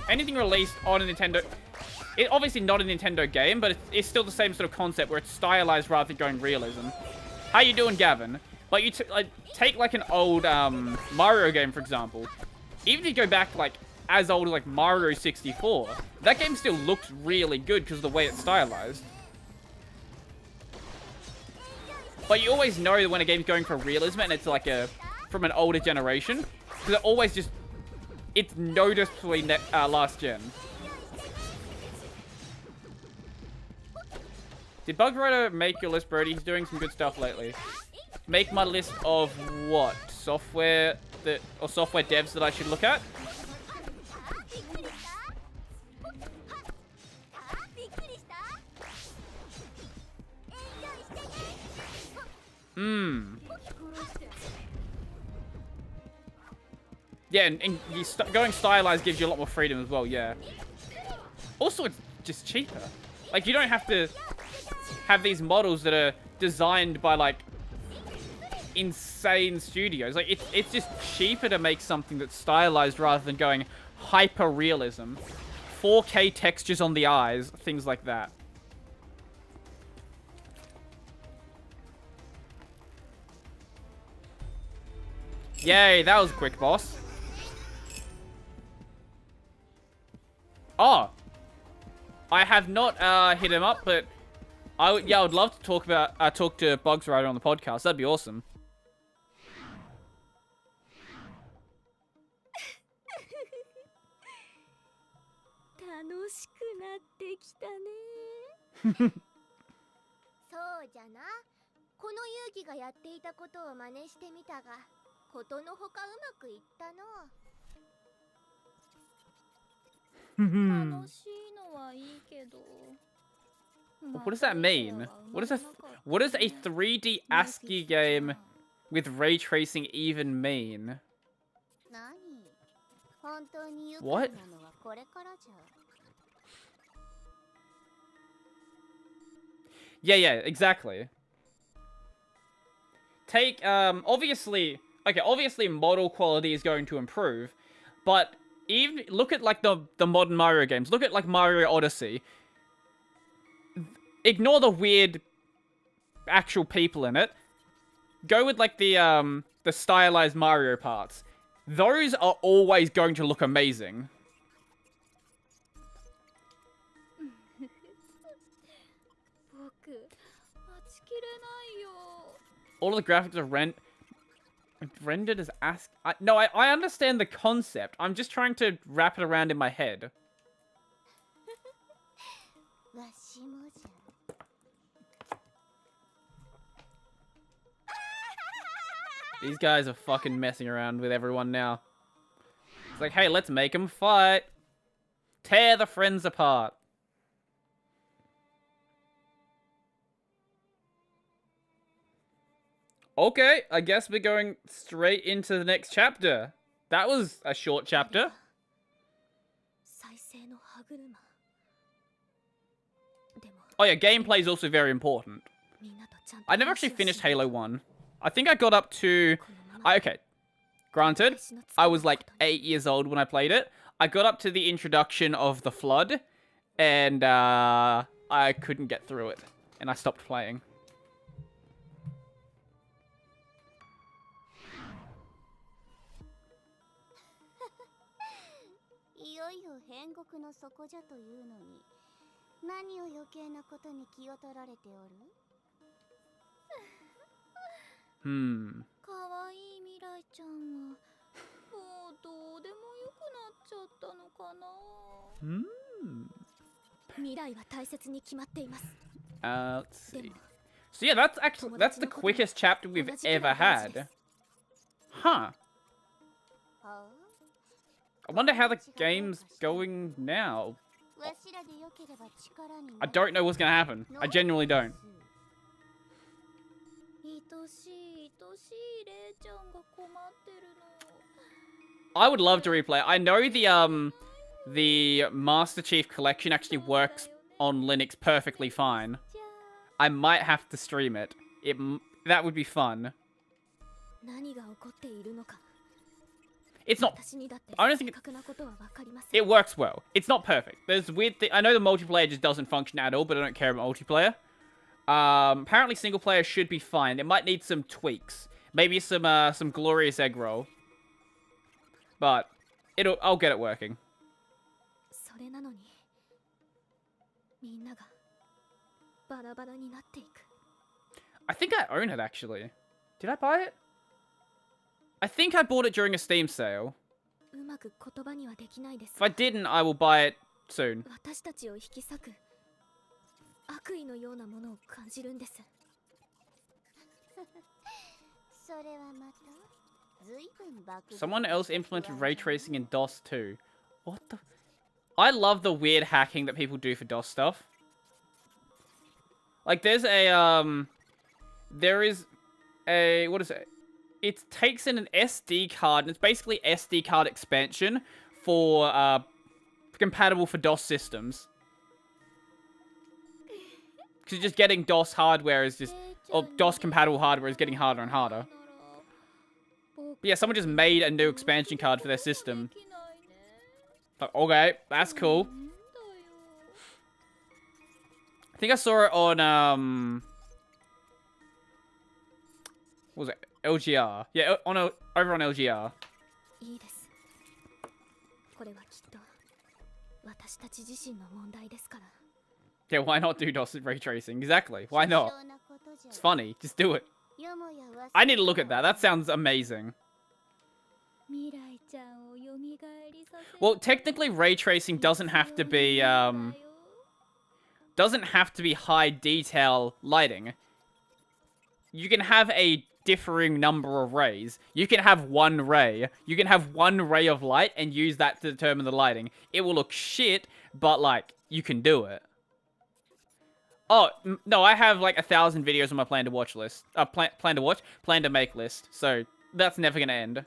Anything released on a Nintendo... It's obviously not a Nintendo game, but it's still the same sort of concept where it's stylized rather than going realism. How you doing, Gavin? Like, you take, like, an old, Mario game, for example. Even if you go back, like, as old as, like, Mario 64, that game still looks really good because of the way it's stylized. But you always know that when a game's going for realism and it's like from an older generation, because it always just, it's noticeably last gen. Did Bug Rider make your list, Brody? He's doing some good stuff lately. Make my list of what? software or software devs that I should look at? Yeah, and going stylized gives you a lot more freedom as well, yeah. Also, it's just cheaper. Like, you don't have to have these models that are designed by, like, insane studios. Like, it's just cheaper to make something that's stylized rather than going hyper-realism. 4K textures on the eyes, things like that. Yay, that was a quick boss. Oh. I have not hit him up, but I would love to talk to Bugs Rider on the podcast. That'd be awesome. What does that mean? What is a 3D ASCII game with ray tracing even mean? What? Yeah, exactly. Take, obviously model quality is going to improve, but even look at like the modern Mario games. Look at like Mario Odyssey. Ignore the weird actual people in it. Go with like the stylized Mario parts. Those are always going to look amazing. All of the graphics are rendered as ASCII. No, I understand the concept. I'm just trying to wrap it around in my head. These guys are fucking messing around with everyone now. It's like, hey, let's make them fight. Tear the friends apart. Okay, I guess we're going straight into the next chapter. That was a short chapter. Oh yeah, gameplay is also very important. I never actually finished Halo 1. I think I got up to... okay, granted, I was like 8 years old when I played it. I got up to the introduction of the Flood, and I couldn't get through it, and I stopped playing. Let's see. So yeah, that's the quickest chapter we've ever had. Huh. I wonder how the game's going now. I don't know what's gonna happen. I genuinely don't. I would love to replay. I know the Master Chief Collection actually works on Linux perfectly fine. I might have to stream it. That would be fun. It's not... I don't think it works well. It's not perfect. There's weird I know the multiplayer just doesn't function at all, but I don't care about multiplayer. Apparently single player should be fine. It might need some tweaks. Maybe some glorious egg roll. But I'll get it working. I think I own it actually. Did I buy it? I think I bought it during a Steam sale. If I didn't, I will buy it soon. Someone else implemented ray tracing in DOS too. What the? I love the weird hacking that people do for DOS stuff. Like, there is a, what is it? It takes in an SD card, and it's basically SD card expansion for, compatible for DOS systems. Because just getting DOS hardware is just, or DOS compatible hardware is getting harder and harder. But yeah, someone just made a new expansion card for their system. Like, okay, that's cool. I think I saw it on, what was it? LGR. Yeah, over on LGR. Yeah, why not do DOS ray tracing? Exactly. Why not? It's funny. Just do it. I need to look at that. That sounds amazing. Well, technically, ray tracing doesn't have to be high detail lighting. You can have a differing number of rays. You can have one ray. You can have one ray of light and use that to determine the lighting. It will look shit, but like you can do it. Oh no, I have like 1,000 videos on my plan to watch list. Plan to make list. So that's never gonna end.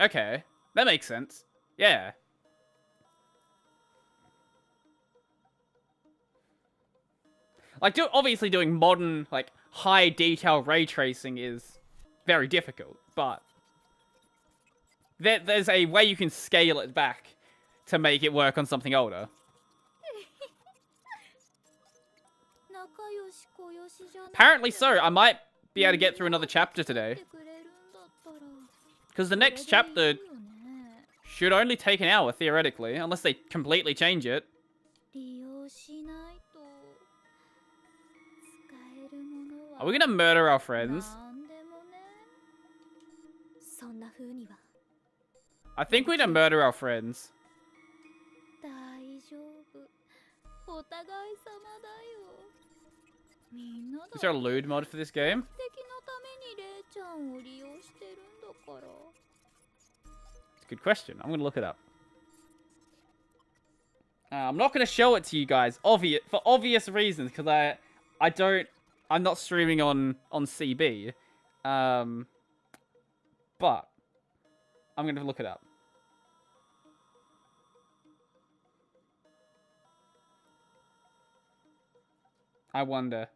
Okay. That makes sense. Yeah. Like, obviously doing modern, like, high detail ray tracing is very difficult, but there's a way you can scale it back to make it work on something older. Apparently so. I might be able to get through another chapter today. Because the next chapter should only take an hour, theoretically, unless they completely change it. Are we gonna murder our friends? I think we're gonna murder our friends. Is there a lewd mod for this game? It's a good question. I'm gonna look it up. I'm not gonna show it to you guys, for obvious reasons, because I'm not streaming on CB. But I'm gonna look it up. I wonder.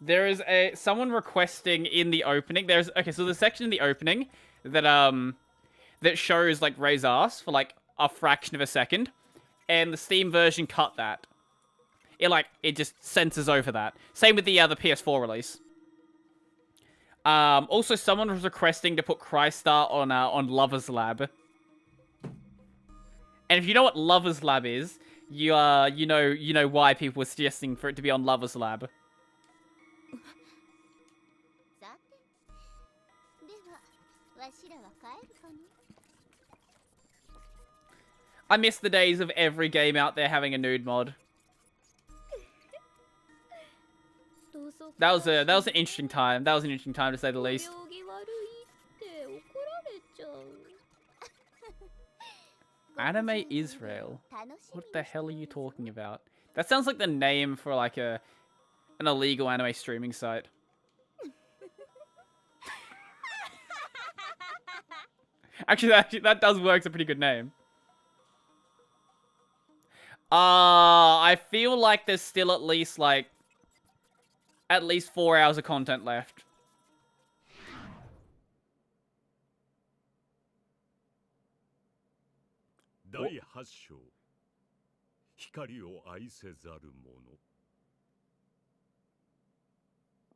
There is someone requesting in the opening. So there's a section in the opening that shows like Ray's ass for like a fraction of a second, and the Steam version cut that. It just censors over that. Same with the PS4 release. Also, someone was requesting to put Crystar on Lover's Lab. And if you know what Lover's Lab is, you know why people were suggesting for it to be on Lover's Lab. I miss the days of every game out there having a nude mod. That was an interesting time. That was an interesting time, to say the least. Anime Israel. What the hell are you talking about? That sounds like the name for like an illegal anime streaming site. Actually, that does work. It's a pretty good name. I feel like there's still at least 4 hours of content left.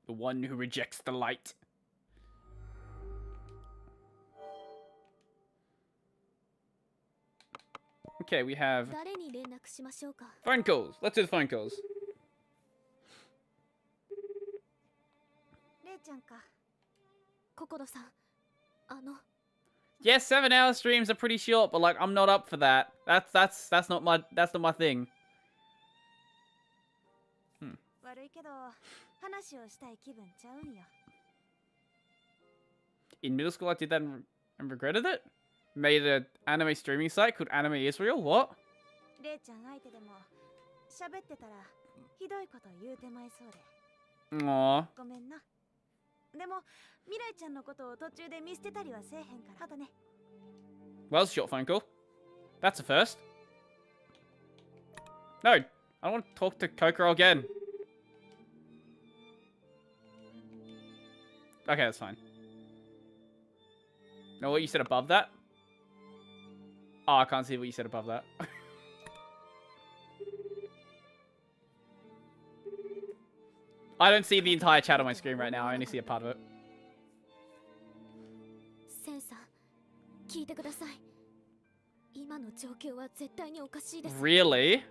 The one who rejects the light. Okay, we have phone calls. Let's do the phone calls. Yes, 7-hour streams are pretty short, but I'm not up for that. That's not my thing. In middle school, I did that and regretted it. Made an anime streaming site called Anime Israel. What? Aww. Well, it's a short phone call. That's a first. No, I don't want to talk to Kokoro again. Okay, that's fine. Know what you said above that? Oh, I can't see what you said above that. I don't see the entire chat on my screen right now. I only see a part of it. Really?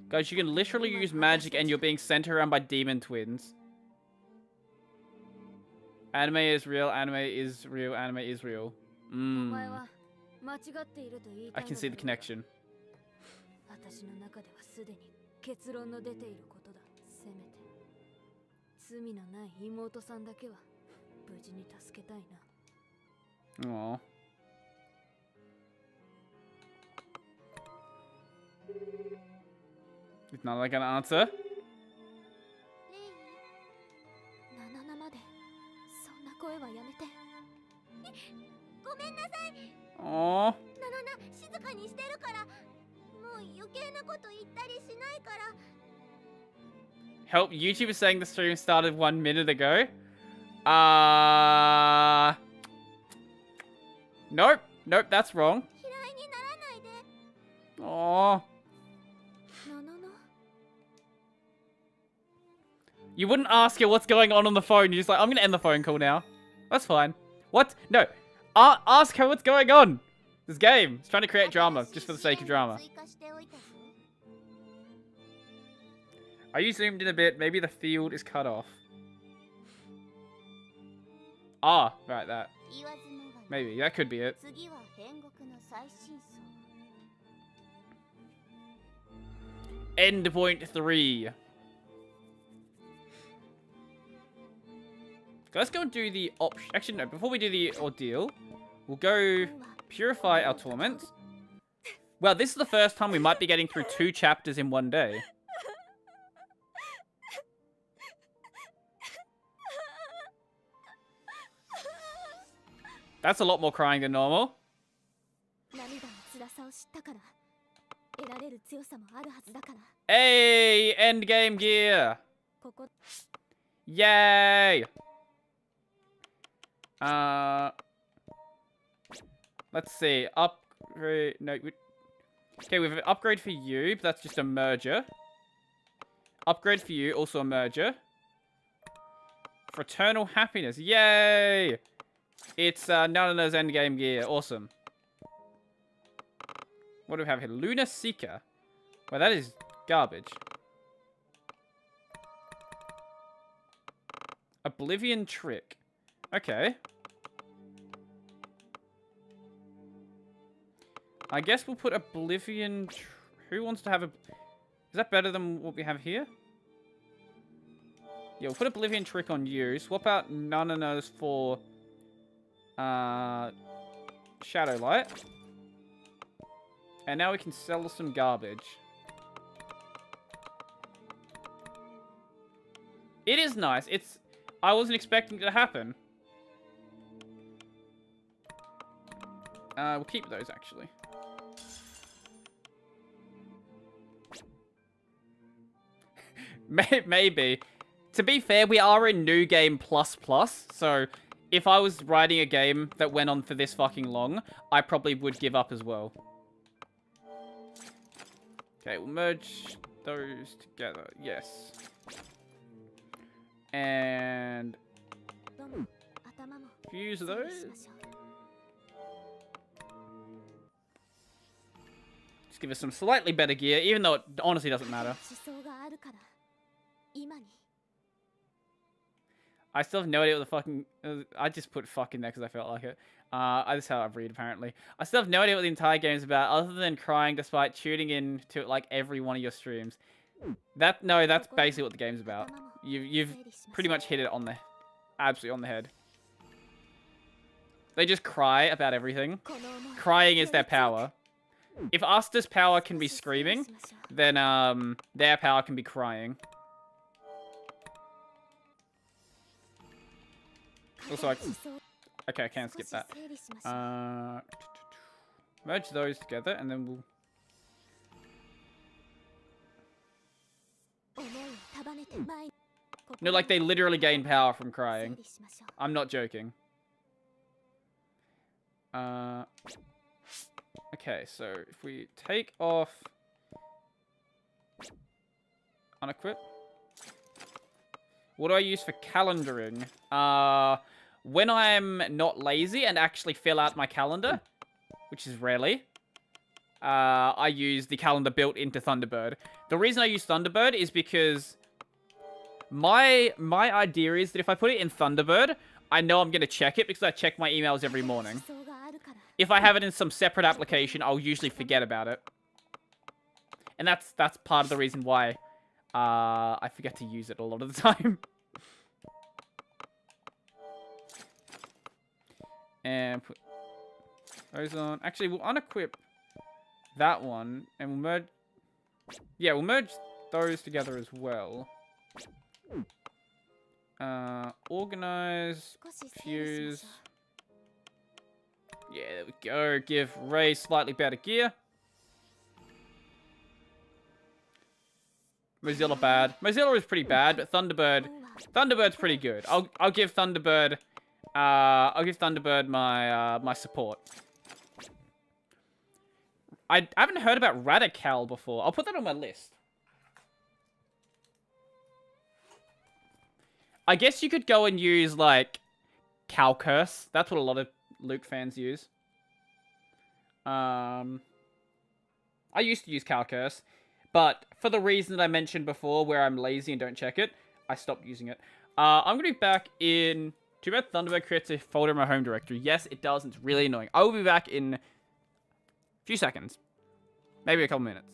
Guys, you can literally use magic and you're being sent around by demon twins. Anime is real, anime is real, anime is real. I can see the connection. Aww. It's not like an answer. Aww. Help, YouTube is saying the stream started 1 minute ago. Nope. Nope, that's wrong. Aww. You wouldn't ask her what's going on the phone. You're just like, I'm gonna end the phone call now. That's fine. What? No. Ask her what's going on. This game. It's trying to create drama, just for the sake of drama. Are you zoomed in a bit? Maybe the field is cut off. Ah, right, that. Maybe, that could be it. Endpoint 3. Let's go and do the option. Actually, no. Before we do the ordeal, we'll go purify our torment. Well, this is the first time we might be getting through 2 chapters in one day. That's a lot more crying than normal. Hey, endgame gear. Yay. Let's see. Upgrade. No. Okay, we have an upgrade for you, but that's just a merger. Upgrade for you, also a merger. Fraternal happiness. Yay! It's Nana's endgame gear. Awesome. What do we have here? Lunar Seeker. Well, that is garbage. Oblivion Trick. Okay. I guess we'll put Oblivion... Who wants to have a... Is that better than what we have here? Yeah, we'll put Oblivion Trick on you. Swap out Nana's for... Shadow Light. And now we can sell some garbage. It is nice. I wasn't expecting it to happen. We'll keep those, actually. Maybe. To be fair, we are in New Game Plus Plus, so if I was writing a game that went on for this fucking long, I probably would give up as well. Okay, we'll merge those together. Yes. And fuse those. Just give us some slightly better gear, even though it honestly doesn't matter. I still have no idea what the fucking... I just put fuck in there because I felt like it. That's how I read, apparently. I still have no idea what the entire game is about, other than crying despite tuning in to, like, every one of your streams. No, that's basically what the game's about. You've pretty much hit it on the... Absolutely on the head. They just cry about everything. Crying is their power. If Asta's power can be screaming, then, their power can be crying. Also, okay, I can't skip that. Merge those together, and then we'll... No, like, they literally gain power from crying. I'm not joking. Okay, so if we take off... Unequip. What do I use for calendaring? When I'm not lazy and actually fill out my calendar, which is rarely, I use the calendar built into Thunderbird. The reason I use Thunderbird is because my idea is that if I put it in Thunderbird, I know I'm going to check it because I check my emails every morning. If I have it in some separate application, I'll usually forget about it. And that's part of the reason why I forget to use it a lot of the time. And put those on. Actually, we'll unequip that one, and we'll merge... Yeah, we'll merge those together as well. Organize, fuse. Yeah, there we go. Give Ray slightly better gear. Mozilla bad. Mozilla is pretty bad, but Thunderbird's pretty good. I'll give Thunderbird my support. I haven't heard about Radical before. I'll put that on my list. I guess you could go and use, like, Calcurse. That's what a lot of Luke fans use. I used to use Calcurse, but for the reason that I mentioned before, where I'm lazy and don't check it, I stopped using it. I'm going to be back in... Too bad Thunderbird creates a folder in my home directory. Yes, it does. It's really annoying. I will be back in a few seconds. Maybe a couple minutes.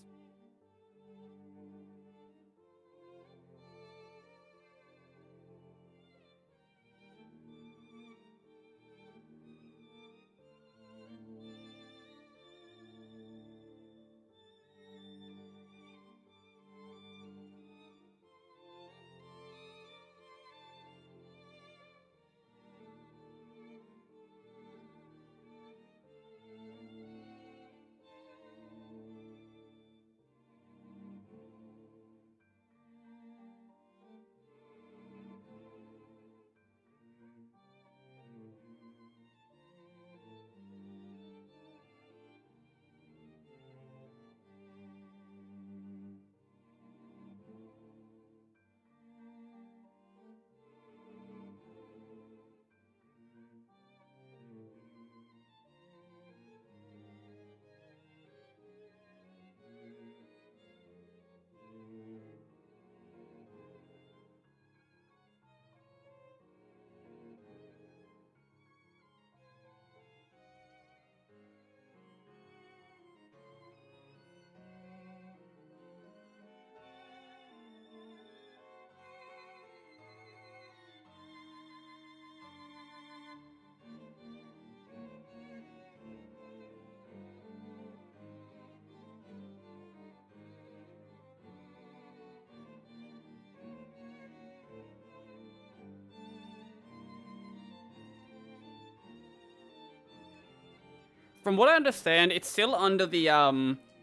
From what I understand, it's still under the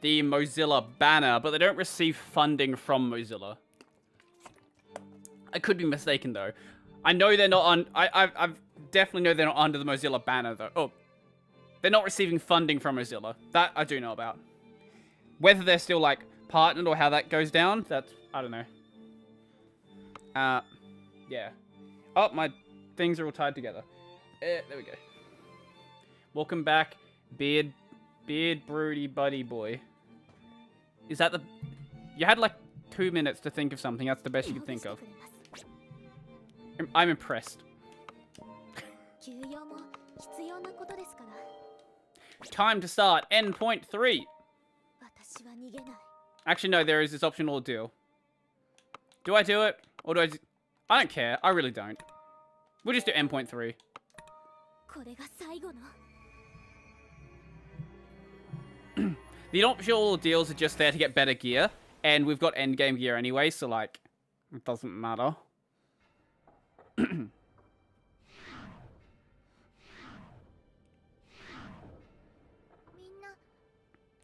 Mozilla banner, but they don't receive funding from Mozilla. I could be mistaken though. I know they're not on. I definitely know they're not under the Mozilla banner though. Oh, they're not receiving funding from Mozilla. That I do know about. Whether they're still like partnered or how that goes down, that's I don't know. Yeah. Oh, my things are all tied together. There we go. Welcome back, beard broody buddy boy. Is that the? You had like 2 minutes to think of something. That's the best you could think of. I'm impressed. Time to start. Endpoint 3. Actually, no. There is this optional deal. Do I do it or do I? I don't care. I really don't. We'll just do endpoint 3. The optional deals are just there to get better gear, and we've got endgame gear anyway, so like, it doesn't matter.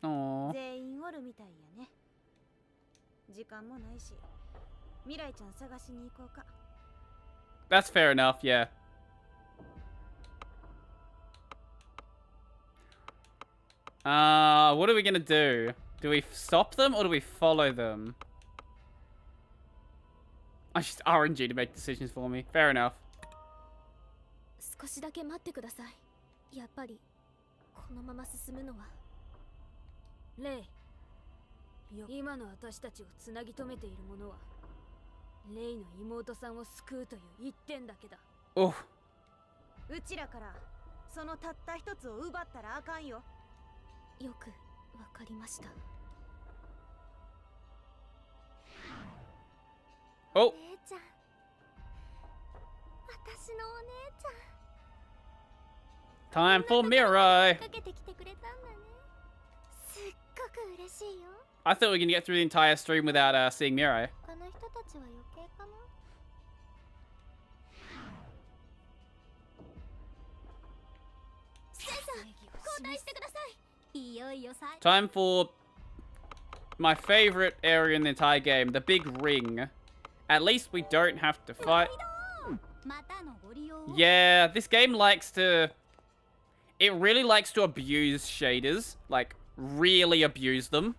Aww. That's fair enough, yeah. What are we gonna do? Do we stop them or do we follow them? I just RNG to make decisions for me. Fair enough. Oh. Oh. Time for Mirai. I thought we were gonna get through the entire stream without seeing Mirai. Time for my favorite area in the entire game, the big ring. At least we don't have to fight. Yeah, this game likes to... It really likes to abuse shaders. Like, really abuse them.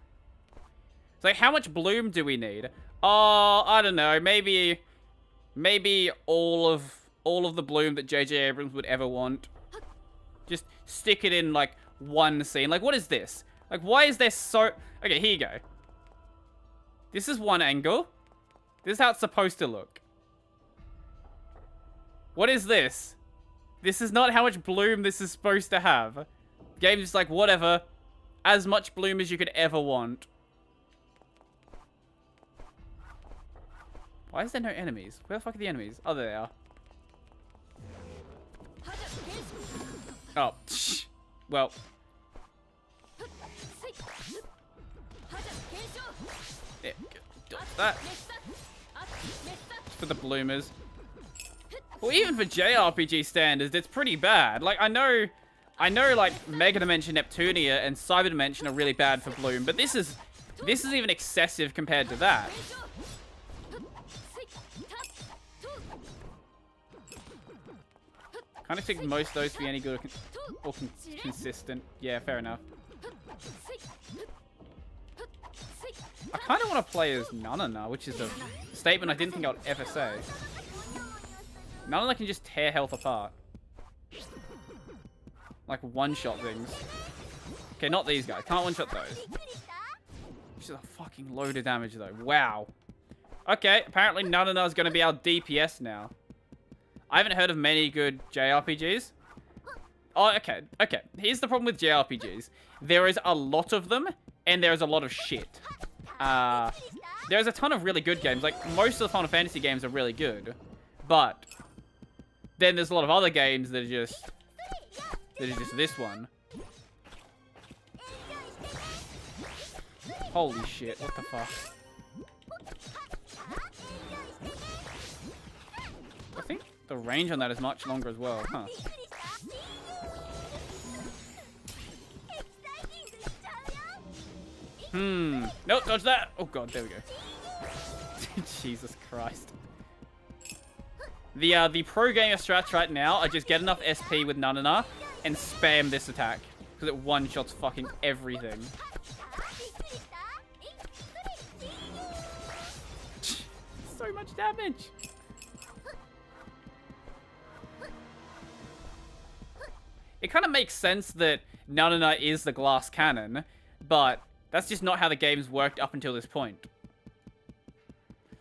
It's like, how much bloom do we need? Oh, I don't know. Maybe all of the bloom that J.J. Abrams would ever want. Just stick it in, like, one scene. Like, what is this? Like, why is there so... Okay, here you go. This is one angle. This is how it's supposed to look. What is this? This is not how much bloom this is supposed to have. Game's just like, whatever. As much bloom as you could ever want. Why is there no enemies? Where the fuck are the enemies? Oh, there they are. Oh, well. Yeah, that. For the bloomers. Well, even for JRPG standards, it's pretty bad. Like, I know, like, Mega Dimension Neptunia and Cyber Dimension are really bad for bloom, but this is even excessive compared to that. Kind of think most of those to be any good or consistent. Yeah, fair enough. I kind of want to play as Nanana, which is a statement I didn't think I would ever say. Nanana can just tear health apart. Like one-shot things. Okay, not these guys. Can't one-shot those. Which is a fucking load of damage, though. Wow. Okay, apparently Nanana is going to be our DPS now. I haven't heard of many good JRPGs. Oh, okay. Okay. Here's the problem with JRPGs. There is a lot of them, and there is a lot of shit. There's a ton of really good games. Like, most of the Final Fantasy games are really good. But then there's a lot of other games that are just this one. Holy shit, what the fuck? I think the range on that is much longer as well, huh? Nope, dodge that. Oh god, there we go. Jesus Christ. The pro gamer strats right now are just get enough SP with Nanana and spam this attack. Because it one-shots fucking everything. So much damage. It kind of makes sense that Nanana is the glass cannon, but that's just not how the game's worked up until this point.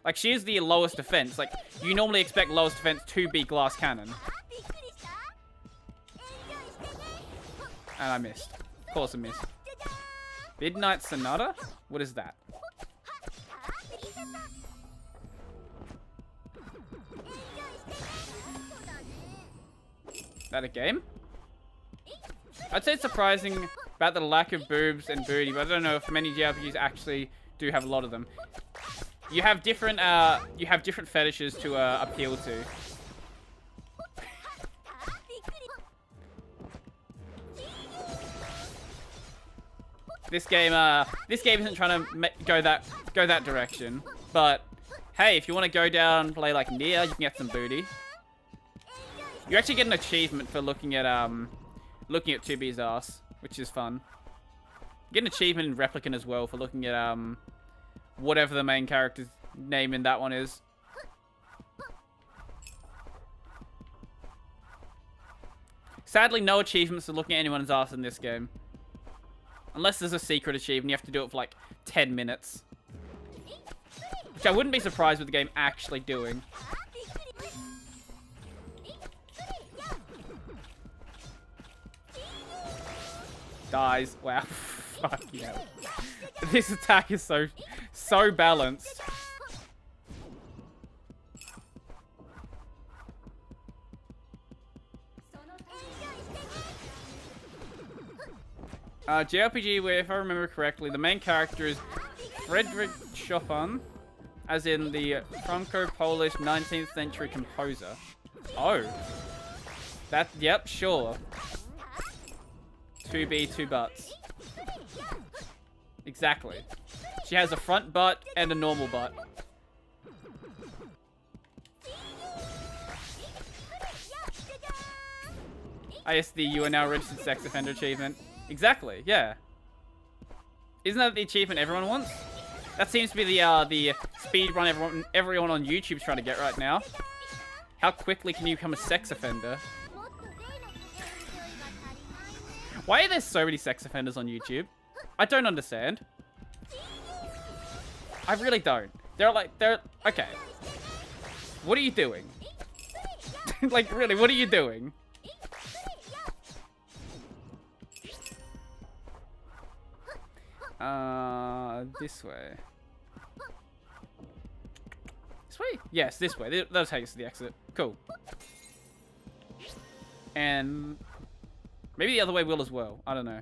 Like, she is the lowest defense. Like, you normally expect lowest defense to be glass cannon. And I missed. Of course I missed. Midnight Sonata? What is that? That a game? I'd say it's surprising about the lack of boobs and booty, but I don't know if many JRPGs actually do have a lot of them. You have different fetishes to appeal to. This game isn't trying to go that direction. But hey, if you want to go down play like Nier, you can get some booty. You actually get an achievement for looking at 2B's ass, which is fun. You get an achievement in Replicant as well for looking at whatever the main character's name in that one is. Sadly, no achievements for looking at anyone's ass in this game. Unless there's a secret achievement, you have to do it for like 10 minutes. Which I wouldn't be surprised with the game actually doing. Dies. Wow. Fuck yeah. This attack is so balanced. JRPG where, if I remember correctly, the main character is Frederick Chopin, as in the Franco-Polish 19th century composer. Oh. Yep, sure. 2B, 2 butts. Exactly. She has a front butt and a normal butt. ISD, you are now a registered sex offender achievement. Exactly, yeah. Isn't that the achievement everyone wants? That seems to be the speed run everyone on YouTube's trying to get right now. How quickly can you become a sex offender? Why are there so many sex offenders on YouTube? I don't understand. I really don't. Okay. What are you doing? Like, really, what are you doing? This way. This way? Yes, this way. That'll take us to the exit. Cool. And maybe the other way will as well. I don't know.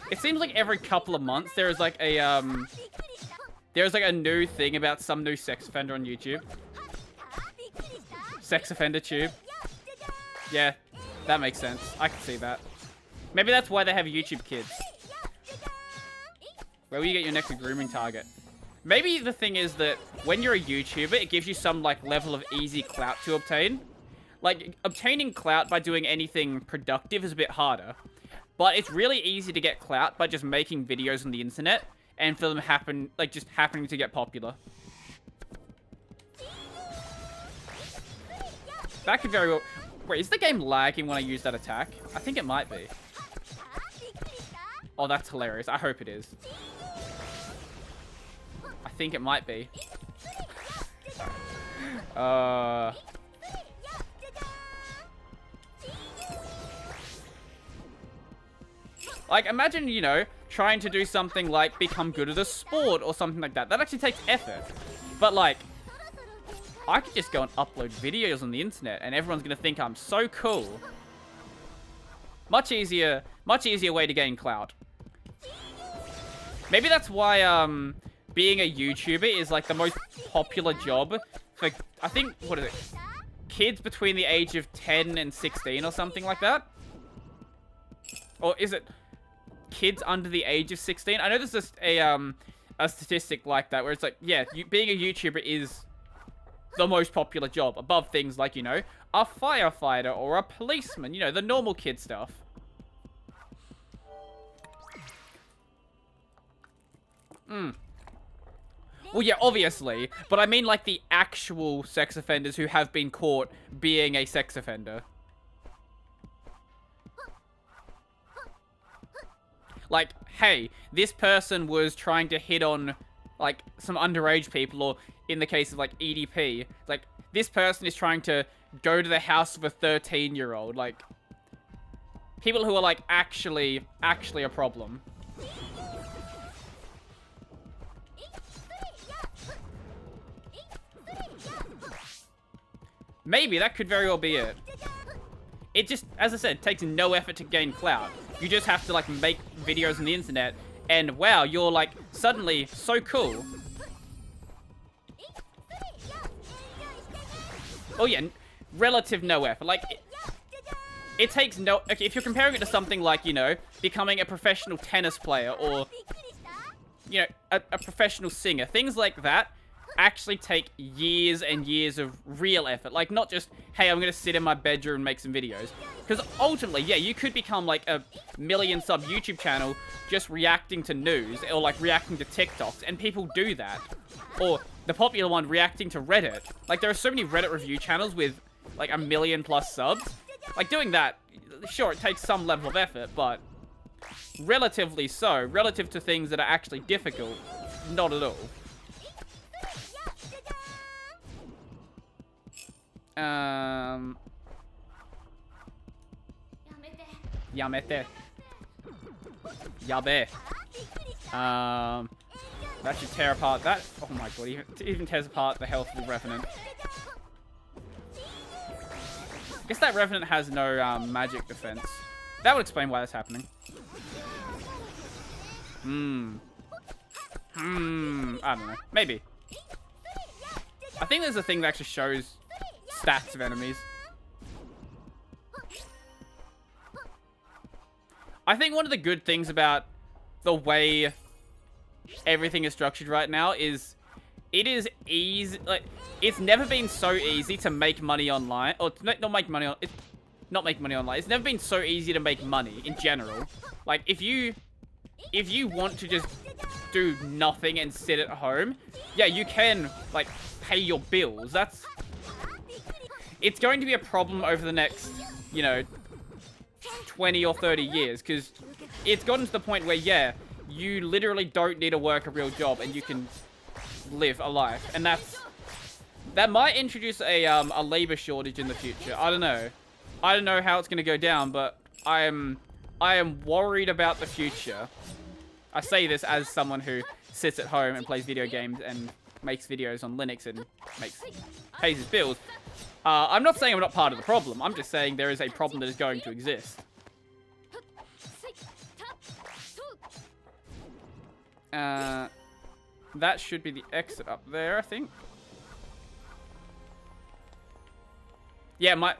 It seems like every couple of months there is like a new thing about some new sex offender on YouTube. Sex offender tube. Yeah, that makes sense. I can see that. Maybe that's why they have YouTube Kids. Where will you get your next grooming target? Maybe the thing is that when you're a YouTuber, it gives you some like level of easy clout to obtain. Like, obtaining clout by doing anything productive is a bit harder. But it's really easy to get clout by just making videos on the internet and for them just happening to get popular. That could very well... Wait, is the game lagging when I use that attack? I think it might be. Oh, that's hilarious. I hope it is. I think it might be. Like, imagine, you know, trying to do something like become good at a sport or something like that. That actually takes effort. But, like, I could just go and upload videos on the internet and everyone's going to think I'm so cool. Much easier way to gain clout. Maybe that's why, being a YouTuber is, like, the most popular job for, I think, what is it? Kids between the age of 10 and 16 or something like that? Or is it... kids under the age of 16. I know there's just a statistic like that where it's like, yeah, being a YouTuber is the most popular job above things like, you know, a firefighter or a policeman, you know, the normal kid stuff. Well, yeah, obviously, but I mean like the actual sex offenders who have been caught being a sex offender. Like, hey, this person was trying to hit on, like, some underage people, or in the case of, like, EDP, like, this person is trying to go to the house of a 13-year-old, like, people who are, like, actually a problem. Maybe, that could very well be it. It just, as I said, takes no effort to gain clout. You just have to, like, make videos on the internet, and wow, you're, like, suddenly so cool. Oh, yeah, relative no effort. Like, it takes no... Okay, if you're comparing it to something like, you know, becoming a professional tennis player, or, you know, a professional singer, things like that actually take years and years of real effort. Like, not just, hey, I'm gonna sit in my bedroom and make some videos. Because ultimately, yeah, you could become, like, a million-sub YouTube channel just reacting to news, or, like, reacting to TikToks, and people do that. Or, the popular one, reacting to Reddit. Like, there are so many Reddit review channels with, like, 1 million+ subs. Like, doing that, sure, it takes some level of effort, but relatively so, relative to things that are actually difficult, not at all. Yamete. Yabe. That should tear apart that. Oh my god, even tears apart the health of the Revenant. I guess that Revenant has no magic defense. That would explain why that's happening. I don't know. Maybe. I think there's a thing that actually shows stats of enemies. I think one of the good things about the way everything is structured right now is it is easy. Like, it's never been so easy to make money online, or not make money on. Not make money online. It's never been so easy to make money in general. Like, if you want to just do nothing and sit at home, yeah, you can, like, pay your bills. It's going to be a problem over the next, you know, 20 or 30 years, because it's gotten to the point where, yeah, you literally don't need to work a real job and you can live a life. And that might introduce a labor shortage in the future. I don't know. I don't know how it's going to go down, but I am worried about the future. I say this as someone who sits at home and plays video games and makes videos on Linux and pays his bills. I'm not saying I'm not part of the problem. I'm just saying there is a problem that is going to exist. That should be the exit up there, I think. Yeah, might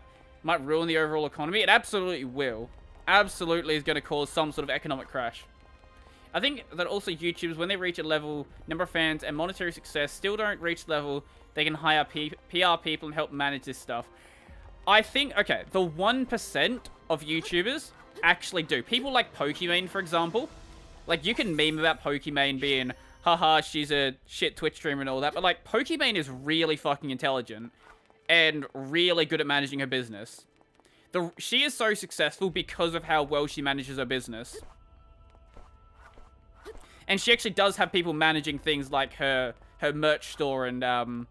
ruin the overall economy. It absolutely will. Absolutely is going to cause some sort of economic crash. I think that also YouTubers, when they reach a level, number of fans, and monetary success, still don't reach the level they can hire PR people and help manage this stuff. I think, okay, the 1% of YouTubers actually do. People like Pokimane, for example. Like, you can meme about Pokimane being, haha, she's a shit Twitch streamer and all that, but, like, Pokimane is really fucking intelligent and really good at managing her business. She is so successful because of how well she manages her business. And she actually does have people managing things like her merch store and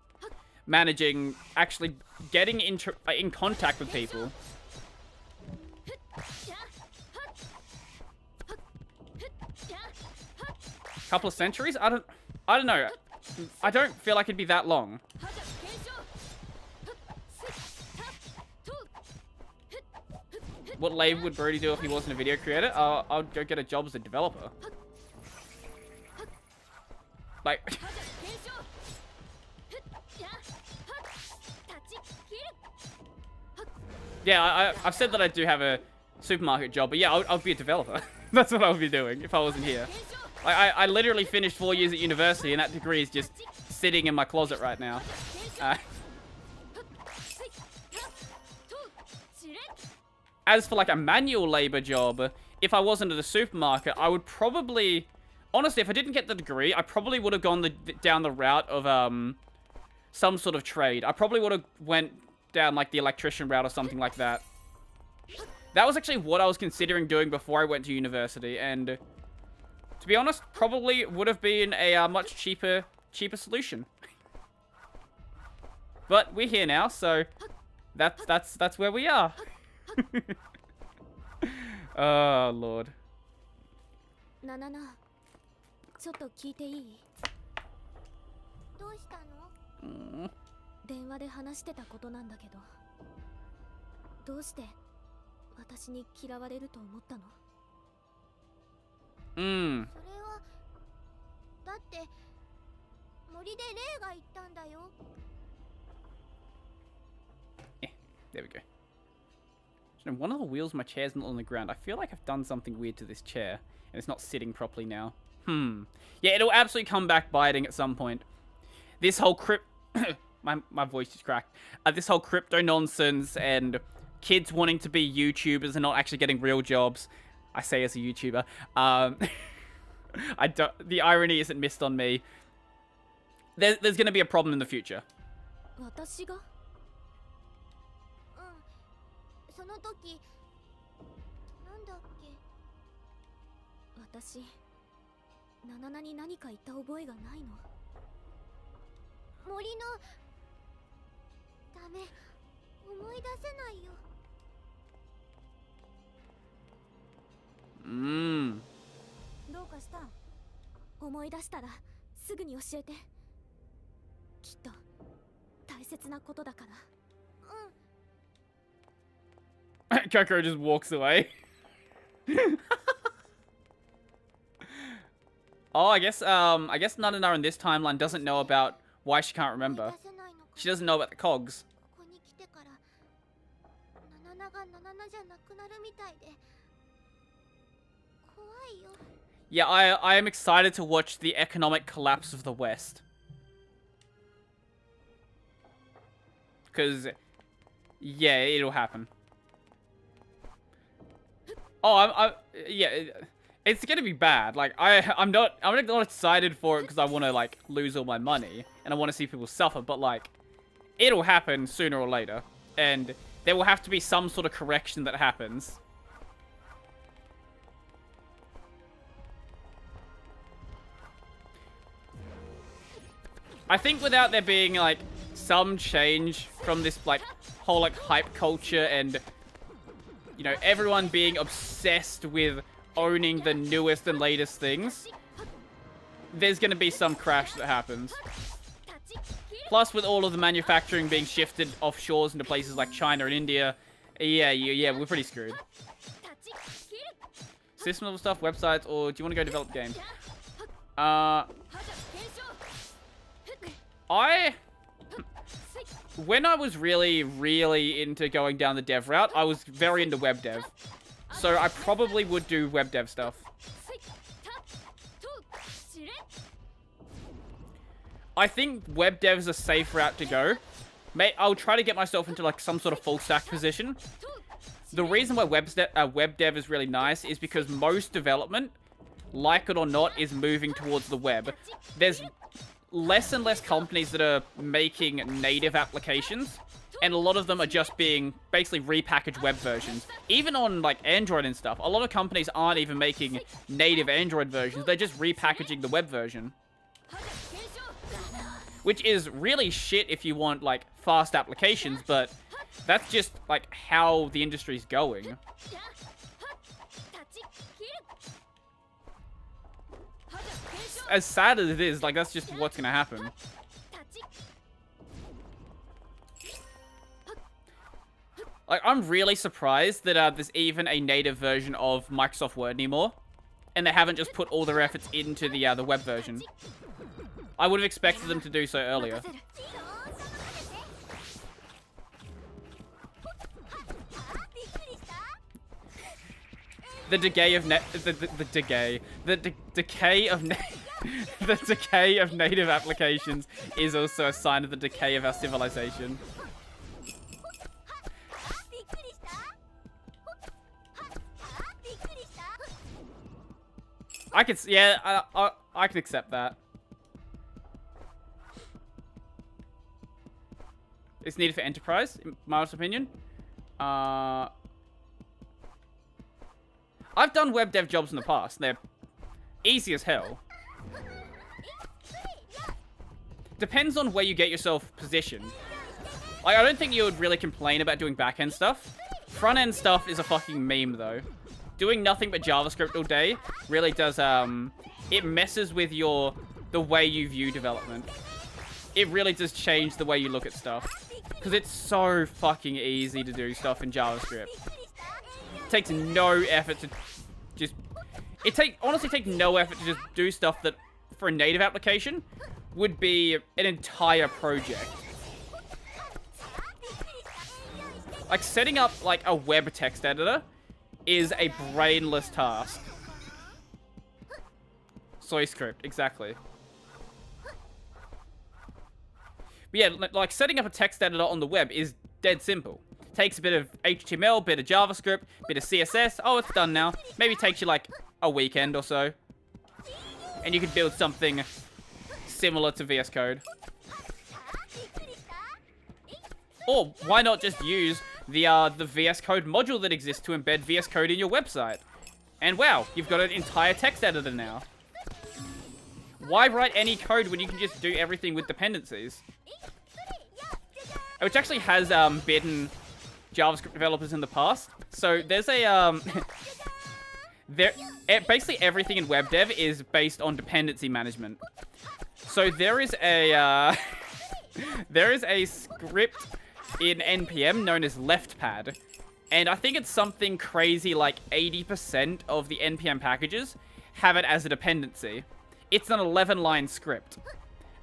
managing, actually getting in contact with people. Couple of centuries? I don't know. I don't feel like it'd be that long. What label would Brody do if he wasn't a video creator? I'll go get a job as a developer. Like... yeah, I've said that I do have a supermarket job. But yeah, I would be a developer. That's what I would be doing if I wasn't here. I literally finished 4 years at university, and that degree is just sitting in my closet right now. As for like a manual labor job, if I wasn't at a supermarket, I would probably... Honestly, if I didn't get the degree, I probably would have gone down the route of some sort of trade. I probably would have went down like the electrician route or something like that. That was actually what I was considering doing before I went to university, and to be honest, probably would have been a much cheaper solution. But we're here now, so that's where we are. Oh Lord. ななな、ちょっと聞いていい？どうしたの？電話で話してたことなんだけど、どうして私に嫌われると思ったの？それはだって森で霊が言ったんだよ。There we go. So one of the wheels of my chair's not on the ground. I feel like I've done something weird to this chair, and it's not sitting properly now. Yeah, it'll absolutely come back biting at some point. This whole my voice just cracked. This whole crypto nonsense and kids wanting to be YouTubers and not actually getting real jobs. I say as a YouTuber. The irony isn't missed on me. There's going to be a problem in the future. 私が？その時なんだっけ？私ナナナに何か言った覚えがないの。森のダメ、思い出せないよ。どうかした？思い出したらすぐに教えて。きっと大切なことだから。Kokoro just walks away. Oh, I guess Nanana in this timeline doesn't know about why she can't remember. She doesn't know about the cogs. Yeah, I am excited to watch the economic collapse of the West. Because, yeah, it'll happen. Oh, yeah, it's gonna be bad. Like, I'm not excited for it because I want to, like, lose all my money. And I want to see people suffer, but, like, it'll happen sooner or later. And there will have to be some sort of correction that happens. I think without there being, like, some change from this, like, whole, like, hype culture and... You know, everyone being obsessed with owning the newest and latest things. There's going to be some crash that happens. Plus, with all of the manufacturing being shifted offshores into places like China and India, yeah, we're pretty screwed. System level stuff, websites, or do you want to go develop games? When I was really into going down the dev route, I was very into web dev. So I probably would do web dev stuff. I think web dev is a safe route to go. I'll try to get myself into like some sort of full stack position. The reason why web dev is really nice is because most development, like it or not, is moving towards the web. There's less and less companies that are making native applications, and a lot of them are just being basically repackaged web versions. Even on like Android and stuff, a lot of companies aren't even making native Android versions, they're just repackaging the web version. Which is really shit if you want like fast applications, but that's just like how the industry's going. As sad as it is, like, that's just what's gonna happen. Like, I'm really surprised that there's even a native version of Microsoft Word anymore. And they haven't just put all their efforts into the web version. I would have expected them to do so earlier. the decay of the decay of native applications is also a sign of the decay of our civilization. I could, yeah, I can accept that. It's needed for enterprise, in my honest opinion. I've done web dev jobs in the past. They're easy as hell. Depends on where you get yourself positioned. Like, I don't think you would really complain about doing back-end stuff. Front-end stuff is a fucking meme, though. Doing nothing but JavaScript all day really does, it messes with the way you view development. It really does change the way you look at stuff. Because it's so fucking easy to do stuff in JavaScript. It takes no effort to just... honestly takes no effort to just do stuff that, for a native application, would be an entire project. Like, setting up, like, a web text editor is a brainless task. Soy script, exactly. But yeah, like, setting up a text editor on the web is dead simple. Takes a bit of HTML, bit of JavaScript, bit of CSS. Oh, it's done now. Maybe takes you, like, a weekend or so. And you can build something similar to VS Code. Or why not just use the VS Code module that exists to embed VS Code in your website? And wow, you've got an entire text editor now. Why write any code when you can just do everything with dependencies? Which actually has bitten JavaScript developers in the past. So there's a basically everything in web dev is based on dependency management. So there is a script in NPM known as leftpad, and I think it's something crazy like 80% of the NPM packages have it as a dependency. It's an 11-line script.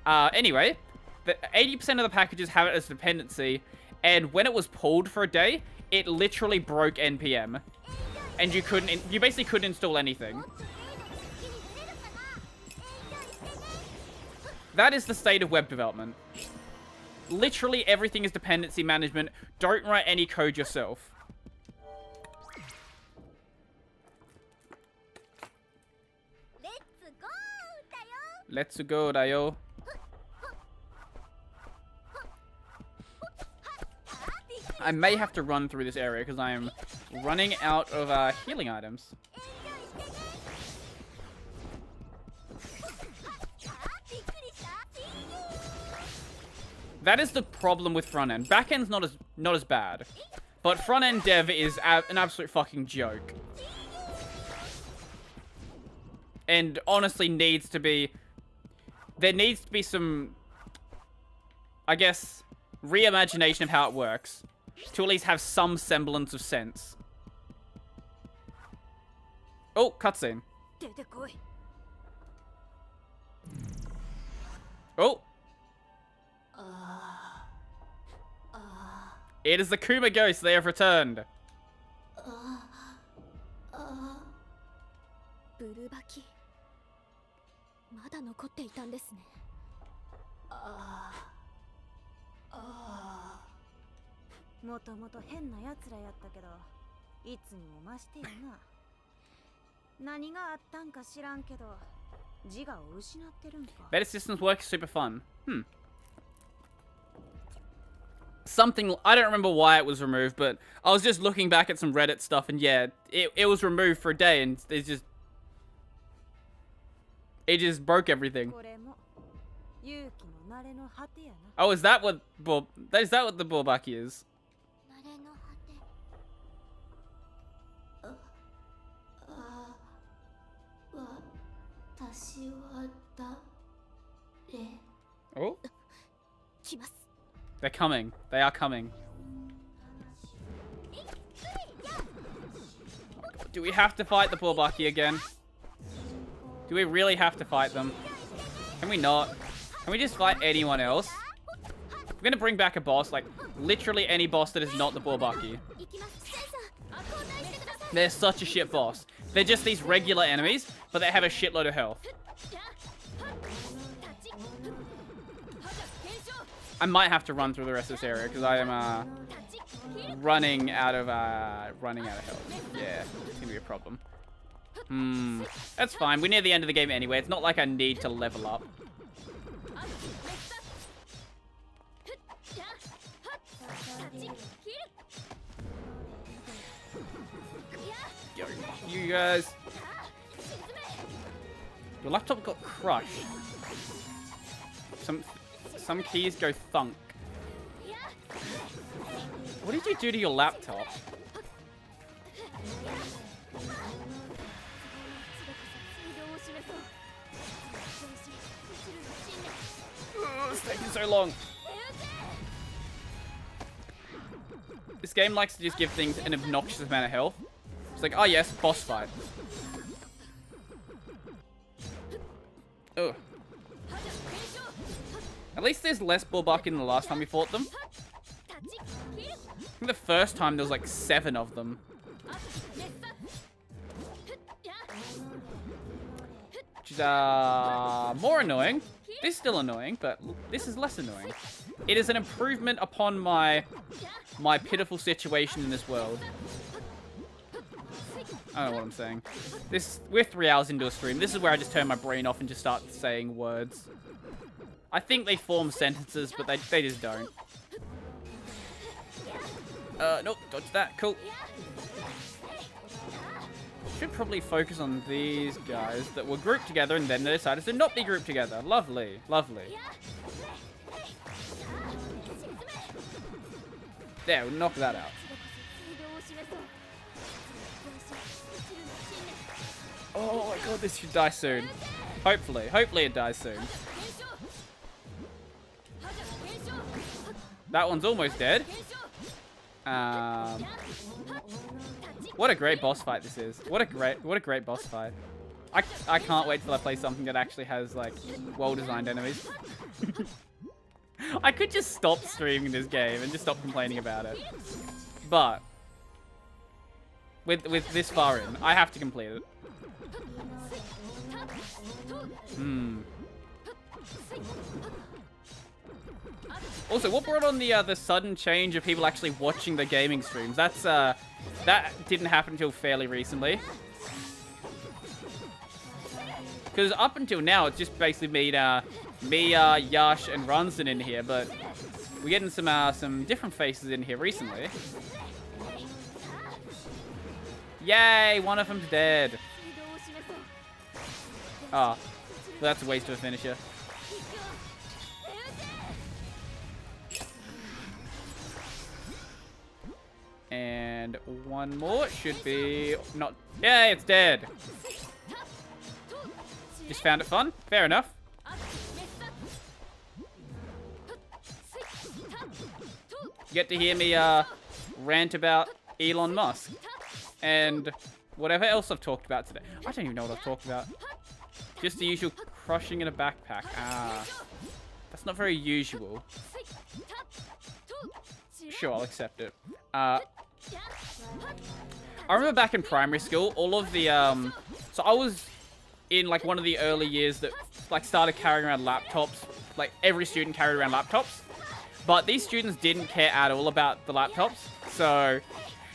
Anyway, 80% of the packages have it as a dependency, and when it was pulled for a day, it literally broke NPM, and you basically couldn't install anything. That is the state of web development. Literally everything is dependency management. Don't write any code yourself. Let's go, Dayo. I may have to run through this area because I am running out of healing items. That is the problem with front end. Back end's not as bad, but front end dev is an absolute fucking joke. And honestly, there needs to be some, I guess, reimagination of how it works to at least have some semblance of sense. Oh, cutscene. Oh. It is the Kuma ghosts. They have returned. Better systems work, super fun. Something, I don't remember why it was removed, but I was just looking back at some Reddit stuff, and yeah, it was removed for a day, and it just broke everything. Oh, is that what the Bourbaki is? Oh? They're coming. They are coming. Do we have to fight the Bourbaki again? Do we really have to fight them? Can we not? Can we just fight anyone else? We're gonna bring back a boss, like, literally any boss that is not the Bourbaki. They're such a shit boss. They're just these regular enemies, but they have a shitload of health. I might have to run through the rest of this area because I am running out of health. Yeah, it's gonna be a problem. That's fine. We're near the end of the game anyway. It's not like I need to level up. Yo, you guys. Your laptop got crushed. Some keys go thunk. What did you do to your laptop? Oh, it's taking so long. This game likes to just give things an obnoxious amount of health. It's like, oh yes, boss fight. Ugh. At least there's less Bulbuck than the last time we fought them. I think the first time there was like 7 of them. Which is more annoying. This is still annoying, but this is less annoying. It is an improvement upon my pitiful situation in this world. I don't know what I'm saying. We're 3 hours into a stream. This is where I just turn my brain off and just start saying words. I think they form sentences, but they just don't. Nope, dodge that. Cool. Should probably focus on these guys that were grouped together and then they decided to not be grouped together. Lovely, lovely. There, we'll knock that out. Oh my god, this should die soon. Hopefully it dies soon. That one's almost dead. What a great boss fight this is. What a great boss fight. I can't wait till I play something that actually has like well-designed enemies. I could just stop streaming this game and just stop complaining about it. But with this far in, I have to complete it. Also, what brought on the sudden change of people actually watching the gaming streams? That's that didn't happen until fairly recently. Because up until now, it's just basically me, Yash, and Runson in here, but we're getting some different faces in here recently. Yay! One of them's dead. Ah, that's a waste of a finisher. And one more should be not. Yay, it's dead. Just found it fun. Fair enough. You get to hear me rant about Elon Musk and whatever else I've talked about today. I don't even know what I've talked about. Just the usual crushing in a backpack. That's not very usual. Sure, I'll accept it. I remember back in primary school, all of the, so I was in, like, one of the early years that, like, started carrying around laptops. Like, every student carried around laptops. But these students didn't care at all about the laptops. So,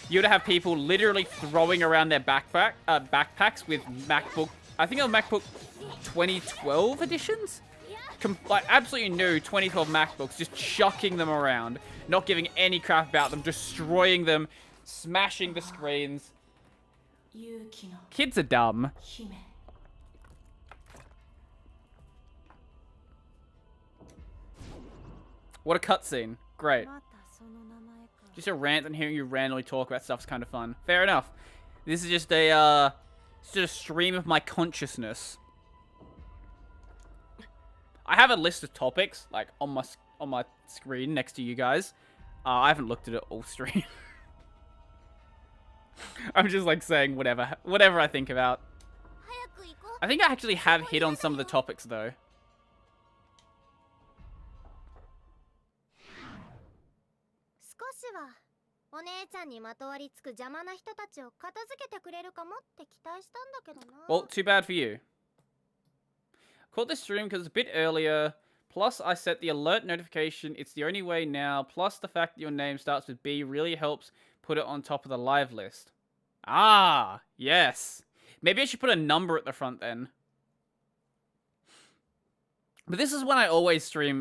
you would have people literally throwing around their backpacks with MacBook, I think it was MacBook 2012 editions? Like, absolutely new 2012 MacBooks, just chucking them around. Not giving any crap about them, destroying them, smashing the screens. Kids are dumb. What a cutscene. Great. Just a rant and hearing you randomly talk about stuff's kind of fun. Fair enough. This is just a stream of my consciousness. I have a list of topics, like, on my screen next to you guys. I haven't looked at it all stream. I'm just, like, saying whatever I think about. I think I actually have hit on some of the topics, though. お姉ちゃんにまとわりつく邪魔な人たちを片付けてくれるかもって期待したんだけどな。 Well, too bad for you. Caught this stream because it's a bit earlier. Plus, I set the alert notification. It's the only way now. Plus, the fact that your name starts with B really helps put it on top of the live list. Ah, yes. Maybe I should put a number at the front then. But this is when I always stream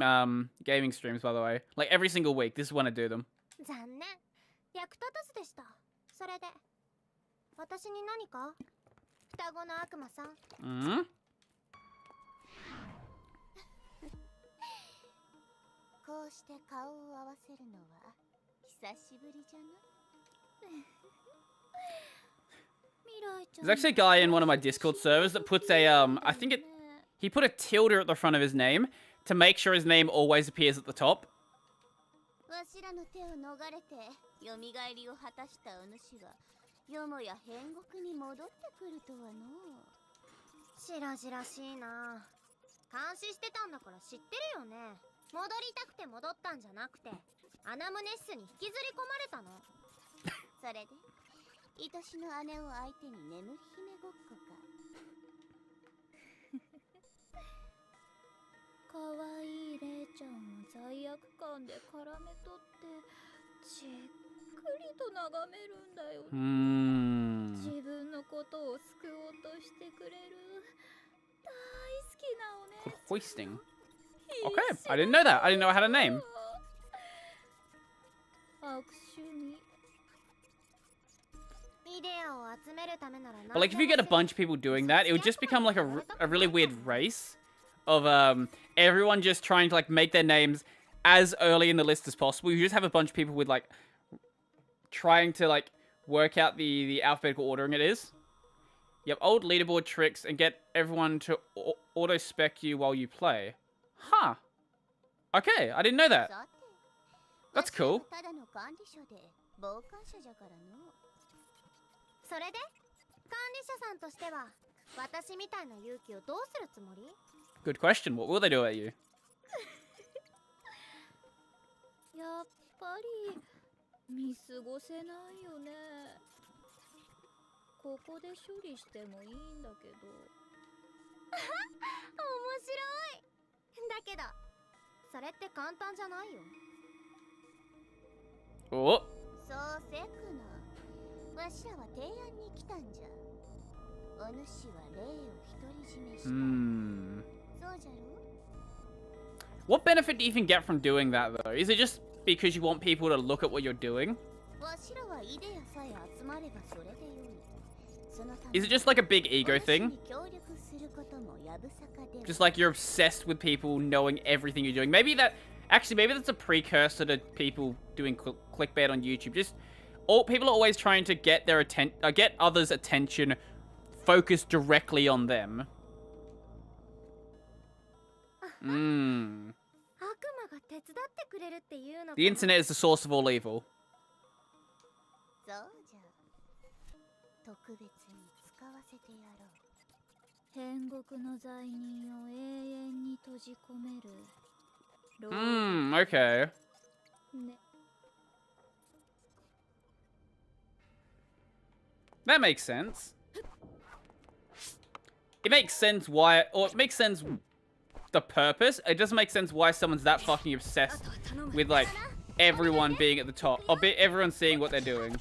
gaming streams, by the way. Like, every single week. This is when I do them. 残念。役立たずでした。それで私に何か？双子の悪魔さん。Mm? こうして顔を合わせるのは久しぶりじゃな。There's actually a guy in one of my Discord servers that puts a I think he put a tilde at the front of his name to make sure his name always appears at the top. わしらの手を逃れて蘇りを果たしたお主がよもや変国に戻ってくるとはの。しらじらしいな。監視してたんだから知ってるよね。戻りたくて戻ったんじゃなくてアナムネッスに引きずり込まれたの。それで愛しの姉を相手に眠り姫ごっこか。かわいいレイちゃんを罪悪感で絡め取ってじっくりと眺めるんだよ。自分のことを救おうとしてくれる大好きなお姉ちゃん。 Called hoisting. Okay, I didn't know that. I didn't know I had a name. But like, if you get a bunch of people doing that, it would just become like a really weird race of everyone just trying to like make their names as early in the list as possible. You just have a bunch of people with like trying to like work out the alphabetical ordering it is. You have old leaderboard tricks and get everyone to auto-spec you while you play. Huh. Okay, I didn't know that. That's cool. それで管理者さんとしては私みたいな勇気をどうするつもり？ Good question. What will they do at you? やっぱり見過ごせないよね。ここで処理してもいいんだけど。面白い。だけどそれって簡単じゃないよ。Oh. そうせくの。わしらは提案に来たんじゃ。お主は霊を独り占めした。そうじゃろ？ What benefit do you even get from doing that, though? Is it just because you want people to look at what you're doing? Is it just like a big ego thing? Just like you're obsessed with people knowing everything you're doing? Maybe that... Actually, maybe that's a precursor to people doing clickbait on YouTube. Just... people are always trying to get their get others' attention focused directly on them. The internet is the source of all evil. Okay. That makes sense. It makes sense why, or it makes sense the purpose. It doesn't make sense why someone's that fucking obsessed with, like, everyone being at the top. Or everyone seeing what they're doing.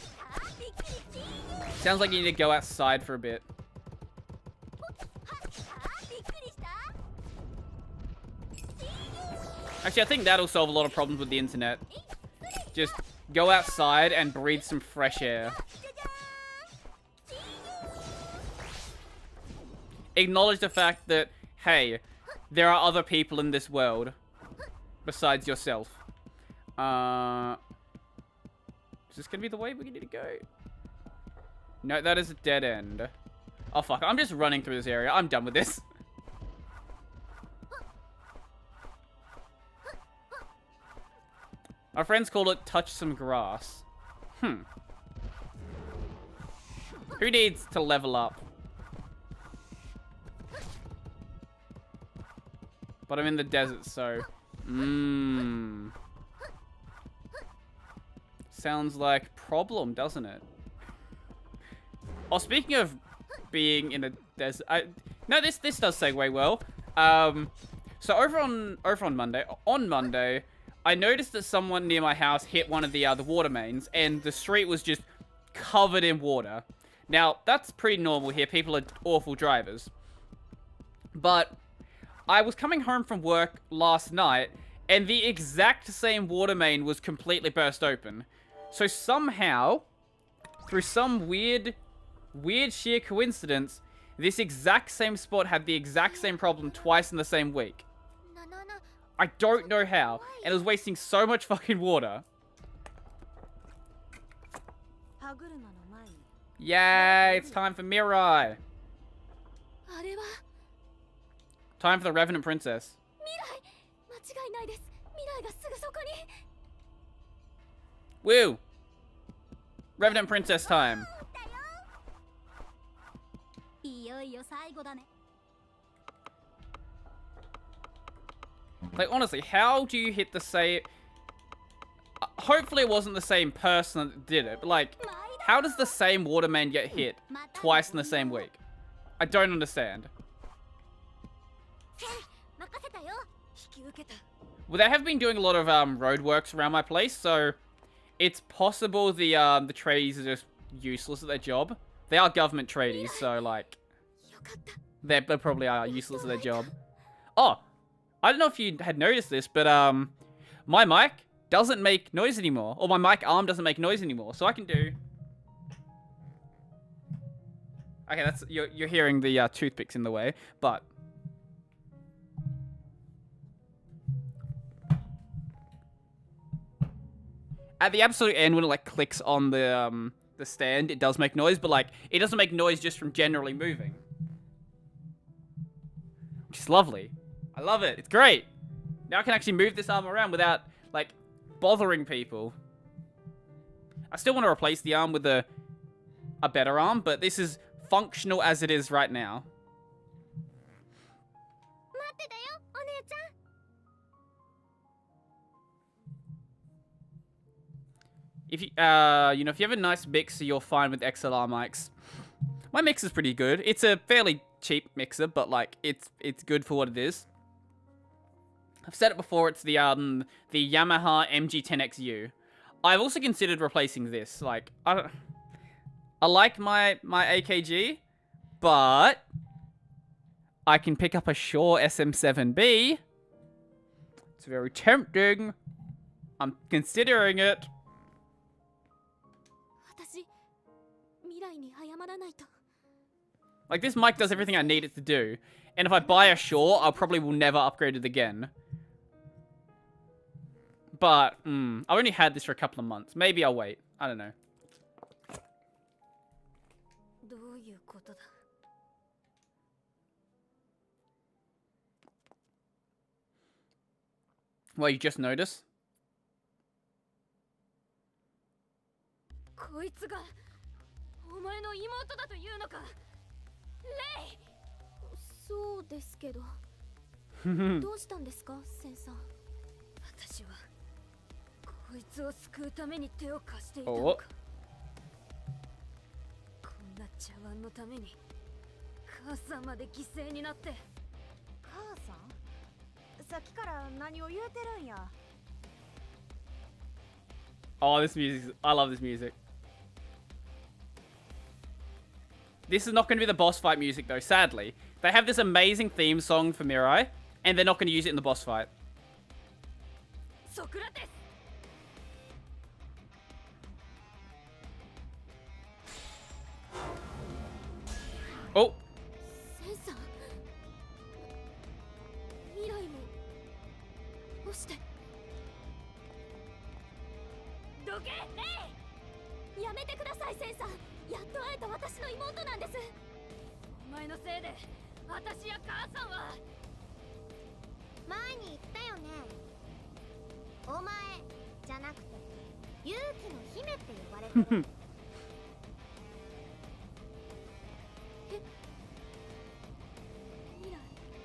Sounds like you need to go outside for a bit. Actually, I think that'll solve a lot of problems with the internet. Just go outside and breathe some fresh air. Acknowledge the fact that, hey, there are other people in this world besides yourself. Is this gonna be the way we need to go? No, that is a dead end. Oh, fuck. I'm just running through this area. I'm done with this. Our friends call it touch some grass. Who needs to level up? But I'm in the desert, so... Sounds like problem, doesn't it? Oh, speaking of being in a desert, no, this does segue well. So over on Monday, I noticed that someone near my house hit one of the water mains, and the street was just covered in water. Now that's pretty normal here. People are awful drivers, but I was coming home from work last night, and the exact same water main was completely burst open. So somehow, through some weird sheer coincidence, this exact same spot had the exact same problem twice in the same week. I don't know how, and it was wasting so much fucking water. Yay, it's time for Mirai. Time for the Revenant Princess. Woo! Revenant Princess time. Like, honestly, how do you hit the same... hopefully it wasn't the same person that did it, but like, how does the same water main get hit twice in the same week? I don't understand. Well, they have been doing a lot of roadworks around my place, so it's possible the tradies are just useless at their job. They are government tradies, so like they probably are useless at their job. Oh, I don't know if you had noticed this, but my mic doesn't make noise anymore, or my mic arm doesn't make noise anymore, so I can do. Okay, that's you're hearing the toothpicks in the way, but. At the absolute end, when it like clicks on the stand, it does make noise, but like it doesn't make noise just from generally moving, which is lovely. I love it. It's great. Now I can actually move this arm around without like bothering people. I still want to replace the arm with a better arm, but this is functional as it is right now. If you, you know, if you have a nice mixer, you're fine with XLR mics. My mixer's pretty good. It's a fairly cheap mixer, but like, it's good for what it is. I've said it before. It's the Yamaha MG10XU. I've also considered replacing this. Like, I like my AKG, but I can pick up a Shure SM7B. It's very tempting. I'm considering it. Like, this mic does everything I need it to do. And if I buy a Shure, I probably will never upgrade it again. But, I've only had this for a couple of months. Maybe I'll wait. I don't know. Well, you just noticed? Oh. Oh, this music. I love this music. This is not going to be the boss fight music, though, sadly. They have this amazing theme song for Mirai, and they're not going to use it in the boss fight. Oh.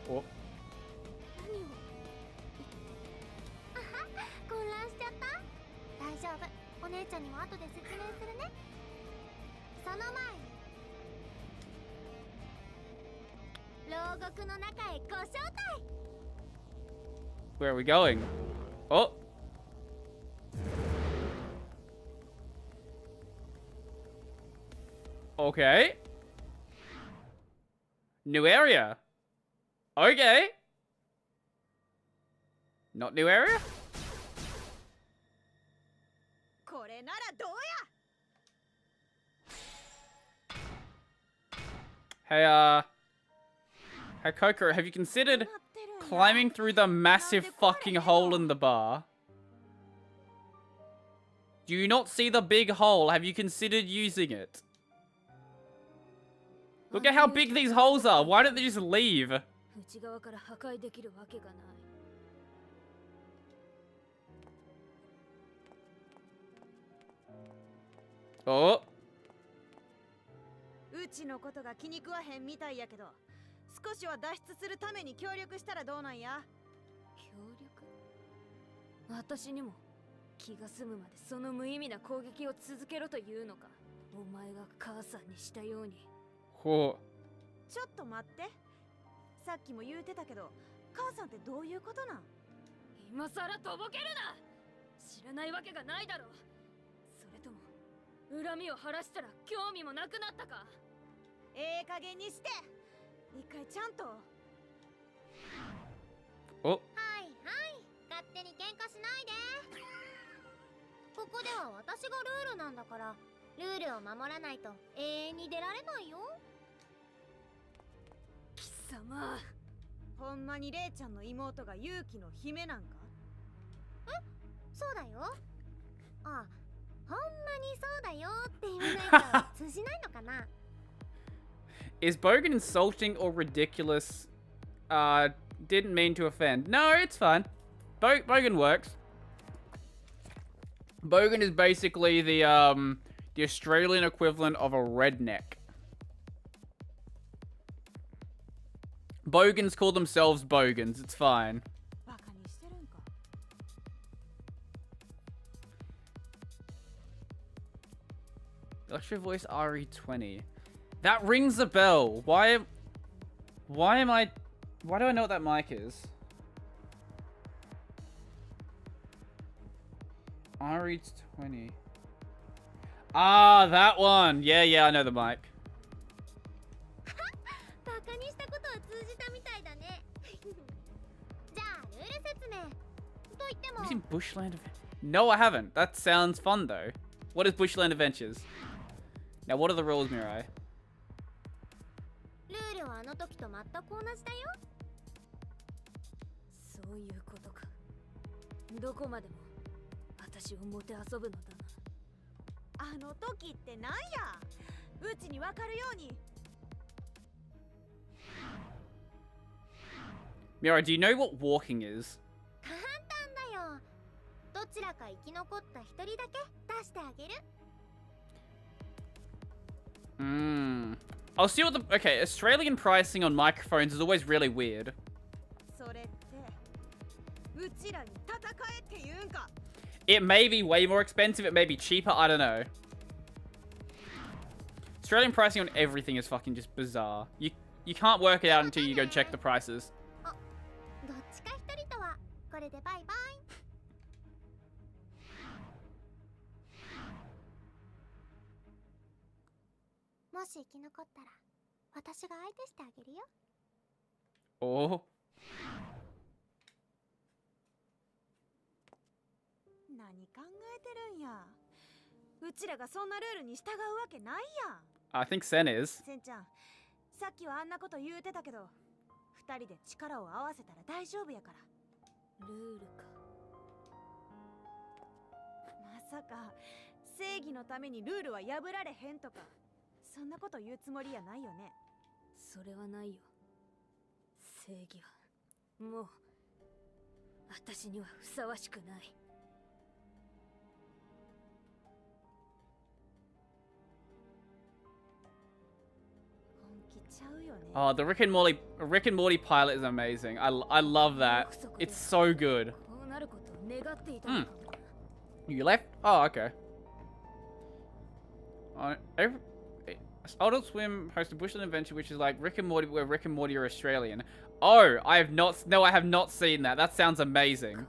Oh. ちゃんにも後で説明するね。その前に牢獄の中へご招待。 Where are we going? Oh. Okay. New area. Okay. Not new area? これならどうや。 Hey, Coco, have you considered climbing through the massive fucking hole in the bar? Do you not see the big hole? Have you considered using it? Look at how big these holes are. Why don't they just leave? 内側から破壊できるわけがない。Oh. うちのことが気に食わへんみたいやけど、少しは脱出するために協力したらどうなんや。協力？私にも気が済むまでその無意味な攻撃を続けろというのか。お前が母さんにしたように。Oh. ちょっと待って。さっきも言うてたけど、母さんってどういうことなん？今さらとぼけるな。知らないわけがないだろう。それとも恨みを晴らしたら興味もなくなったか。ええ加減にして。一回ちゃんと。お。はいはい、勝手に喧嘩しないで。ここでは私がルールなんだから、ルールを守らないと永遠に出られないよ。貴様、ほんまにレイちゃんの妹が勇気の姫なんか？え、そうだよ。あ、ほんまにそうだよって言わないと通じないのかな。Is Bogan insulting or ridiculous? Didn't mean to offend. No, it's fine. Bogan works. Bogan is basically the Australian equivalent of a redneck. Bogans call themselves Bogans. It's fine. Electro voice RE20. That rings a bell. Why do I know what that mic is? RE20. Ah, that one. Yeah, I know the mic. Have you seen Bushland Adventures? No, I haven't. That sounds fun though. What is Bushland Adventures? Now, what are the rules, Mirai? ルールはあの時と全く同じだよ。そういうことか。どこまでも私をもてあそぶのだな。あの時ってなんや。うちにわかるように。Mirai, do you know what walking is? 簡単だよ。どちらか生き残った一人だけ出してあげる。I'll see what the... Okay, Australian pricing on microphones is always really weird. It may be way more expensive, it may be cheaper, I don't know. Australian pricing on everything is fucking just bizarre. You can't work it out until you go check the prices. どっちか一人とはこれでバイバイ。もし生き残ったら私が相手してあげるよ。Oh. 何考えてるんや。うちらがそんなルールに従うわけないやん。I think Sen is. センちゃん、さっきはあんなこと言うてたけど、二人で力を合わせたら大丈夫やから。ルールか。まさか正義のためにルールは破られへんとか、そんなこと言うつもりやないよね。それはないよ。正義はもう私にはふさわしくない。Oh, the Rick and Morty pilot is amazing. I love that. It's so good. You left? Oh, okay. Adult Swim hosts a Bushland adventure, which is like Rick and Morty, where Rick and Morty are Australian. Oh, I have not. No, I have not seen that. That sounds amazing.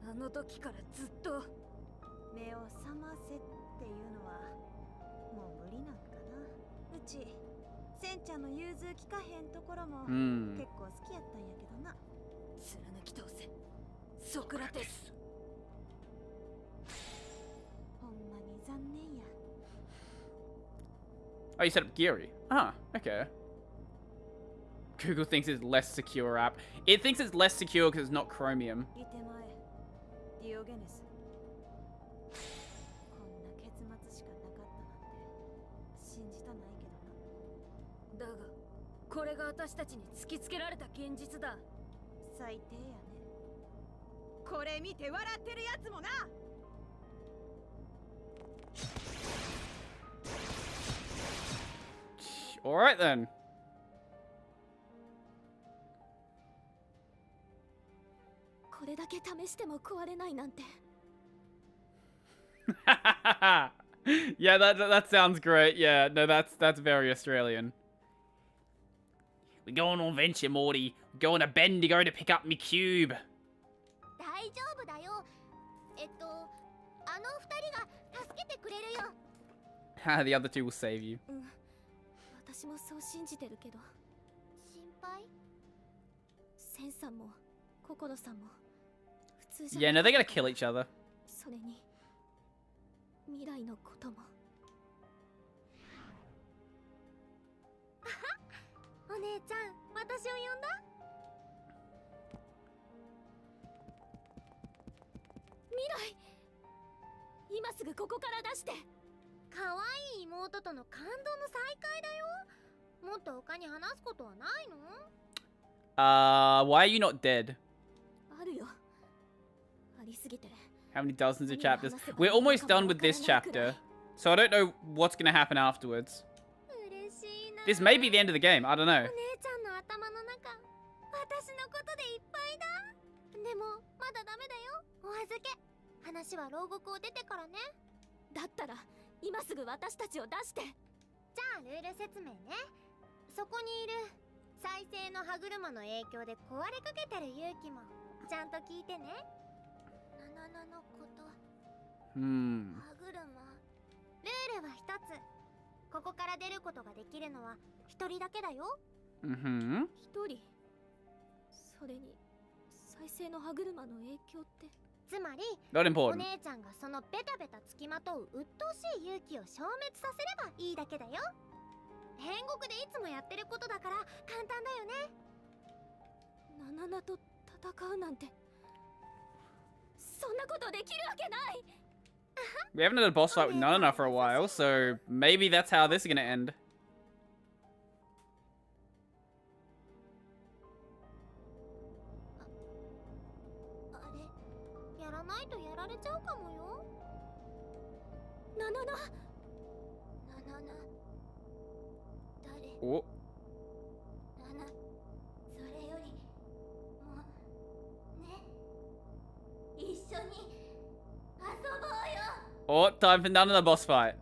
あの時からずっと目を覚ませっていうのはもう無理なんかな。うちセンちゃんの融通きかへんところも結構好きやったんやけどな。貫き通せソクラテス。ほんまに残念や。 Oh, you set up Geary. Ah, okay. Google thinks it's less secure app. It thinks it's less secure because it's not Chromium. いてまえディオゲネス。こんな結末しかなかったなんて信じたないけどな。だがこれが私たちに突きつけられた現実だ。最低やね。これ見て笑ってるやつもな。Alright then. これだけ試しても壊れないなんて。Yeah, that sounds great. Yeah, no, that's very Australian. We're going on venture, Morty. We're going to Bendigo to pick up me cube. 大丈夫だよ。あの二人が助けてくれるよ。The other two will save you. 私もそう信じてるけど。心配？センさんも心さんも普通じゃ。 Yeah, no, they're gonna kill each other. それに未来のことも。お姉ちゃん、私を呼んだ？未来、今すぐここから出して。可愛い妹との感動の再会だよ。もっと他に話すことはないの？ Why are you not dead? あるよ。ありすぎて。 How many dozens of chapters? We're almost done with this chapter, so I don't know what's gonna happen afterwards. This may be the end of the game. I don't know. お姉ちゃんの頭の中、私のことでいっぱいだ。でもまだダメだよ。お預け。話は牢獄を出てからね。だったら今すぐ私たちを出して。じゃあルール説明ね。そこにいる再生の歯車の影響で壊れかけてる勇気もちゃんと聞いてね。ナナナのこと。歯車。ルールは一つ。ここから出ることができるのは一人だけだよ。一人。それに再生の歯車の影響って。つまり Not お important. 姉ちゃんがそのベタベタつきまとう鬱陶しい勇気を消滅させればいいだけだよ。天国でいつもやってることだから簡単だよね。ナナナと戦うなんてそんなことできるわけない。We haven't had a boss fight with Nana for a while, so maybe that's how this is gonna end. あれ、やらないとやられちゃうかもよ。ナナナ、ナナナ、誰？ Oh. ナナ、それよりもうね、一緒に遊ぼうよ。 Oh, time for Nana the boss fight.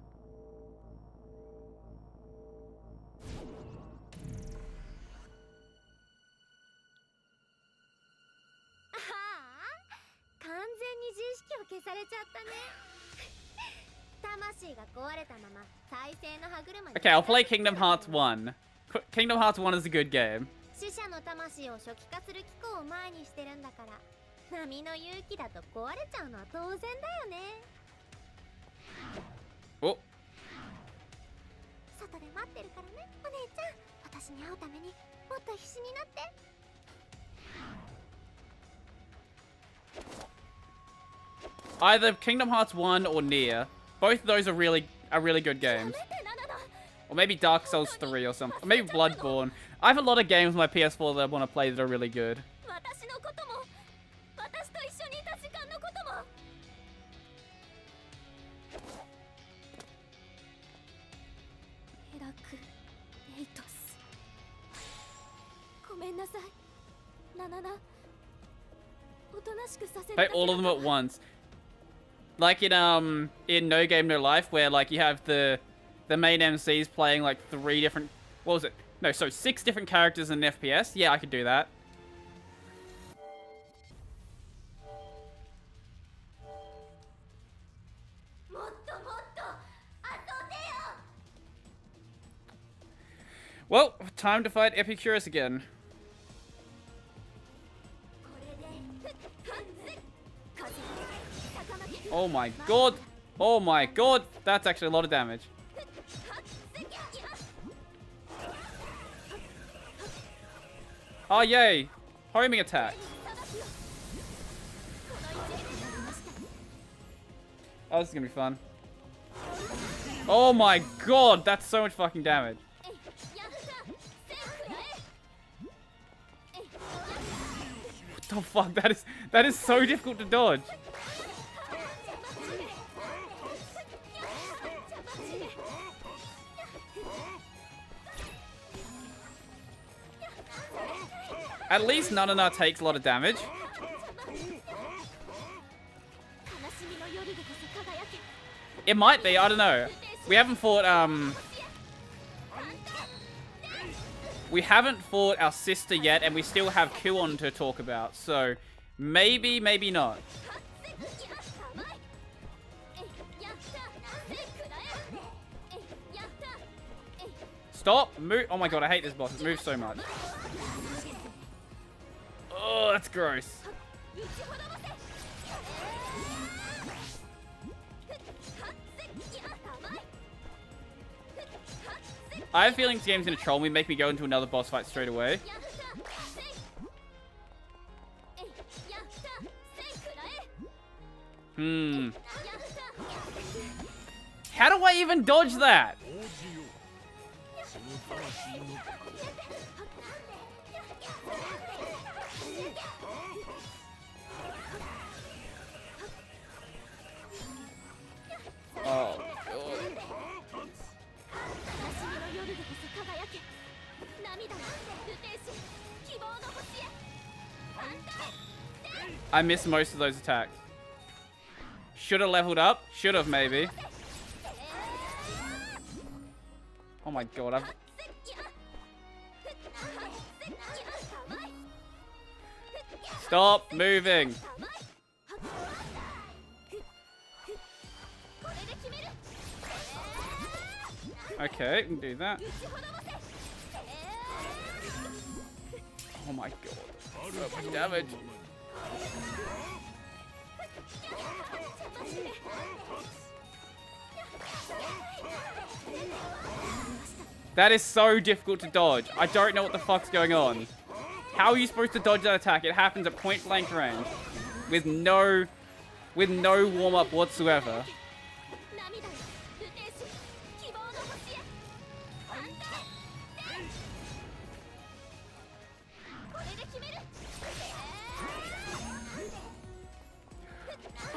完全に自意識を消されちゃったね。魂が壊れたまま再生の歯車に。 Okay, I'll play Kingdom Hearts 1. Kingdom Hearts 1 is a good game. 死者の魂を初期化する機構を前にしてるんだから、波の勇気だと壊れちゃうのは当然だよね。 Oh. 外で待ってるからね、お姉ちゃん。私に会うためにもっと必死になって。 Either Kingdom Hearts 1 or Nier. Both of those are really good games. Or maybe Dark Souls 3 or something. Or maybe Bloodborne. I have a lot of games on my PS4 that I want to play that are really good. 私のことも、私と一緒にいた時間のことも。ヘラクレイトス。ごめんなさい。ナナナ。おとなしくさせて。 Play all of them at once. Like in No Game No Life, where like you have the main MCs playing like 3 different, what was it? No, so 6 different characters in an FPS. Yeah, I could do that. Well, time to fight Epicurus again. Oh my god. Oh my god. That's actually a lot of damage. Oh, yay. Homing attack. Oh, this is gonna be fun. Oh my god. That's so much fucking damage. What the fuck? That is so difficult to dodge. At least Nanana takes a lot of damage. It might be, I don't know. We haven't fought our sister yet, and we still have Kuon to talk about, so maybe, maybe not. Stop! Move! Oh my god, I hate this boss. It moves so much. Oh, that's gross. I have a feeling this game's gonna troll me, make me go into another boss fight straight away. How do I even dodge that? Oh, God. I missed most of those attacks. Should have leveled up. Should have, maybe. Oh my god, Stop moving! Okay, we can do that. Oh my god. So much damage. That is so difficult to dodge. I don't know what the fuck's going on. How are you supposed to dodge that attack? It happens at point blank range. With no warm-up whatsoever.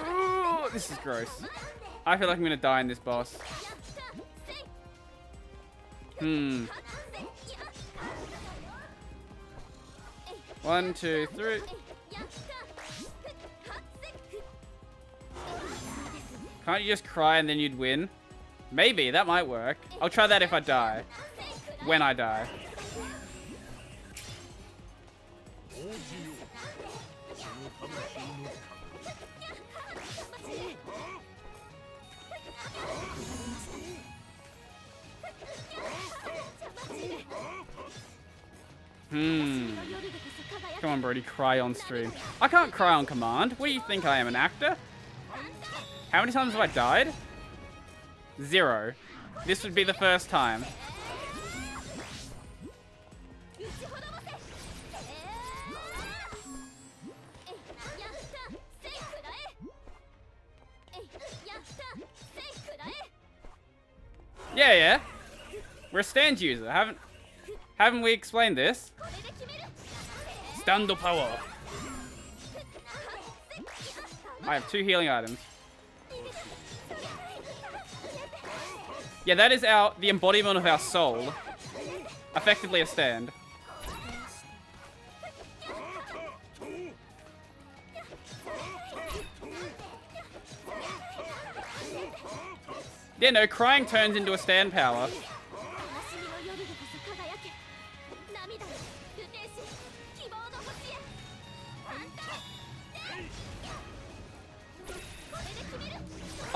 Oh, this is gross. I feel like I'm gonna die in this boss. 1, 2, 3. Can't you just cry and then you'd win? Maybe, that might work. I'll try that if I die. When I die. Come on, Brody, cry on stream. I can't cry on command. What do you think I am, an actor? How many times have I died? 0. This would be the first time. Yeah. We're a stand user. Haven't we explained this? Stand power. I have 2 healing items. Yeah, that is the embodiment of our soul. Effectively a stand. Yeah, no, crying turns into a stand power.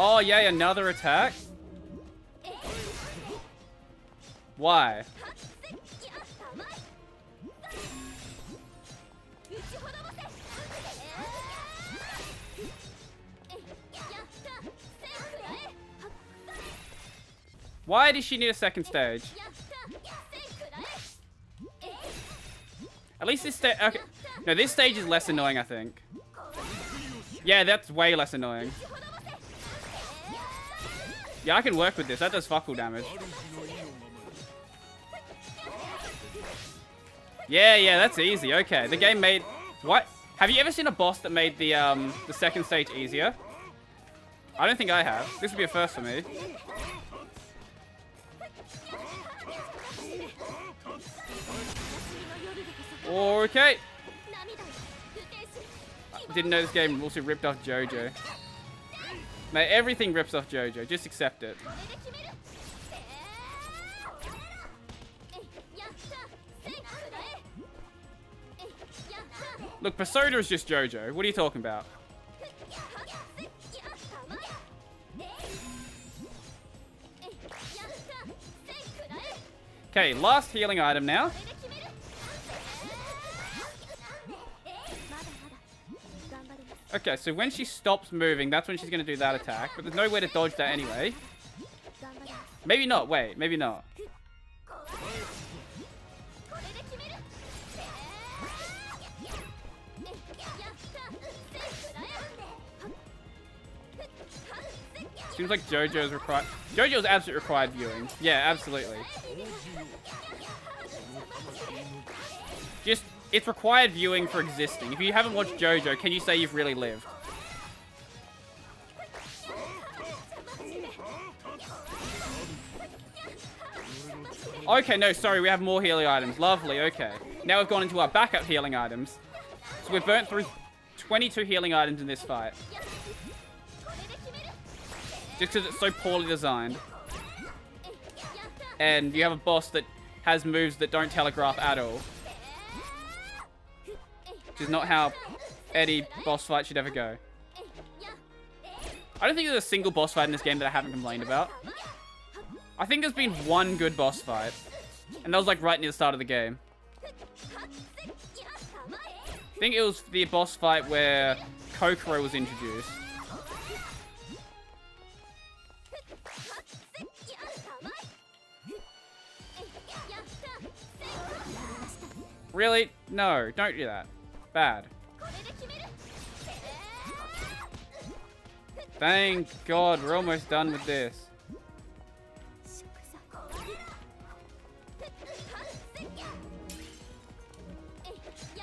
Oh, yay, another attack? Why? Why does she need a second stage? At least this stage... Okay. No, this stage is less annoying, I think. Yeah, that's way less annoying. Yeah, I can work with this. That does fuck all damage. Yeah, that's easy. Okay, the game made... What? Have you ever seen a boss that made the second stage easier? I don't think I have. This would be a first for me. Okay. Didn't know this game also ripped off JoJo. Mate, everything rips off JoJo. Just accept it. Look, Persona is just JoJo. What are you talking about? Okay, last healing item now. Okay, so when she stops moving, that's when she's going to do that attack. But there's no way to dodge that anyway. Maybe not. Wait, maybe not. Seems like JoJo's required. JoJo's absolutely required viewing. Yeah, absolutely. Just, it's required viewing for existing. If you haven't watched JoJo, can you say you've really lived? Okay, no, sorry, we have more healing items. Lovely, okay. Now we've gone into our backup healing items. So we've burnt through 22 healing items in this fight. Just because it's so poorly designed. And you have a boss that has moves that don't telegraph at all. Which is not how any boss fight should ever go. I don't think there's a single boss fight in this game that I haven't complained about. I think there's been one good boss fight. And that was like right near the start of the game. I think it was the boss fight where Kokoro was introduced. Really? No, don't do that. Bad. Thank God, we're almost done with this.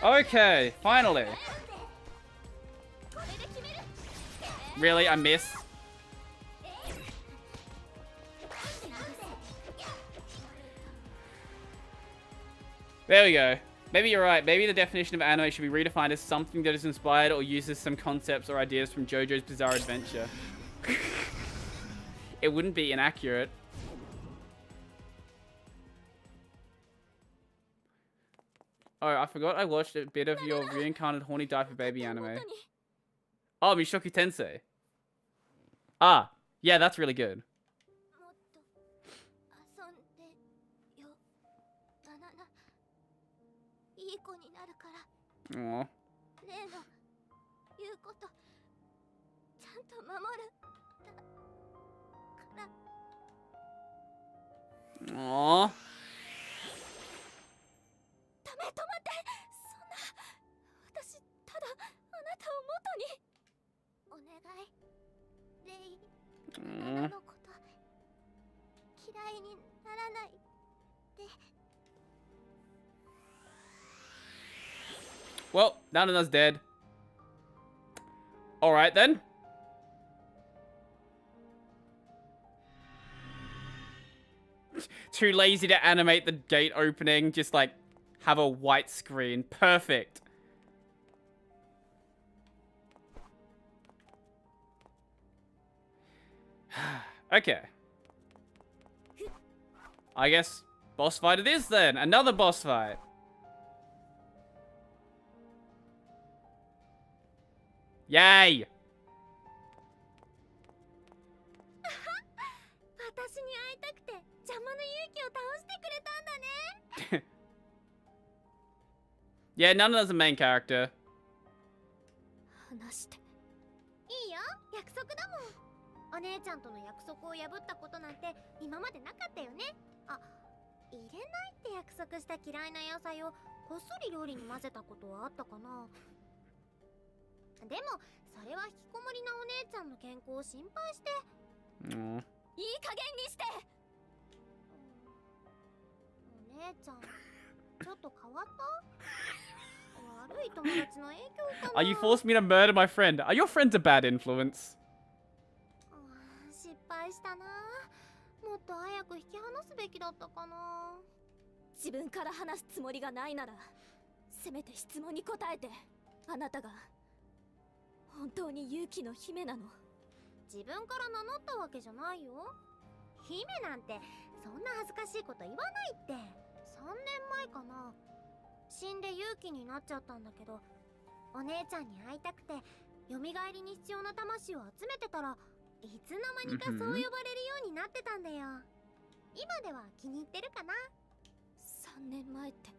Okay, finally. Really? I miss? There we go. Maybe you're right. Maybe the definition of anime should be redefined as something that is inspired or uses some concepts or ideas from JoJo's Bizarre Adventure. It wouldn't be inaccurate. Oh, I forgot I watched a bit of your reincarnated horny diaper baby anime. Oh, Mishoku Tensei. Ah, yeah, that's really good. Aww. Aww. Well, Nanana's dead. Alright then. Too lazy to animate the gate opening. Just like have a white screen. Perfect. Okay. I guess boss fight it is then. Another boss fight. Yay! 私に会いたくて邪魔な勇気を倒してくれたんだね。 Yeah, none of those are main character. 話していいよ、約束だもん。お姉ちゃんとの約束を破ったことなんて今までなかったよね。あ、入れないって約束した嫌いな野菜をこっそり料理に混ぜたことはあったかな。でもそれは引きこもりなお姉ちゃんの健康を心配して。いい加減にして。お姉ちゃんちょっと変わった？悪い友達の影響かな。 Are you forcing me to murder my friend? Are your friends a bad influence? 失敗したな。もっと早く引き離すべきだったかな。自分から話すつもりがないならせめて質問に答えて。あなたが本当に勇気の姫なの？自分から名乗ったわけじゃないよ。姫なんてそんな恥ずかしいこと言わないって。3年前かな。死んで勇気になっちゃったんだけど、お姉ちゃんに会いたくて蘇りに必要な魂を集めてたらいつの間にかそう呼ばれるようになってたんだよ。今では気に入ってるかな。3年前って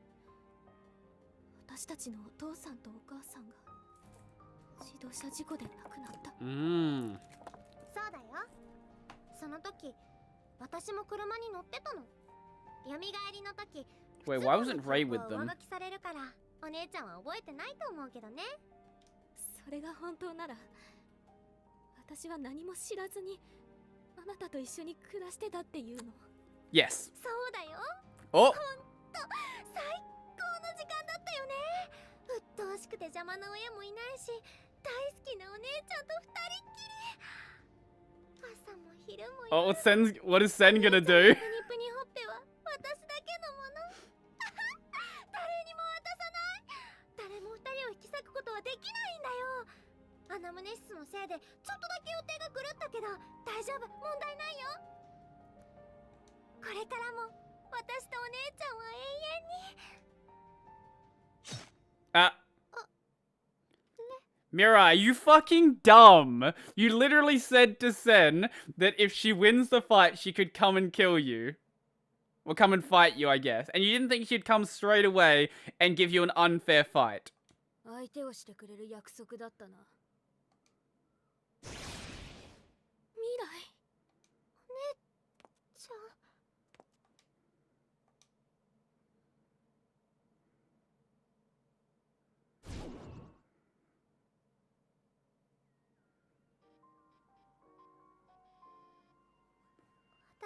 私たちのお父さんとお母さんが自動車事故で亡くなった。そうだよ。その時私も車に乗ってたの。蘇りの時 Wait, why wasn't Ray with them? 上書きされるからお姉ちゃんは覚えてないと思うけどね。それが本当なら私は何も知らずにあなたと一緒に暮らしてたっていうの。 Yes. そうだよ。Oh! ほんと最高の時間だったよね。うっとうしくて邪魔な親もいないし大好きなお姉ちゃんと二人っきり。朝も昼も Oh, what is Sen gonna do? プニプニほっぺは私だけのもの。誰にも渡さない。誰も二人を引き裂くことはできないんだよ。アナムネシスのせいでちょっとだけ予定が狂ったけど大丈夫、問題ないよ。これからも私とお姉ちゃんは永遠に。Mirai, you fucking dumb. You literally said to Sen that if she wins the fight, she could come and kill you. Or come and fight you, I guess. And you didn't think she'd come straight away and give you an unfair fight. 相手をしてくれる約束だったな。未来、お姉ちゃん。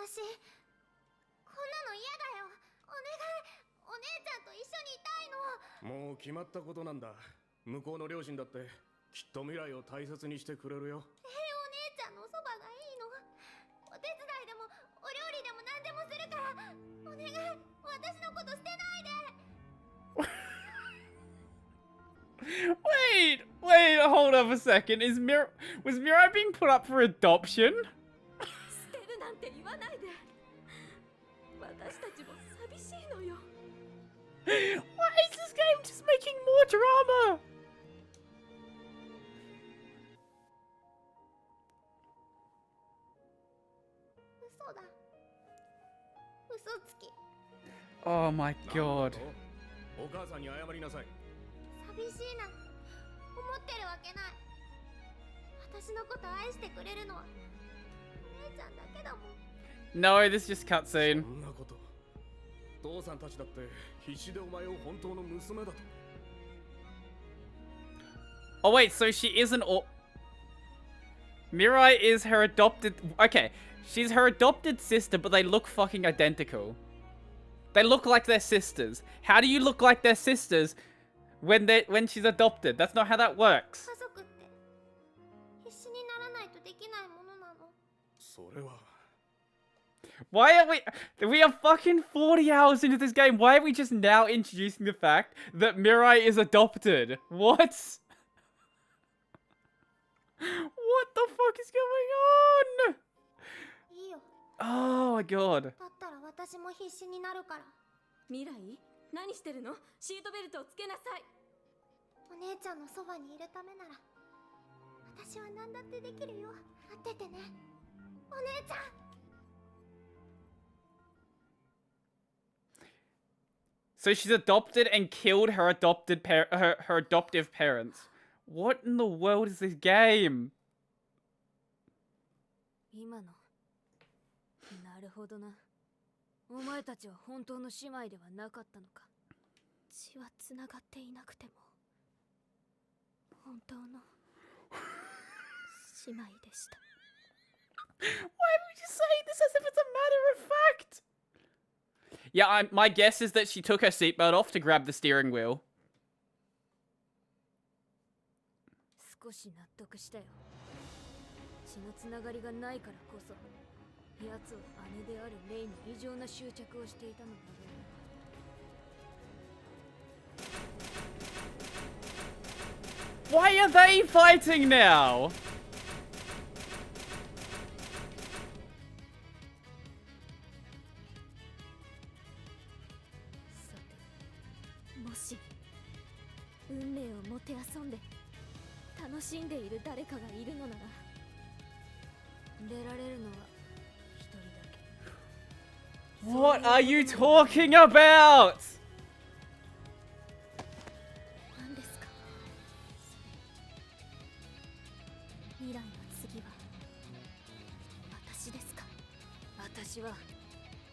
私こんなの嫌だよ。お願い、お姉ちゃんと一緒にいたいの。もう決まったことなんだ。向こうの両親だってきっと未来を大切にしてくれるよ。お姉ちゃんのそばがいいの。お手伝いでもお料理でも何でもするから、お願い、私のこと捨てないで。Wait, hold up a second. Was Mirai being put up for adoption? 捨てるなんて言わないで。私たちも寂しいのよ。Why is this game just making more drama? 嘘だ。嘘つき。 Oh my god. お母さんに謝りなさい。寂しいな。思ってるわけない。私のこと愛してくれるのはお姉ちゃんだけだもん。 No, this is just cutscene. そんなこと。父さんたちだって必死でお前を本当の娘だと。 Oh wait, so she isn't all... Mirai is her adopted... Okay, she's her adopted sister, but they look fucking identical. They look like they're sisters. How do you look like they're sisters when she's adopted? That's not how that works. 家族って必死にならないとできないものなの。それは。Why are we are fucking 40 hours into this game. Why are we just now introducing the fact that Mirai is adopted? What? What the fuck is going on? いいよ。 Oh my god. だったら私私も必死になるから。未来、何してるの？シートベルトをつけなさい。お姉ちゃんのそばにいるためなら私は何だってできるよ。待っててね、お姉ちゃん。 So she's adopted and killed her adopted her adoptive parents. What in the world is this game? 今の。なるほどな。お前たちは本当の姉妹ではなかったのか。血はつながっていなくても本当の姉妹でした。 Why would you say this as if it's a matter of fact? Yeah, my guess is that she took her seatbelt off to grab the steering wheel. 少し納得したよ。血のつながりがないからこそ、奴は姉であるレイに異常な執着をしていたのだろう。 Why are they fighting now? もし運命をもてあそんで楽しんでいる誰かがいるのなら、出られるのは一人だけ。 What are you talking about? 何ですか？未来の次は私ですか？私は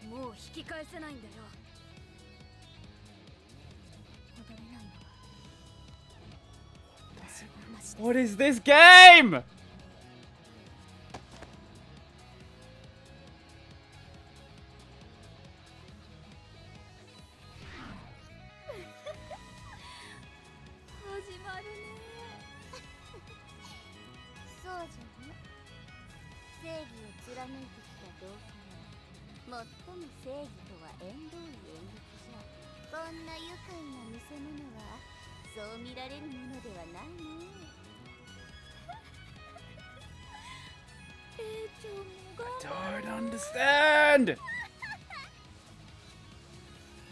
もう引き返せないんだよ。踊れないのは私の話です。 What is this game? 始まるね。そうじゃね。正義を貫いてきた同胞は最も正義とは縁遠い演劇じゃ。こんな愉快な見せ物はそう見られるものではないね。ちゃんも頑張 Don't understand.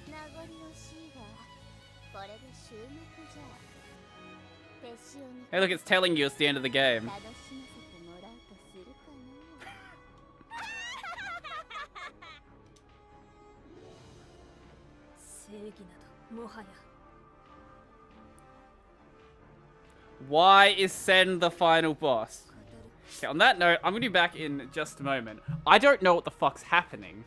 名残惜しいがこれで終幕じゃ。手塩に Hey, look, it's telling you it's the end of the game. 楽しませてもらうとするかな。正義などもはや。 Why is Sen the final boss? Okay, on that note, I'm going to be back in just a moment. I don't know what the fuck's happening.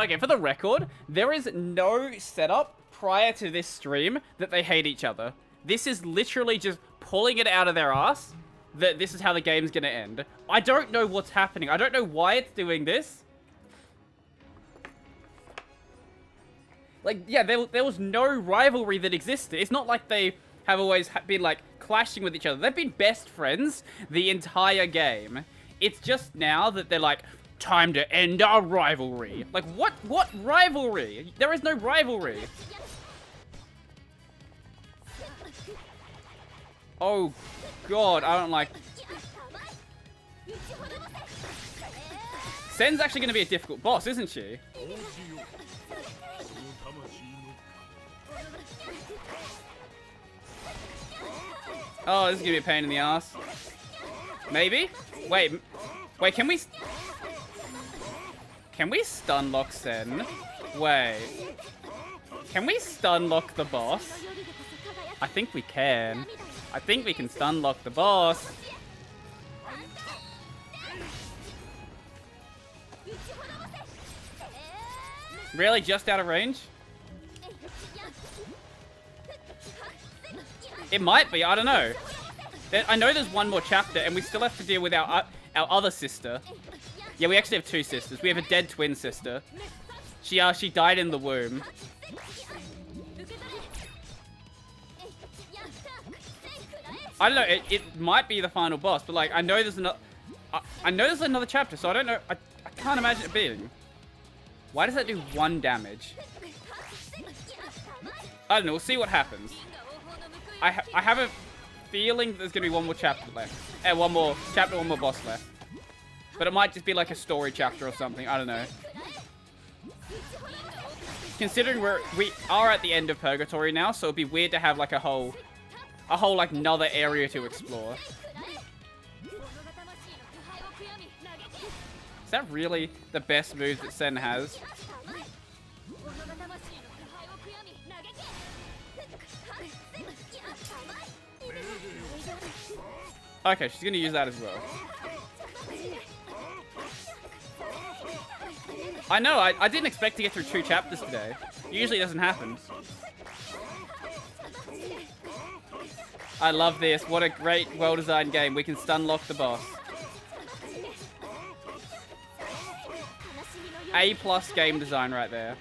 Okay, for the record, there is no setup prior to this stream that they hate each other. This is literally just pulling it out of their ass that this is how the game's gonna end. I don't know what's happening. I don't know why it's doing this. Like, yeah, there was no rivalry that existed. It's not like they have always been, like, clashing with each other. They've been best friends the entire game. It's just now that they're like, time to end our rivalry. Like, what rivalry? There is no rivalry. Oh, God, I don't like... Sen's actually going to be a difficult boss, isn't she? Oh, this is going to be a pain in the ass. Maybe? Wait, can we stun lock Sen? Wait. Can we stun lock the boss? I think we can. I think we can stun lock the boss. Really? Just out of range? It might be. I don't know. I know there's one more chapter, and we still have to deal with our other sister. Yeah, we actually have two sisters. We have a dead twin sister. She died in the womb. I don't know. It might be the final boss, but like I know there's another. I know there's another chapter, so I don't know. I can't imagine it being. Why does that do 1 damage? I don't know. We'll see what happens. I have a feeling there's gonna be one more chapter left. One more boss left. But it might just be like a story chapter or something. I don't know. Considering we are at the end of Purgatory now, so it'd be weird to have like a whole like another area to explore. Is that really the best move that Sen has? Okay, she's gonna use that as well. I know, I didn't expect to get through 2 chapters today. Usually it doesn't happen. I love this. What a great, well-designed game. We can stun lock the boss. A+ game design right there.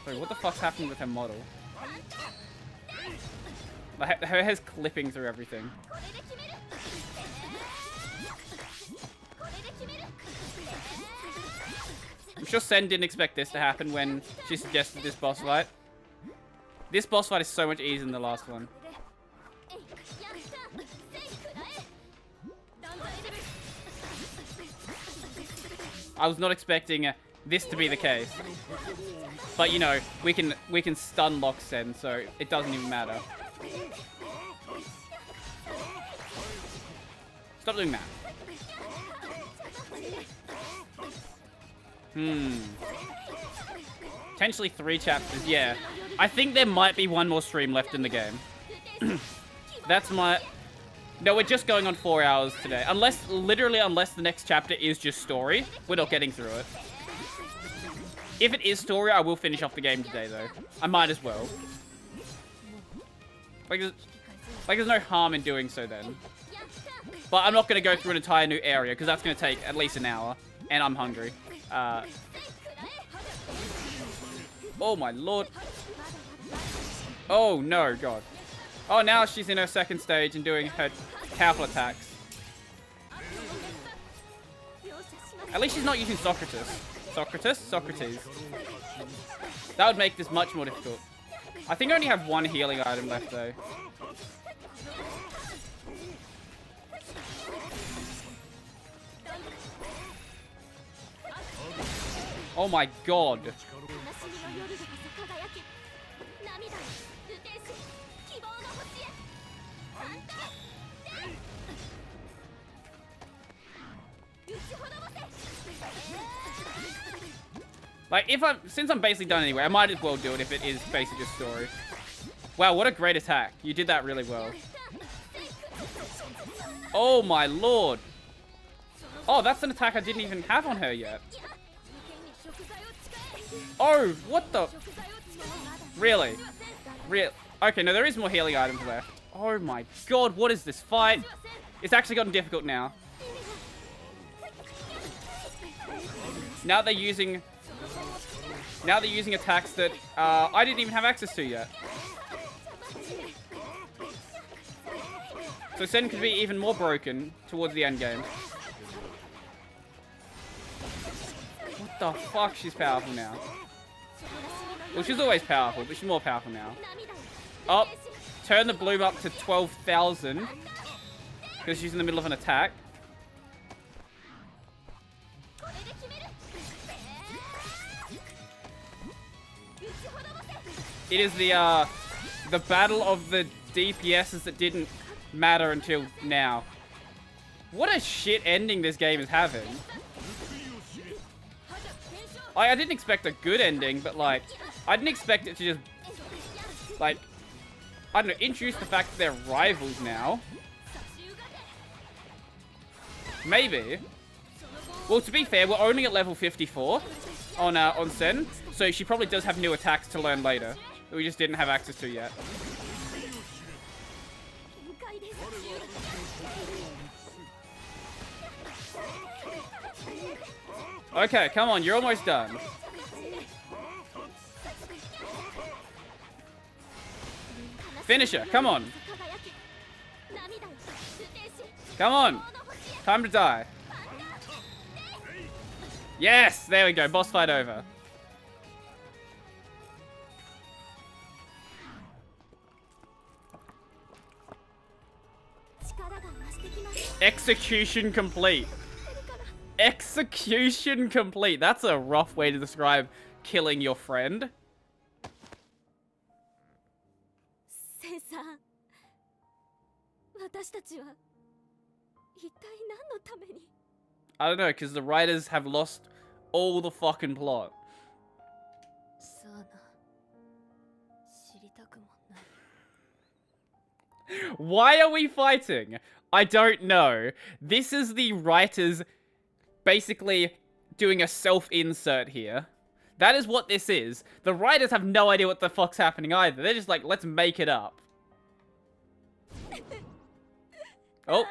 Wait, what the fuck's happening with her model? Her hair's clipping through everything. I'm sure Sen didn't expect this to happen when she suggested this boss fight. This boss fight is so much easier than the last one. I was not expecting this to be the case. But you know, we can stun lock Sen, so it doesn't even matter. Stop doing that. Potentially 3 chapters, yeah. I think there might be one more stream left in the game. That's my... No, we're just going on 4 hours today. Literally unless the next chapter is just story, we're not getting through it. If it is story, I will finish off the game today, though. I might as well. Like there's no harm in doing so then. But I'm not going to go through an entire new area, because that's going to take at least an hour. And I'm hungry. Oh my lord. Oh no, God. Oh, now she's in her second stage and doing her powerful attacks. At least she's not using Socrates. Socrates. That would make this much more difficult. I think I only have 1 healing item left, though. Oh my God. Like, since I'm basically done anyway, I might as well do it if it is basically just story. Wow, what a great attack. You did that really well. Oh my lord. Oh, that's an attack I didn't even have on her yet. Oh, what the? Really? Okay, no, there is more healing items left. Oh my god, what is this fight? It's actually gotten difficult now. Now they're using... Now they're using attacks that I didn't even have access to yet. So Sen could be even more broken towards the end game. What the fuck? She's powerful now. Well, she's always powerful, but she's more powerful now. Oh, turn the bloom up to 12,000. Because she's in the middle of an attack. It is the battle of the DPSs that didn't matter until now. What a shit ending this game is having. I didn't expect a good ending, but like, I didn't expect it to just, like, I don't know, introduce the fact that they're rivals now. Maybe. Well, to be fair, we're only at level 54 on Sen, so she probably does have new attacks to learn later that we just didn't have access to yet. Okay, come on, you're almost done. Finish her, come on. Come on. Time to die. Yes, there we go, boss fight over. Execution complete. Execution complete. That's a rough way to describe killing your friend. I don't know, because the writers have lost all the fucking plot. Why are we fighting? I don't know. This is the writers basically doing a self-insert here. That is what this is. The writers have no idea what the fuck's happening either. They're just like, let's make it up. Oh.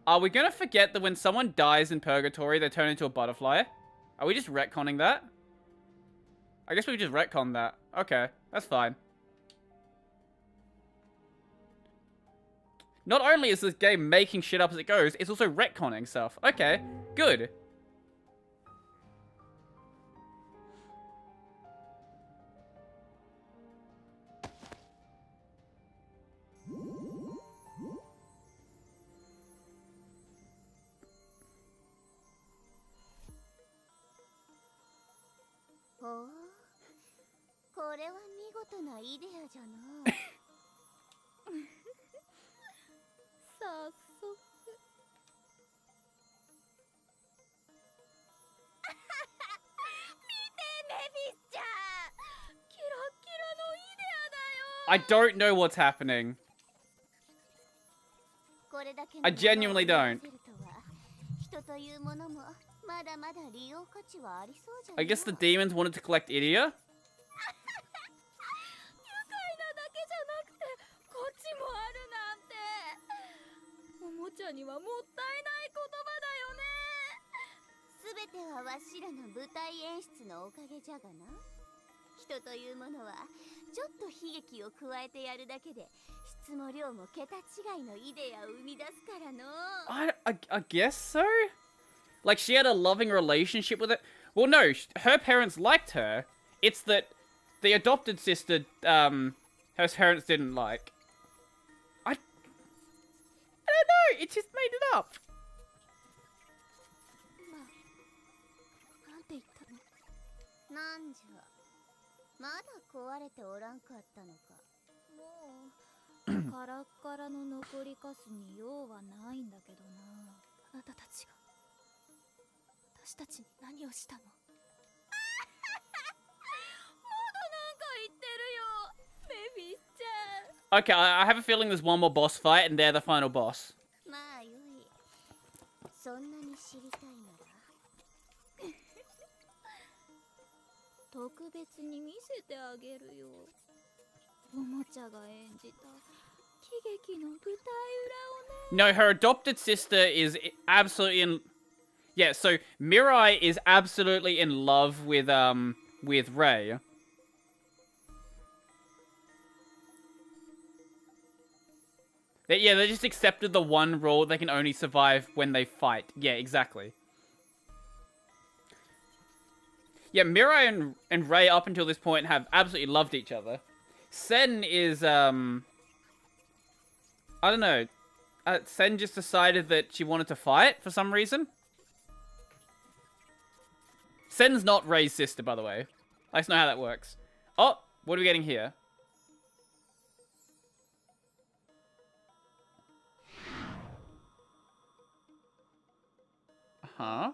Are we gonna forget that when someone dies in Purgatory, they turn into a butterfly? Are we just retconning that? I guess we just retconned that. Okay, that's fine. Not only is this game making shit up as it goes, it's also retconning stuff. Okay, good. Oh, これは見事なイデアじゃな。早速。見て、メビスちゃん。キラキラのイデアだよ。I don't know what's happening. これだけの I genuinely don't. 人というものもまだまだ利用価値はありそうじゃない。 I guess the demons wanted to collect Idia? おもちゃにはもったいない言葉だよね。すべてはわしらの舞台演出のおかげじゃがな。人というものはちょっと悲劇を加えてやるだけで質も量も桁違いのイデアを生み出すからの。I guess so? Like, she had a loving relationship with it? Well, no, her parents liked her. It's that the adopted sister, her parents didn't like. I don't know, it just made it up. なんて言ったの？なんじゃ。まだ壊れておらんかったのか。もうカラッカラの残りカスに用はないんだけどな。あなたたちが私たちに何をしたの？まだなんか言ってるよ、ベビーちゃん。 Okay, I have a feeling there's one more boss fight and they're the final boss. まあよい。そんなに知りたいなら特別に見せてあげるよ。おもちゃが演じた喜劇の舞台裏をね。 No, her adopted sister is absolutely in... Yeah, so Mirai is absolutely in love with Rei. They just accepted the one rule: they can only survive when they fight. Yeah, exactly. Yeah, Mirai and Rei up until this point have absolutely loved each other. Sen is I don't know. Sen just decided that she wanted to fight for some reason. Sen's not Rei's sister, by the way. I just know how that works. Oh, what are we getting here? Huh?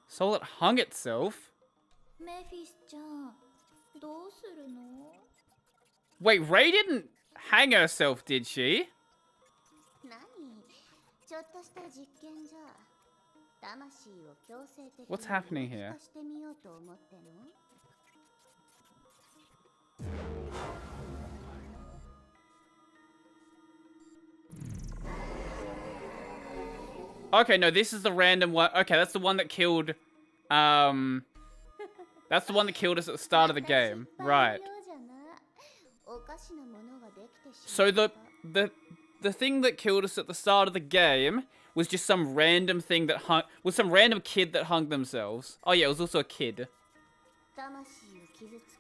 Soul that hung itself? Wait, Rei didn't hang herself, did she? What's happening here? Okay, no, this is the random one. Okay, that's the one that killed, that's the one that killed us at the start of the game. Right. So the thing that killed us at the start of the game was just some random thing that some random kid that hung themselves. Oh yeah, it was also a kid.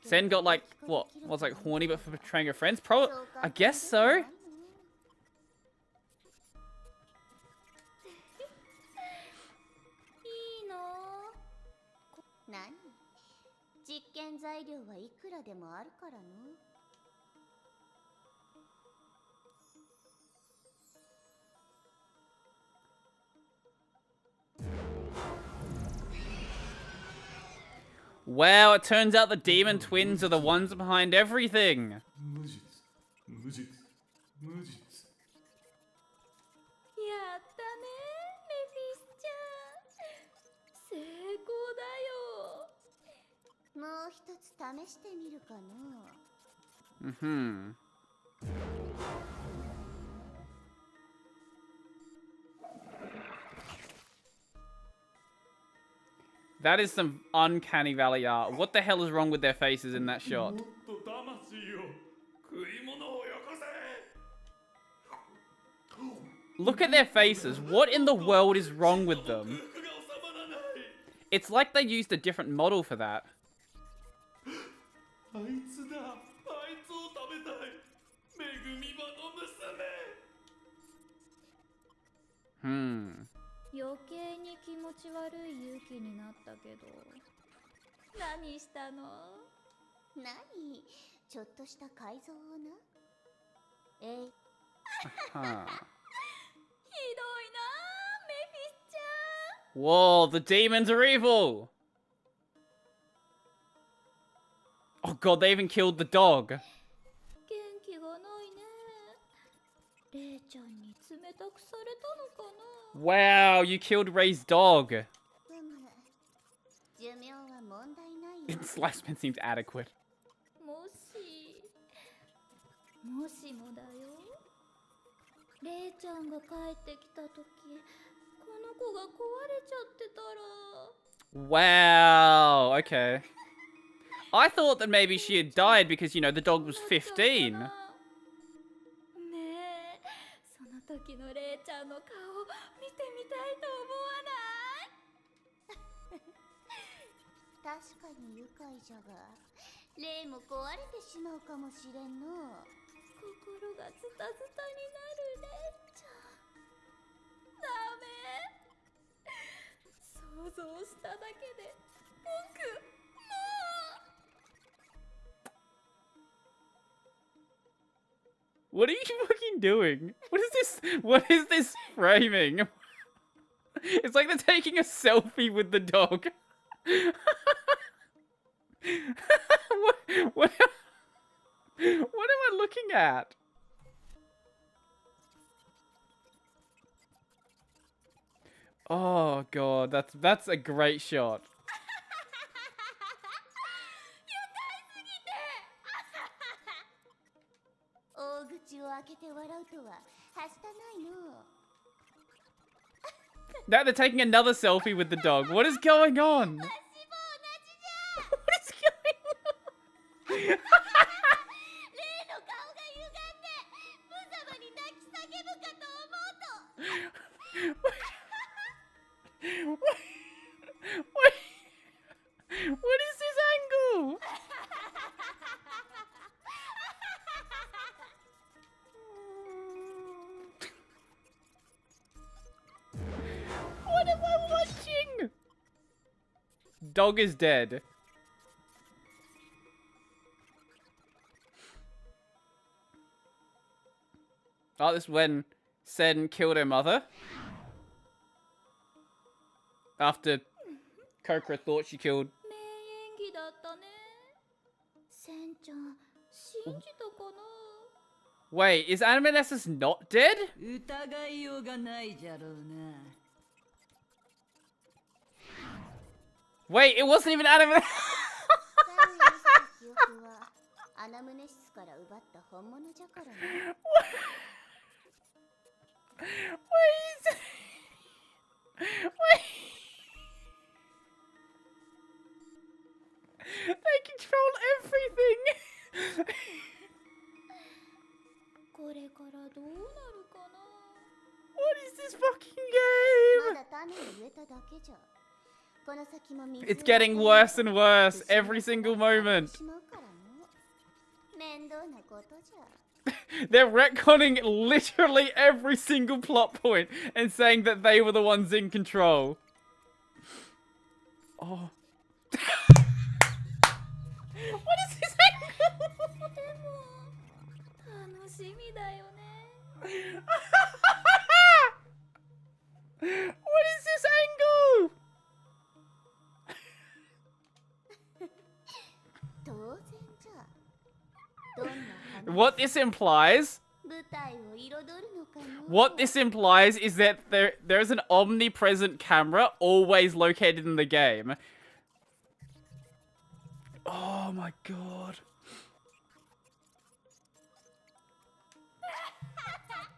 Sen got like, what? Was like horny but for betraying her friends? I guess so. Wow, it turns out the demon twins are the ones behind everything. Mm-hmm. That is some uncanny valley art. What the hell is wrong with their faces in that shot? Look at their faces. What in the world is wrong with them? It's like they used a different model for that. Hmm. Whoa, the demons are evil! Oh god, they even killed the dog. Wow, you killed Rei's dog. Its lifespan seems adequate. Wow, okay. I thought that maybe she had died because, you know, the dog was 15. What are you fucking doing? What is this? What is this framing? It's like they're taking a selfie with the dog. what am I looking at? Oh god, that's a great shot. Now they're taking another selfie with the dog. What is going on? What is going on? What is this angle? What am I watching? Dog is dead. Oh, this is when Sen killed her mother. After Kokra thought she killed. 名演技だったね。センちゃん、信じたかな。 Wait, is Antagonist not dead? 疑いようがないじゃろうな。 Wait, it wasn't even Antagonist. 記憶はアナムネシスから奪った本物じゃからね。Wait. Wait. They control everything. これからどうなるかな。 What is this fucking ま game? だ種を植えただけじゃ。この先も水を It's getting worse and worse every single moment. しまうからの。面倒なことじゃ。 They're retconning literally every single plot point and saying that they were the ones in control. Oh. What is this angle? でも楽しみだよね。What is this angle? 当然じゃ。どんな話 What this implies, 舞台を彩るのかの。 what this implies is that there's an omnipresent camera always located in the game. Oh my god.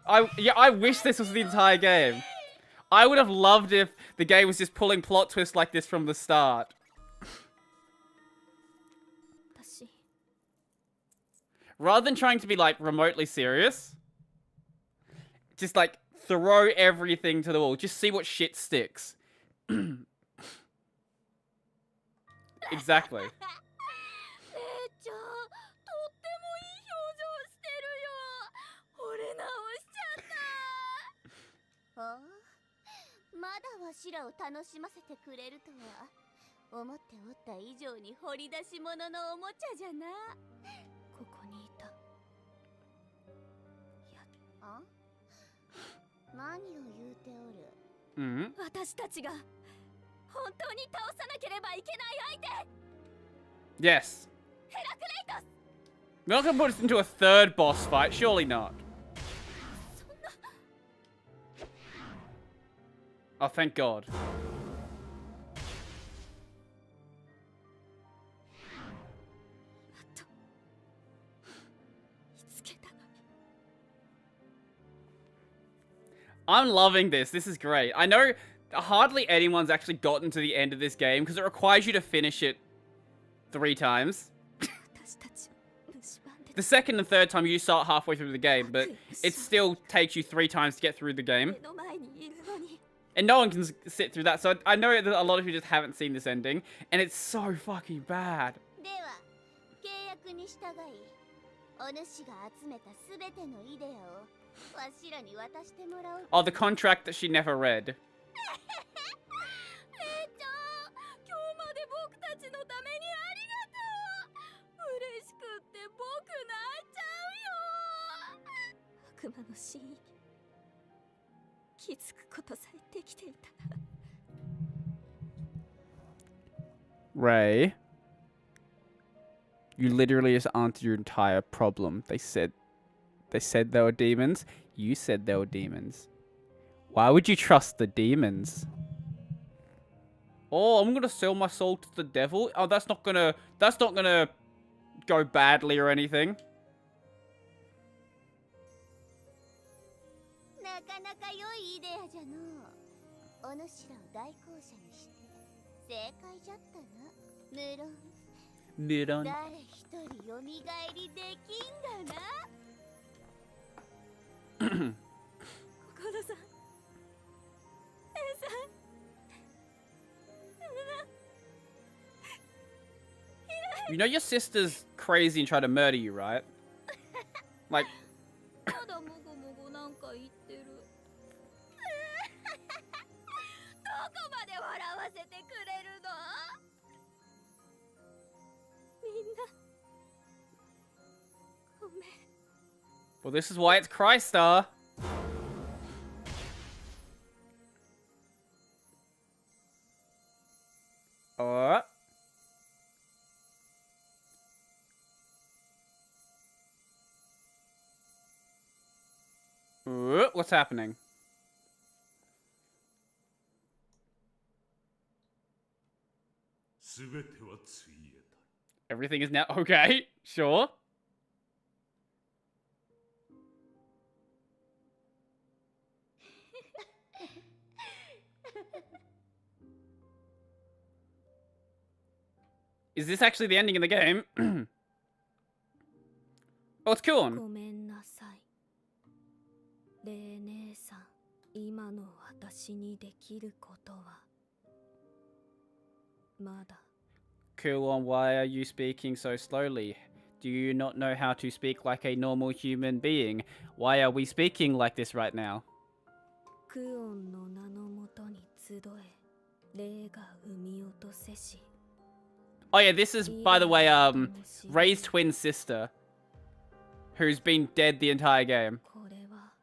I wish this was the entire game. I would have loved if the game was just pulling plot twists like this from the start. 私 Rather than trying to be like remotely serious, just like throw everything to the wall. Just see what shit sticks. Exactly. 姉ちゃん、とってもいい表情してるよ。惚れ直しちゃった。はあ、まだわしらを楽しませてくれるとは思っておった以上に掘り出し物のおもちゃじゃな。ここにいた。あ？何を言うておる。 Mm-hmm. 私たちが本当に倒さなければいけない相手。 Yes. ヘラクレイトス。 We're not gonna put us into a third boss fight, surely not. Oh, thank God. 見つけたのに。 I'm loving this. This is great. I know hardly anyone's actually gotten to the end of this game because it requires you to finish it 3 times. 私たちを蝕んで The second and third time you start halfway through the game, but it still takes you 3 times to get through the game. 目の前にいるのに。 And no one can sit through that, so I know that a lot of you just haven't seen this ending, and it's so fucking bad. では契約に従いお主が集めたすべてのイデアをわしらに渡してもらおう。 Oh, the contract that she never read. 姉ちゃん、今日まで僕たちのためにありがとう。嬉しくって僕泣いちゃうよ。悪魔の真意に気づくことさえできていたな。 Ray, you literally just answered your entire problem. They said they were demons. You said they were demons. Why would you trust the demons? Oh, I'm gonna sell my soul to the devil. Oh, that's not gonna go badly or anything. なかなか良いイデアじゃのう。お主らを代行者にして正解じゃったな。無論 Mirai. 誰一人よみがえりできんがな。心さん、姉さん、 You know your sister's crazy and try to murder you, right? Like, まだもごもごなんか言ってる。どこまで笑わせてくれるの？みんなごめん。 well, this is why it's Crystar. Alright. What's happening? Everything is now okay. Sure. Is this actually the ending of the game? Oh, it's cool. ごめんなさい。レイ姉さん、今の私にできることはまだ。 Cool, why are you speaking so slowly? Do you not know how to speak like a normal human being? Why are we speaking like this right now? クオンの名のもとに集え、霊が生み落とせし。 Oh yeah, this is, by the way, Ray's twin sister, who's been dead the entire game. これは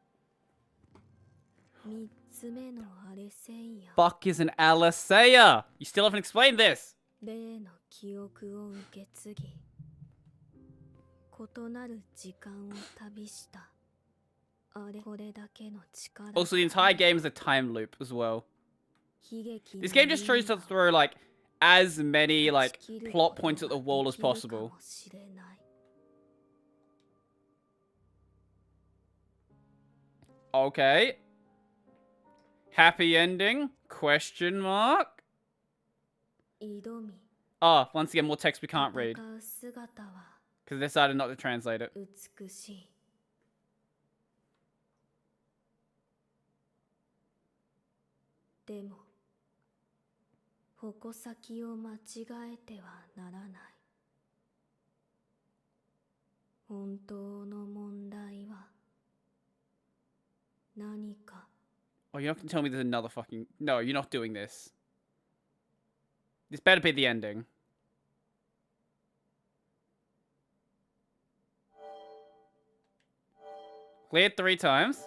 三つ目のアレセイヤ。 Fuck is an Alisaia? You still haven't explained this. 霊の記憶を受け継ぎ、異なる時間を旅した。あれこれだけの力。 Also, the entire game is a time loop as well. 悲劇の This game just tries to throw, like, as many, like, plot points at the wall as possible. Okay. Happy ending? Question mark? 挑み、 Ah, once again, more text we can't read. 戦う姿は Because they decided not to translate it. 美しい。でも、矛先を間違えてはならない。本当の問題は何か。 Oh, you're not going to tell me there's another fucking... No, you're not doing this. This better be the ending. Cleared 3 times.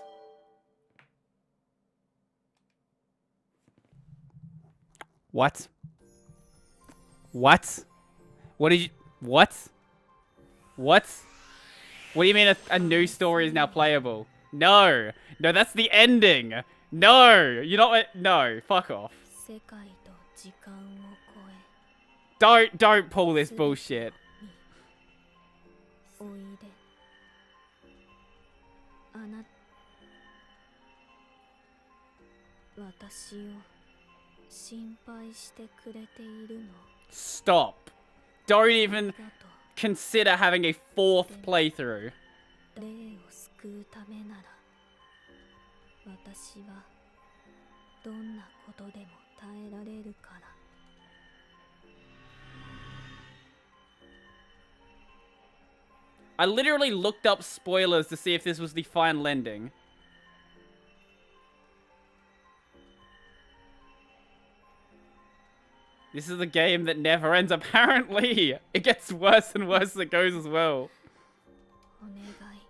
What? What? What did you... What? What? What do you mean a new story is now playable? No! No, that's the ending! No! You're not... No, fuck off. 世界と時間を超え Don't pull this bullshit. おいで。あな私を心配してくれているの。 Stop. Don't あ even りがと consider having a 4th playthrough. う。霊を救うためなら私はどんなことでも耐えられるから。 I literally looked up spoilers to see if this was the final ending. This is a game that never ends, apparently. It gets worse and worse as it goes as well. お願い。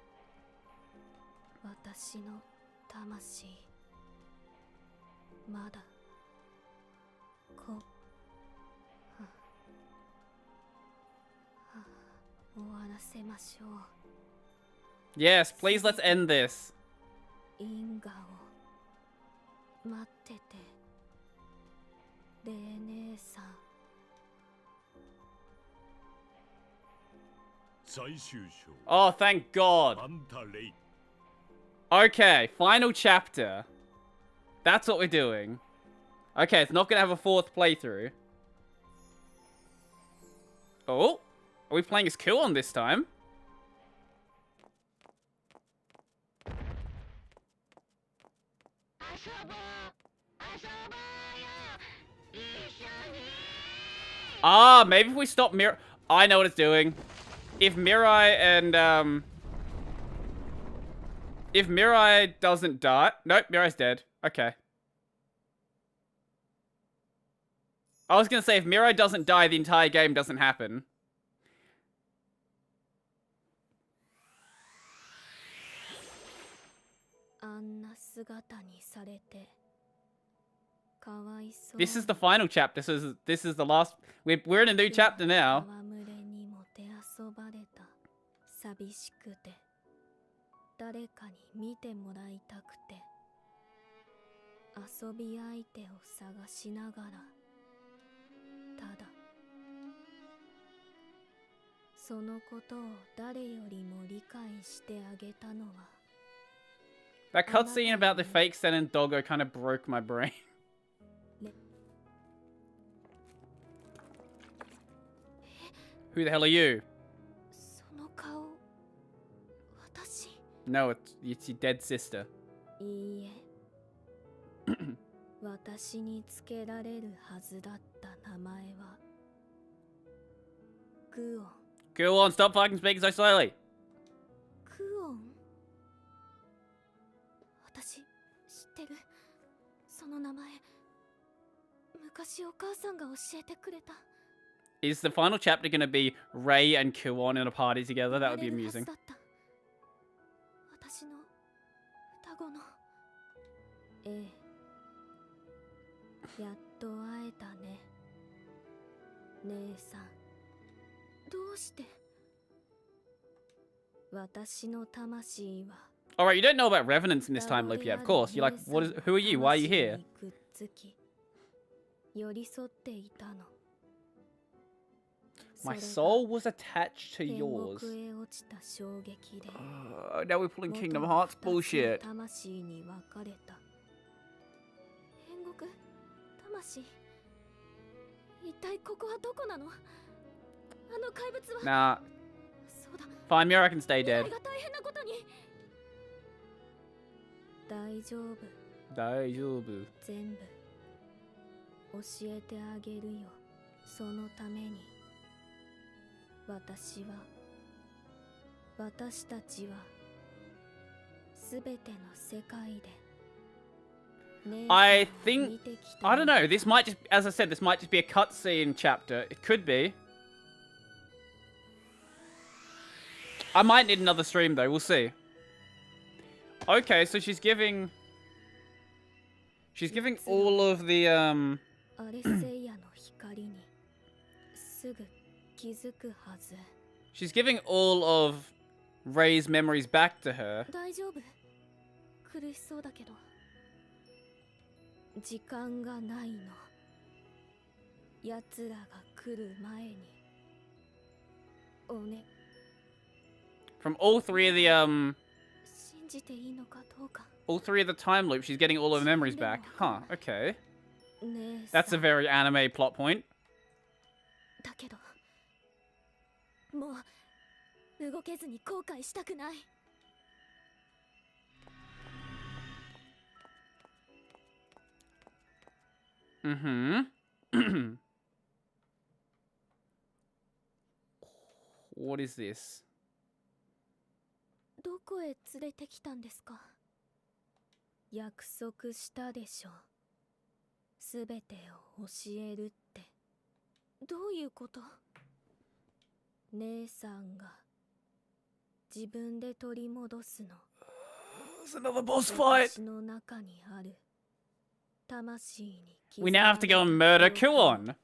私の魂。まだ。終わらせましょう。 Yes, please let's end this. 因果を待ってて。レイ姉さん。 Oh, thank God. Okay, final chapter. That's what we're doing. Okay, it's not gonna have a 4th playthrough. Oh, are we playing as Kuon this time? Ah, maybe if we stop Mirai... I know what it's doing. If Mirai and, if Mirai doesn't die... Nope, Mirai's dead. Okay. I was gonna say, if Mirai doesn't die, the entire game doesn't happen. This is the final chapter. This is the last... We're in a new chapter now. That cutscene about the fake Sen and Doggo kind of broke my brain. Who the hell are you? No, it's your dead sister. Go on, stop fucking speaking so slowly. Is the final chapter gonna be Rei and Kuon in a party together? That would be amusing. Alright, you don't know about revenants in this time loop yet, of course. You're like, who are you? Why are you here? My soul was attached to yours. Oh, now we're pulling Kingdom Hearts bullshit. Nah. Fine, Mirai can stay dead. Daijoubu. I think, I don't know, this might just, as I said, this might just be a cutscene chapter. It could be. I might need another stream though, we'll see. Okay, so she's giving all of the, she's giving all of Rei's memories back to her. From all three of the, all three of the time loops, she's getting all of her memories back. Huh, okay. That's a very anime plot point. Mm-hmm. What is this? It's another boss fight! We now have to go and murder Kuon!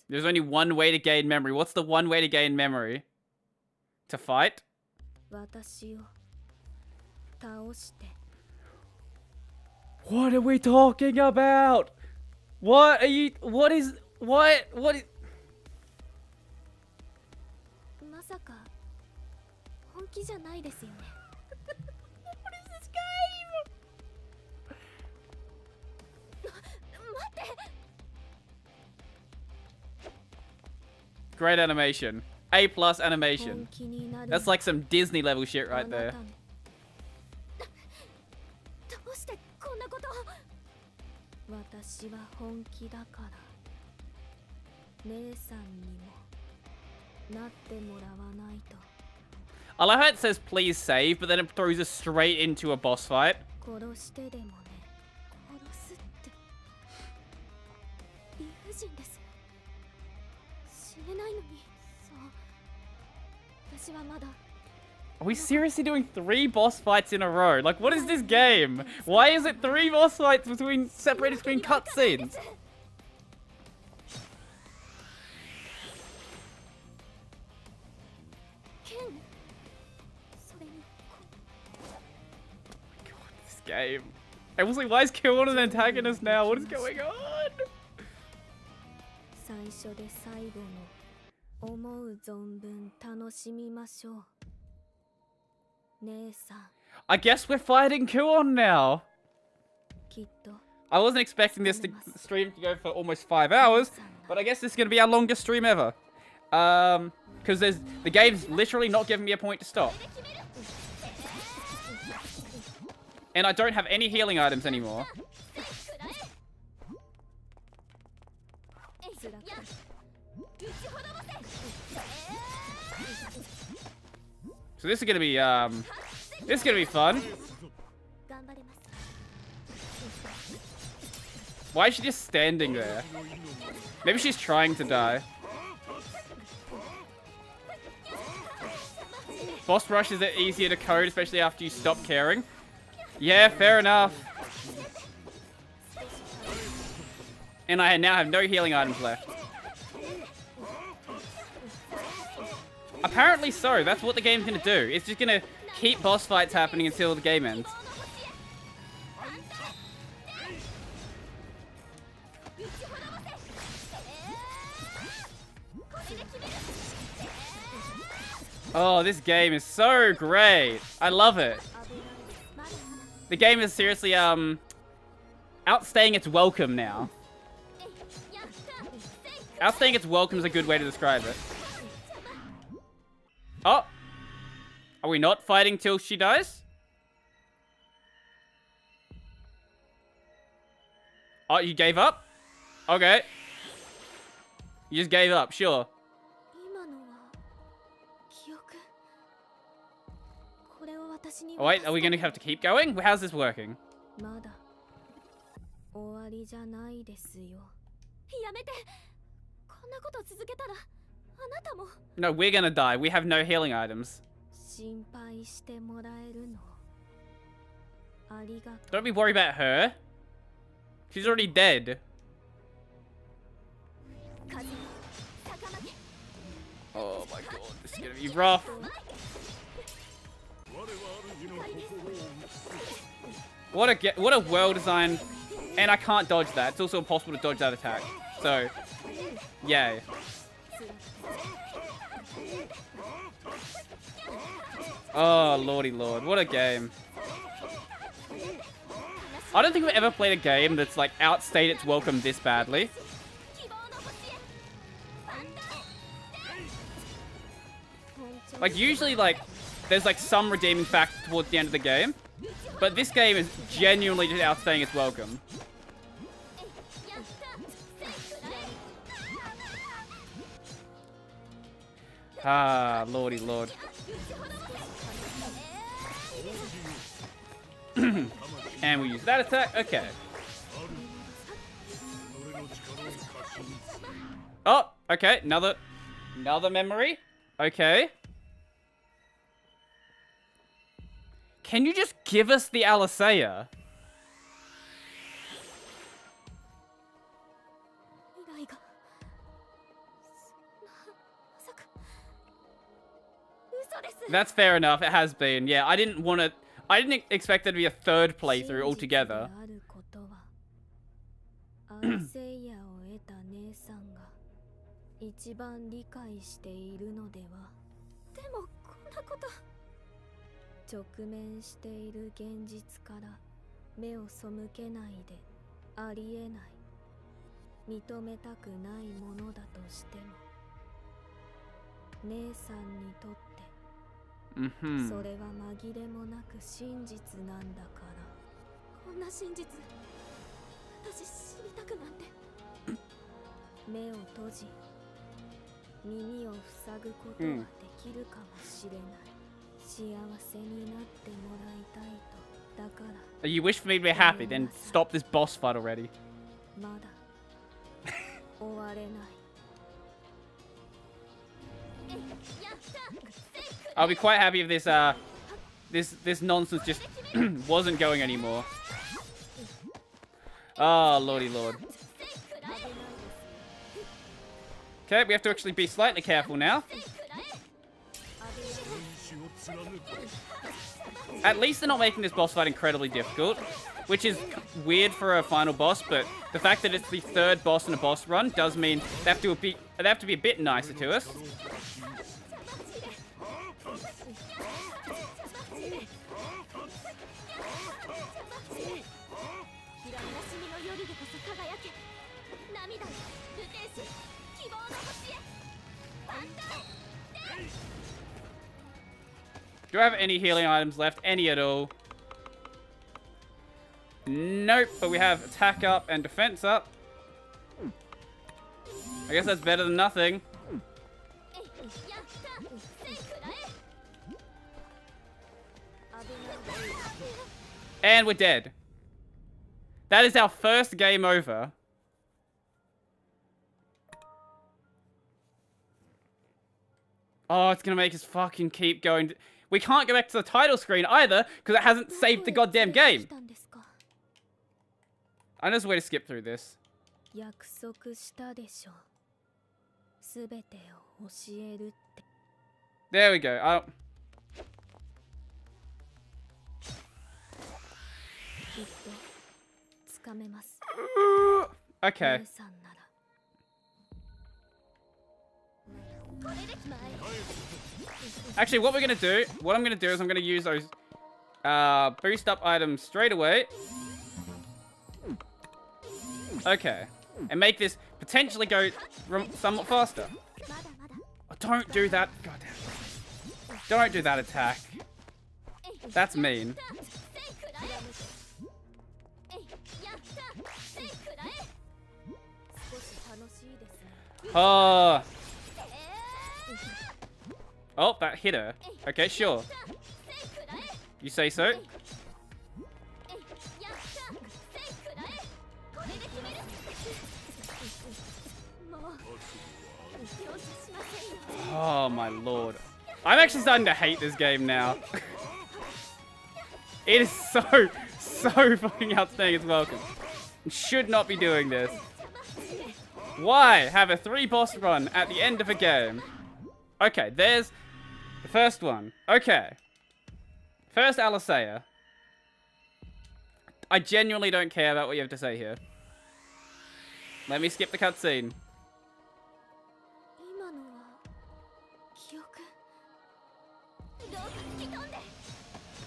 There's only one way to gain memory. What's the one way to gain memory? To fight? What are we talking about? What are you... What is... まさか本気じゃないですよね。What is this game? 待って。 Great animation. A+ animation. 本気になる。 That's like some Disney level shit right there. どうしてこんなことを。私は本気だから姉さんにもなってもらわないと。 I like how it says please save, but then it throws us straight into a boss fight. 殺してでもね。殺すって理不尽です。死ねないのに。そう私はまだ。 Are we seriously doing 3 boss fights in a row? Like, what is this game? Why is it 3 boss fights separated between cutscenes? 剣それに God, this game. I was like, why is Killon an antagonist now? What is going on? 最初で最後の思う存分楽しみましょう。姉さん I guess we're fighting Killon now. きっと I wasn't expecting this stream to go for almost 5 hours, but I guess this is going to be our longest stream ever. Because the game's literally not giving me a point to stop. And I don't have any healing items anymore. So this is gonna be fun. 頑張れます。 Why is she just standing there? Maybe she's trying to die. Boss rush is easier to code, especially after you stop caring. Yeah, fair enough. And I now have no healing items left. Apparently so. That's what the game's gonna do. It's just gonna keep boss fights happening until the game ends. Oh, this game is so great. I love it. The game is seriously, outstaying its welcome now. Outstaying its welcome is a good way to describe it. Oh. Are we not fighting till she dies? Oh, you gave up? Okay. You just gave up, sure. 今のは記憶。これを私に Oh, wait, are we gonna have to keep going? How's this working? まだ終わりじゃないですよ。やめて。こんなこと続けたらあなたも。 No, we're gonna die. We have no healing items. 心配してもらえるの。ありがとう。 Don't be worried about her. She's already dead. Oh my god, this is gonna be rough. What a well designed, and I can't dodge that. It's also impossible to dodge that attack. So, yay. Oh lordy lord, what a game. I don't think we've ever played a game that's like outstayed its welcome this badly. Like usually like there's like some redeeming factor towards the end of the game, but this game is genuinely just outstaying its welcome. Ah, lordy lord. And we use that attack. Okay. Oh, okay. Another memory. Okay. Can you just give us the Alisea? 未来が。まさか。嘘です。 That's fair enough. It has been. Yeah, I didn't expect there to be a third playthrough altogether. 真実であることはアルセイヤを得た姉さんが一番理解しているのでは。でもこんなこと直面している現実から目を背けないでありえない認めたくないものだとしても姉さんにとってそれは紛れもなく真実なんだからこんな真実私知りたくなんて目を閉じ耳を塞ぐことはできるかもしれない幸せになってもらいたいとだから You wish for me to be happy, then stop this boss fight already. まだ終われない I'll be quite happy if this nonsense just wasn't going anymore. Oh, lordy lord. Okay, we have to actually be slightly careful now. At least they're not making this boss fight incredibly difficult, which is weird for a final boss, but the fact that it's the third boss in a boss run does mean they have to be a bit nicer to us. Do I have any healing items left? Any at all? Nope, but we have attack up and defense up. I guess that's better than nothing. And we're dead. That is our first game over. Oh, it's gonna make us fucking keep going. We can't go back to the title screen either, because it hasn't saved the goddamn game. I know there's a way to skip through this. There we go. Okay. Actually, what I'm gonna do is I'm gonna use those boost up items straight away. Okay. And make this potentially go somewhat faster. Oh, don't do that. Goddamn. Don't do that attack. That's mean. Oh. Oh, that hit her. Okay, sure. You say so? Oh my lord. I'm actually starting to hate this game now. It is so fucking outstanding. It's welcome. Should not be doing this. Why have a 3 boss run at the end of a game? Okay, there's the first one. Okay. First Alisea. I genuinely don't care about what you have to say here. Let me skip the cutscene.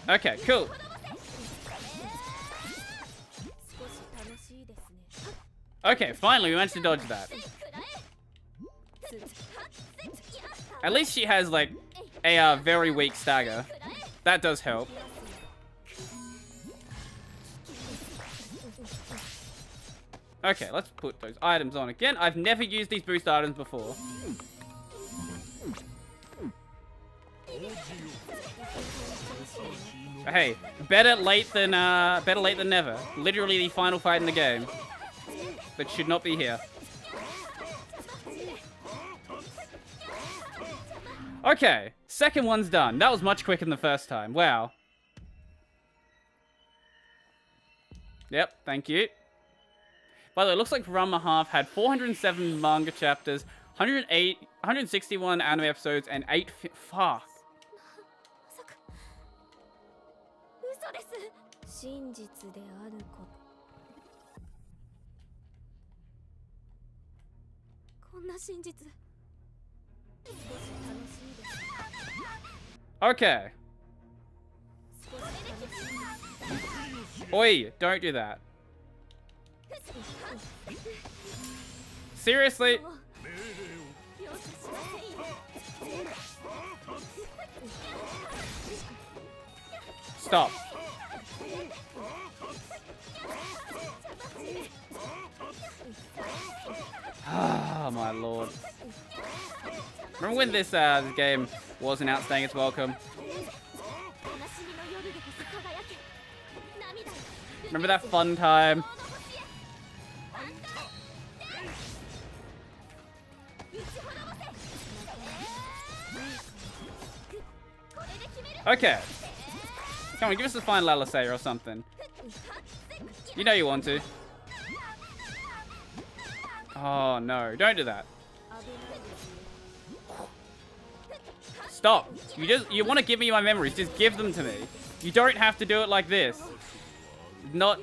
Okay, cool. Okay, finally we managed to dodge that. At least she has, like, a very weak stagger. That does help. Okay, let's put those items on again. I've never used these boost items before. Hey, better late than never. Literally the final fight in the game. But should not be here. Okay, second one's done. That was much quicker than the first time. Wow. Yep, thank you. By the way, it looks like Ranma Half had 407 manga chapters, 161 anime episodes, and 8 fuck. 真実であることこんな真実少し楽しいです Okay. Oi, don't do that. Seriously? Stop. Oh my lord. Remember when this game wasn't outstaying its welcome? Remember that fun time? Okay. Come on, give us a final LSA or something. You know you want to. Oh no, don't do that. Stop. You want to give me my memories, just give them to me. You don't have to do it like this. This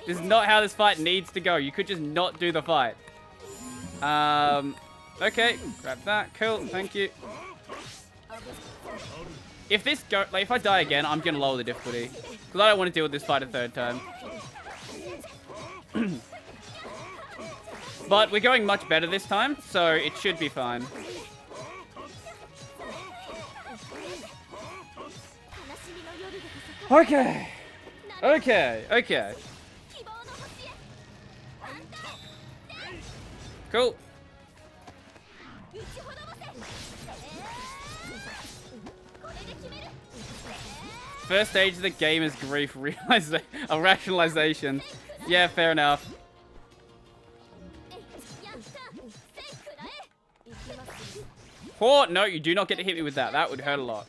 is not how this fight needs to go. You could just not do the fight. Okay, grab that. Cool, thank you. If I die again, I'm gonna lower the difficulty. Because I don't want to deal with this fight a third time. But we're going much better this time, so it should be fine. Okay. Okay. Cool. First stage of the game is grief rationalization. Yeah, fair enough. Oh, no, you do not get to hit me with that. That would hurt a lot.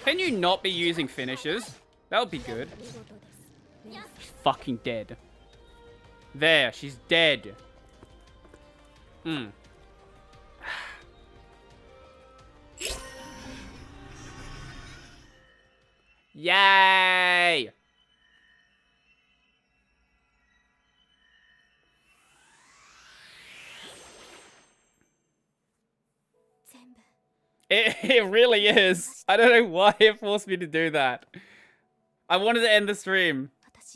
Can you not be using finishes? That would be good. She's fucking dead. There, she's dead. Yay! It really is. I don't know why it forced me to do that. I wanted to end the stream,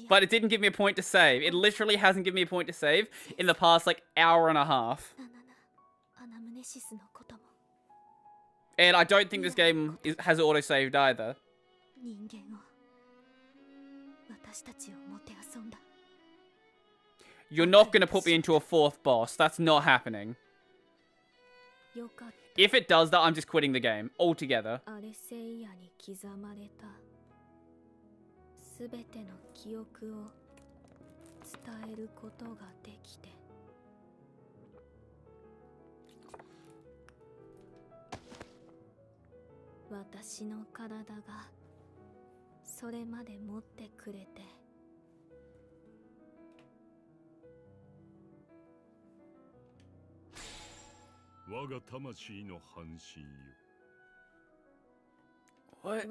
but it didn't give me a point to save. It literally hasn't given me a point to save in the past, like, hour and a half. And I don't think this game has auto-saved either. You're not going to put me into a fourth boss. That's not happening. If it does that, I'm just quitting the game altogether. What?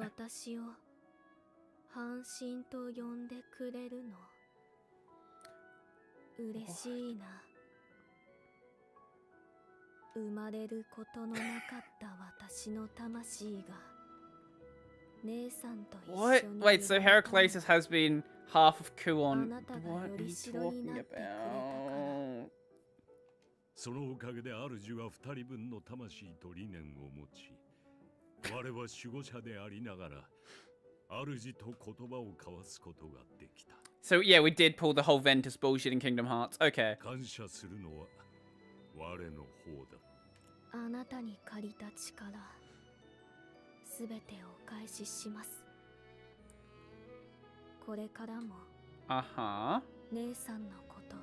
What? Wait, so Heracles has been half of Kuon. What are you talking about? そのおかげで主は2人分の魂と理念を持ち、我は守護者でありながら、主と言葉を交わすことができた。So yeah, we did pull the whole Ventus bullshit in Kingdom Hearts. Okay. 感謝するのは我の方だ。あなたに借りた力、すべてお返しします。これからも、姉さんのこと、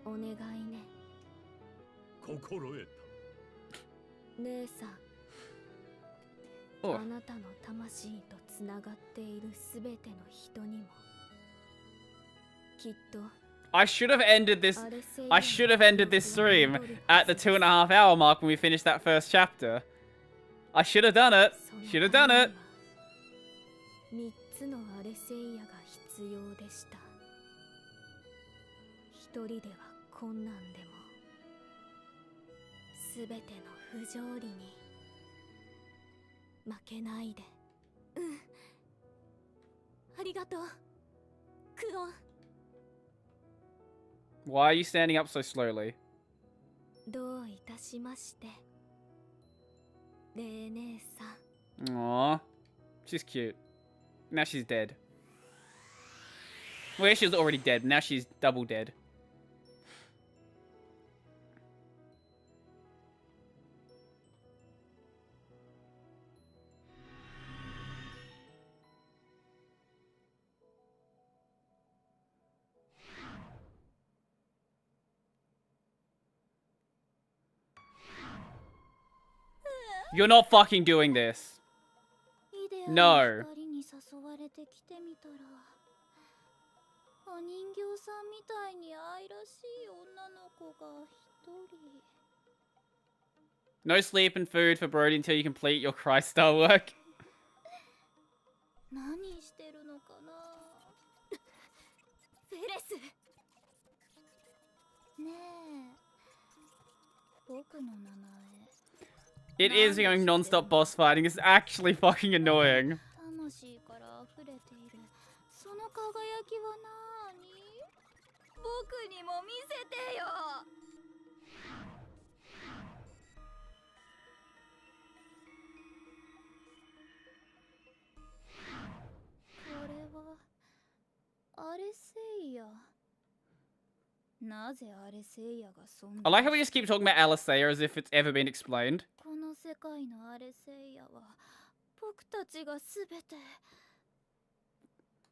お願いね。 心得た。姉さん、あなたの魂とつながっているすべての人にも、きっと。I should have ended this stream at the 2.5 hour mark when we finished that first chapter. I should have done it. Should have done it. 3つのアレセイヤが必要でした。一人では困難でも。すべての不条理に負けないで。うん。ありがとう、クオン。 Why are you standing up so slowly? どういたしまして、レー姉さん。 Aww. She's cute. Now she's dead. Well, yeah, she was already dead. Now she's double dead. You're not fucking doing this. イデア No. の光に誘われて来てみたら、お人形さんみたいに愛らしい女の子が一人。 No sleep and food for Brody until you complete your Crystar work. 何してるのかな。フェレス。ねえ、僕の名前。 It is going non-stop boss fighting. It's actually fucking annoying. 魂から溢れているその輝きはなに？僕にも見せてよ。これはアレセイヤ。なぜアレセイヤが存 I like 在 how we just keep talking about Alistair as if it's ever been explained. この世界のアレセイヤは僕たちがすべて。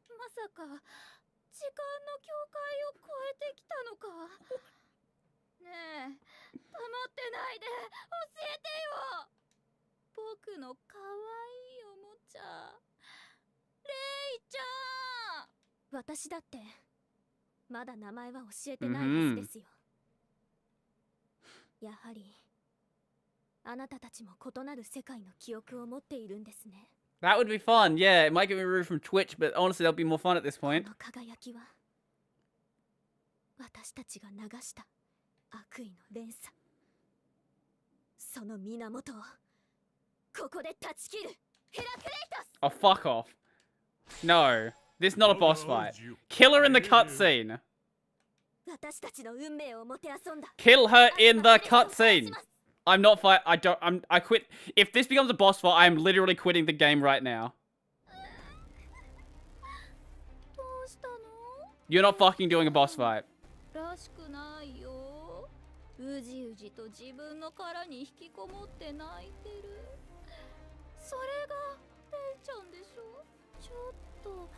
まさか時間の境界を越えてきたのか。ねえ、黙ってないで教えてよ。僕のかわいいおもちゃ、レイちゃん。私だってまだ名前は教えてないはずですよ。やはりあなたたちも異なる世界の記憶を持っているんですね。 That would be fun. Yeah, it might get me removed from Twitch, but honestly, that'll be more fun at this こ point. の輝きは私たちが流した悪意の連鎖。その源をここで断ち切る。ヘラクレイトス。 Oh, fuck off. No, this is not a boss fight. Kill her in the cutscene. 私たちの運命をもてあそんだ。 Kill her in the cutscene. I'm not fight. I quit. If this becomes a boss fight, I'm literally quitting the game right now. どうしたの？ You're not fucking doing a boss fight. らしくないよ。うじうじと自分の殻に引きこもって泣いてる。それがレイちゃんでしょ。ちょっと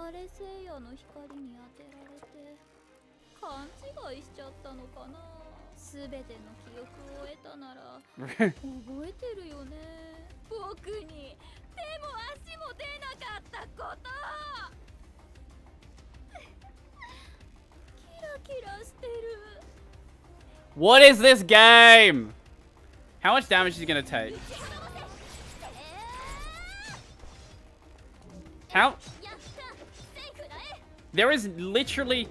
アレセイヤの光に当てられて勘違いしちゃったのかな。すべての記憶を得たなら覚えてるよね。僕に手も足も出なかったこと。キラキラしてる。 What is this game? How much damage is he gonna take? How? There is literally...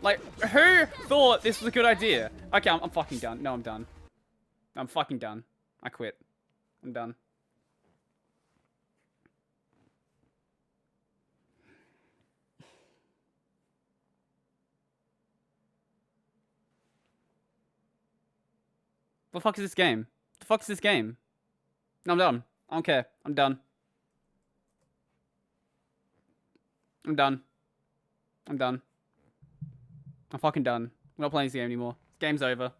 Like, who thought this was a good idea? Okay, I'm fucking done. No, I'm done. I'm fucking done. I quit. I'm done. What the fuck is this game? The fuck is this game? No, I'm done. I don't care. I'm done. I'm done. I'm done. I'm fucking done. I'm not playing this game anymore. This game's over.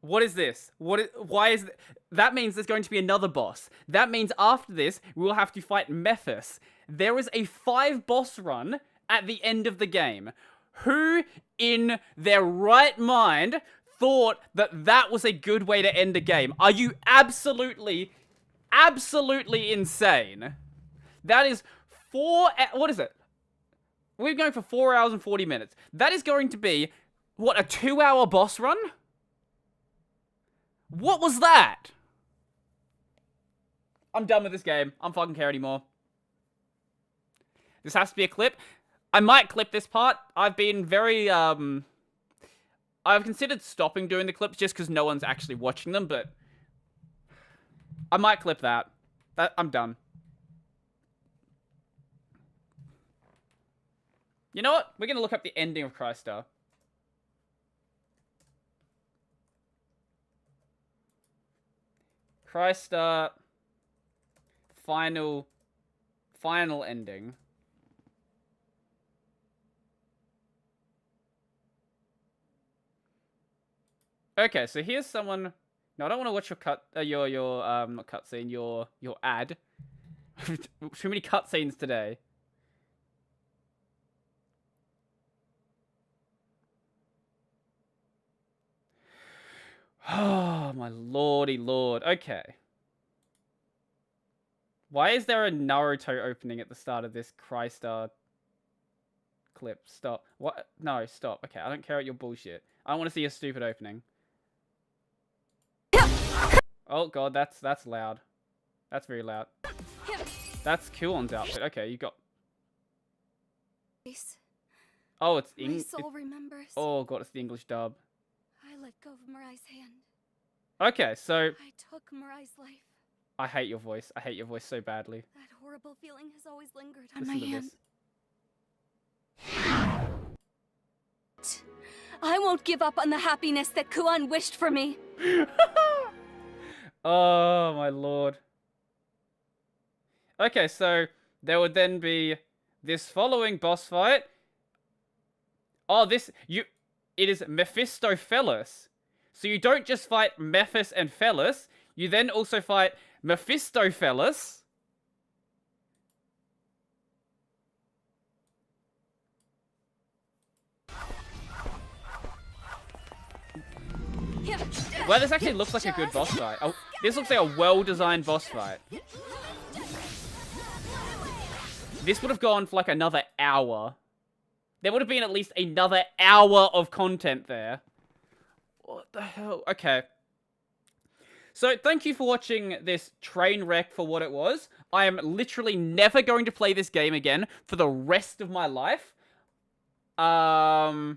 What is this? Why is that means there's going to be another boss. That means after this, we will have to fight Mephis. There is a 5 boss run at the end of the game. Who in their right mind thought that that was a good way to end a game? Are you absolutely insane? That is 4... What is it? We're going for 4 hours and 40 minutes. That is going to be, what, a 2-hour boss run? What was that? I'm done with this game. I don't fucking care anymore. This has to be a clip. I might clip this part. I've been very, I've considered stopping doing the clips just because no one's actually watching them, but I might clip that. I'm done. You know what? We're going to look up the ending of Crystar. Crystar final ending. Okay, so here's someone. No, I don't want to watch your not cutscene, your ad. Too many cutscenes today. Oh, my lordy lord. Okay. Why is there a Naruto opening at the start of this Crystar clip? Stop. What? No, stop. Okay, I don't care about your bullshit. I don't want to see a stupid opening. Oh god, that's loud. That's very loud. That's Kuon's outfit. Okay, you got... Oh, it's My soul remembers. Oh god, it's the English dub. I let go of Mirai's hand. Okay, so... I took Mirai's life. I hate your voice. I hate your voice so badly. That horrible feeling has always lingered on Listen my to hand. this. I won't give up on the happiness that Kuon wished for me. Oh, my lord. Okay, so there would then be this following boss fight. Oh, it is Mephistopheles. So you don't just fight Mephis and Felis, you then also fight Mephistopheles. Well, this actually looks like a good boss fight. Oh, this looks like a well-designed boss fight. This would have gone for like another hour. There would have been at least another hour of content there. What the hell? Okay. So, thank you for watching this train wreck for what it was. I am literally never going to play this game again for the rest of my life. Yeah.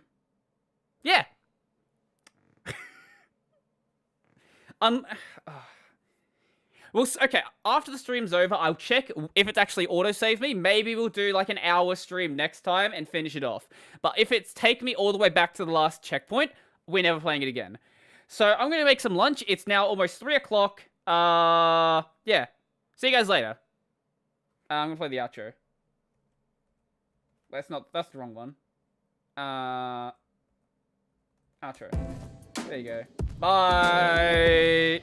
Well, okay, after the stream's over, I'll check if it's actually autosaved me. Maybe we'll do like an hour stream next time and finish it off. But if it's taken me all the way back to the last checkpoint, we're never playing it again. So I'm going to make some lunch. It's now almost 3 o'clock. Yeah. See you guys later. I'm going to play the outro. That's the wrong one. Outro. There you go. Bye.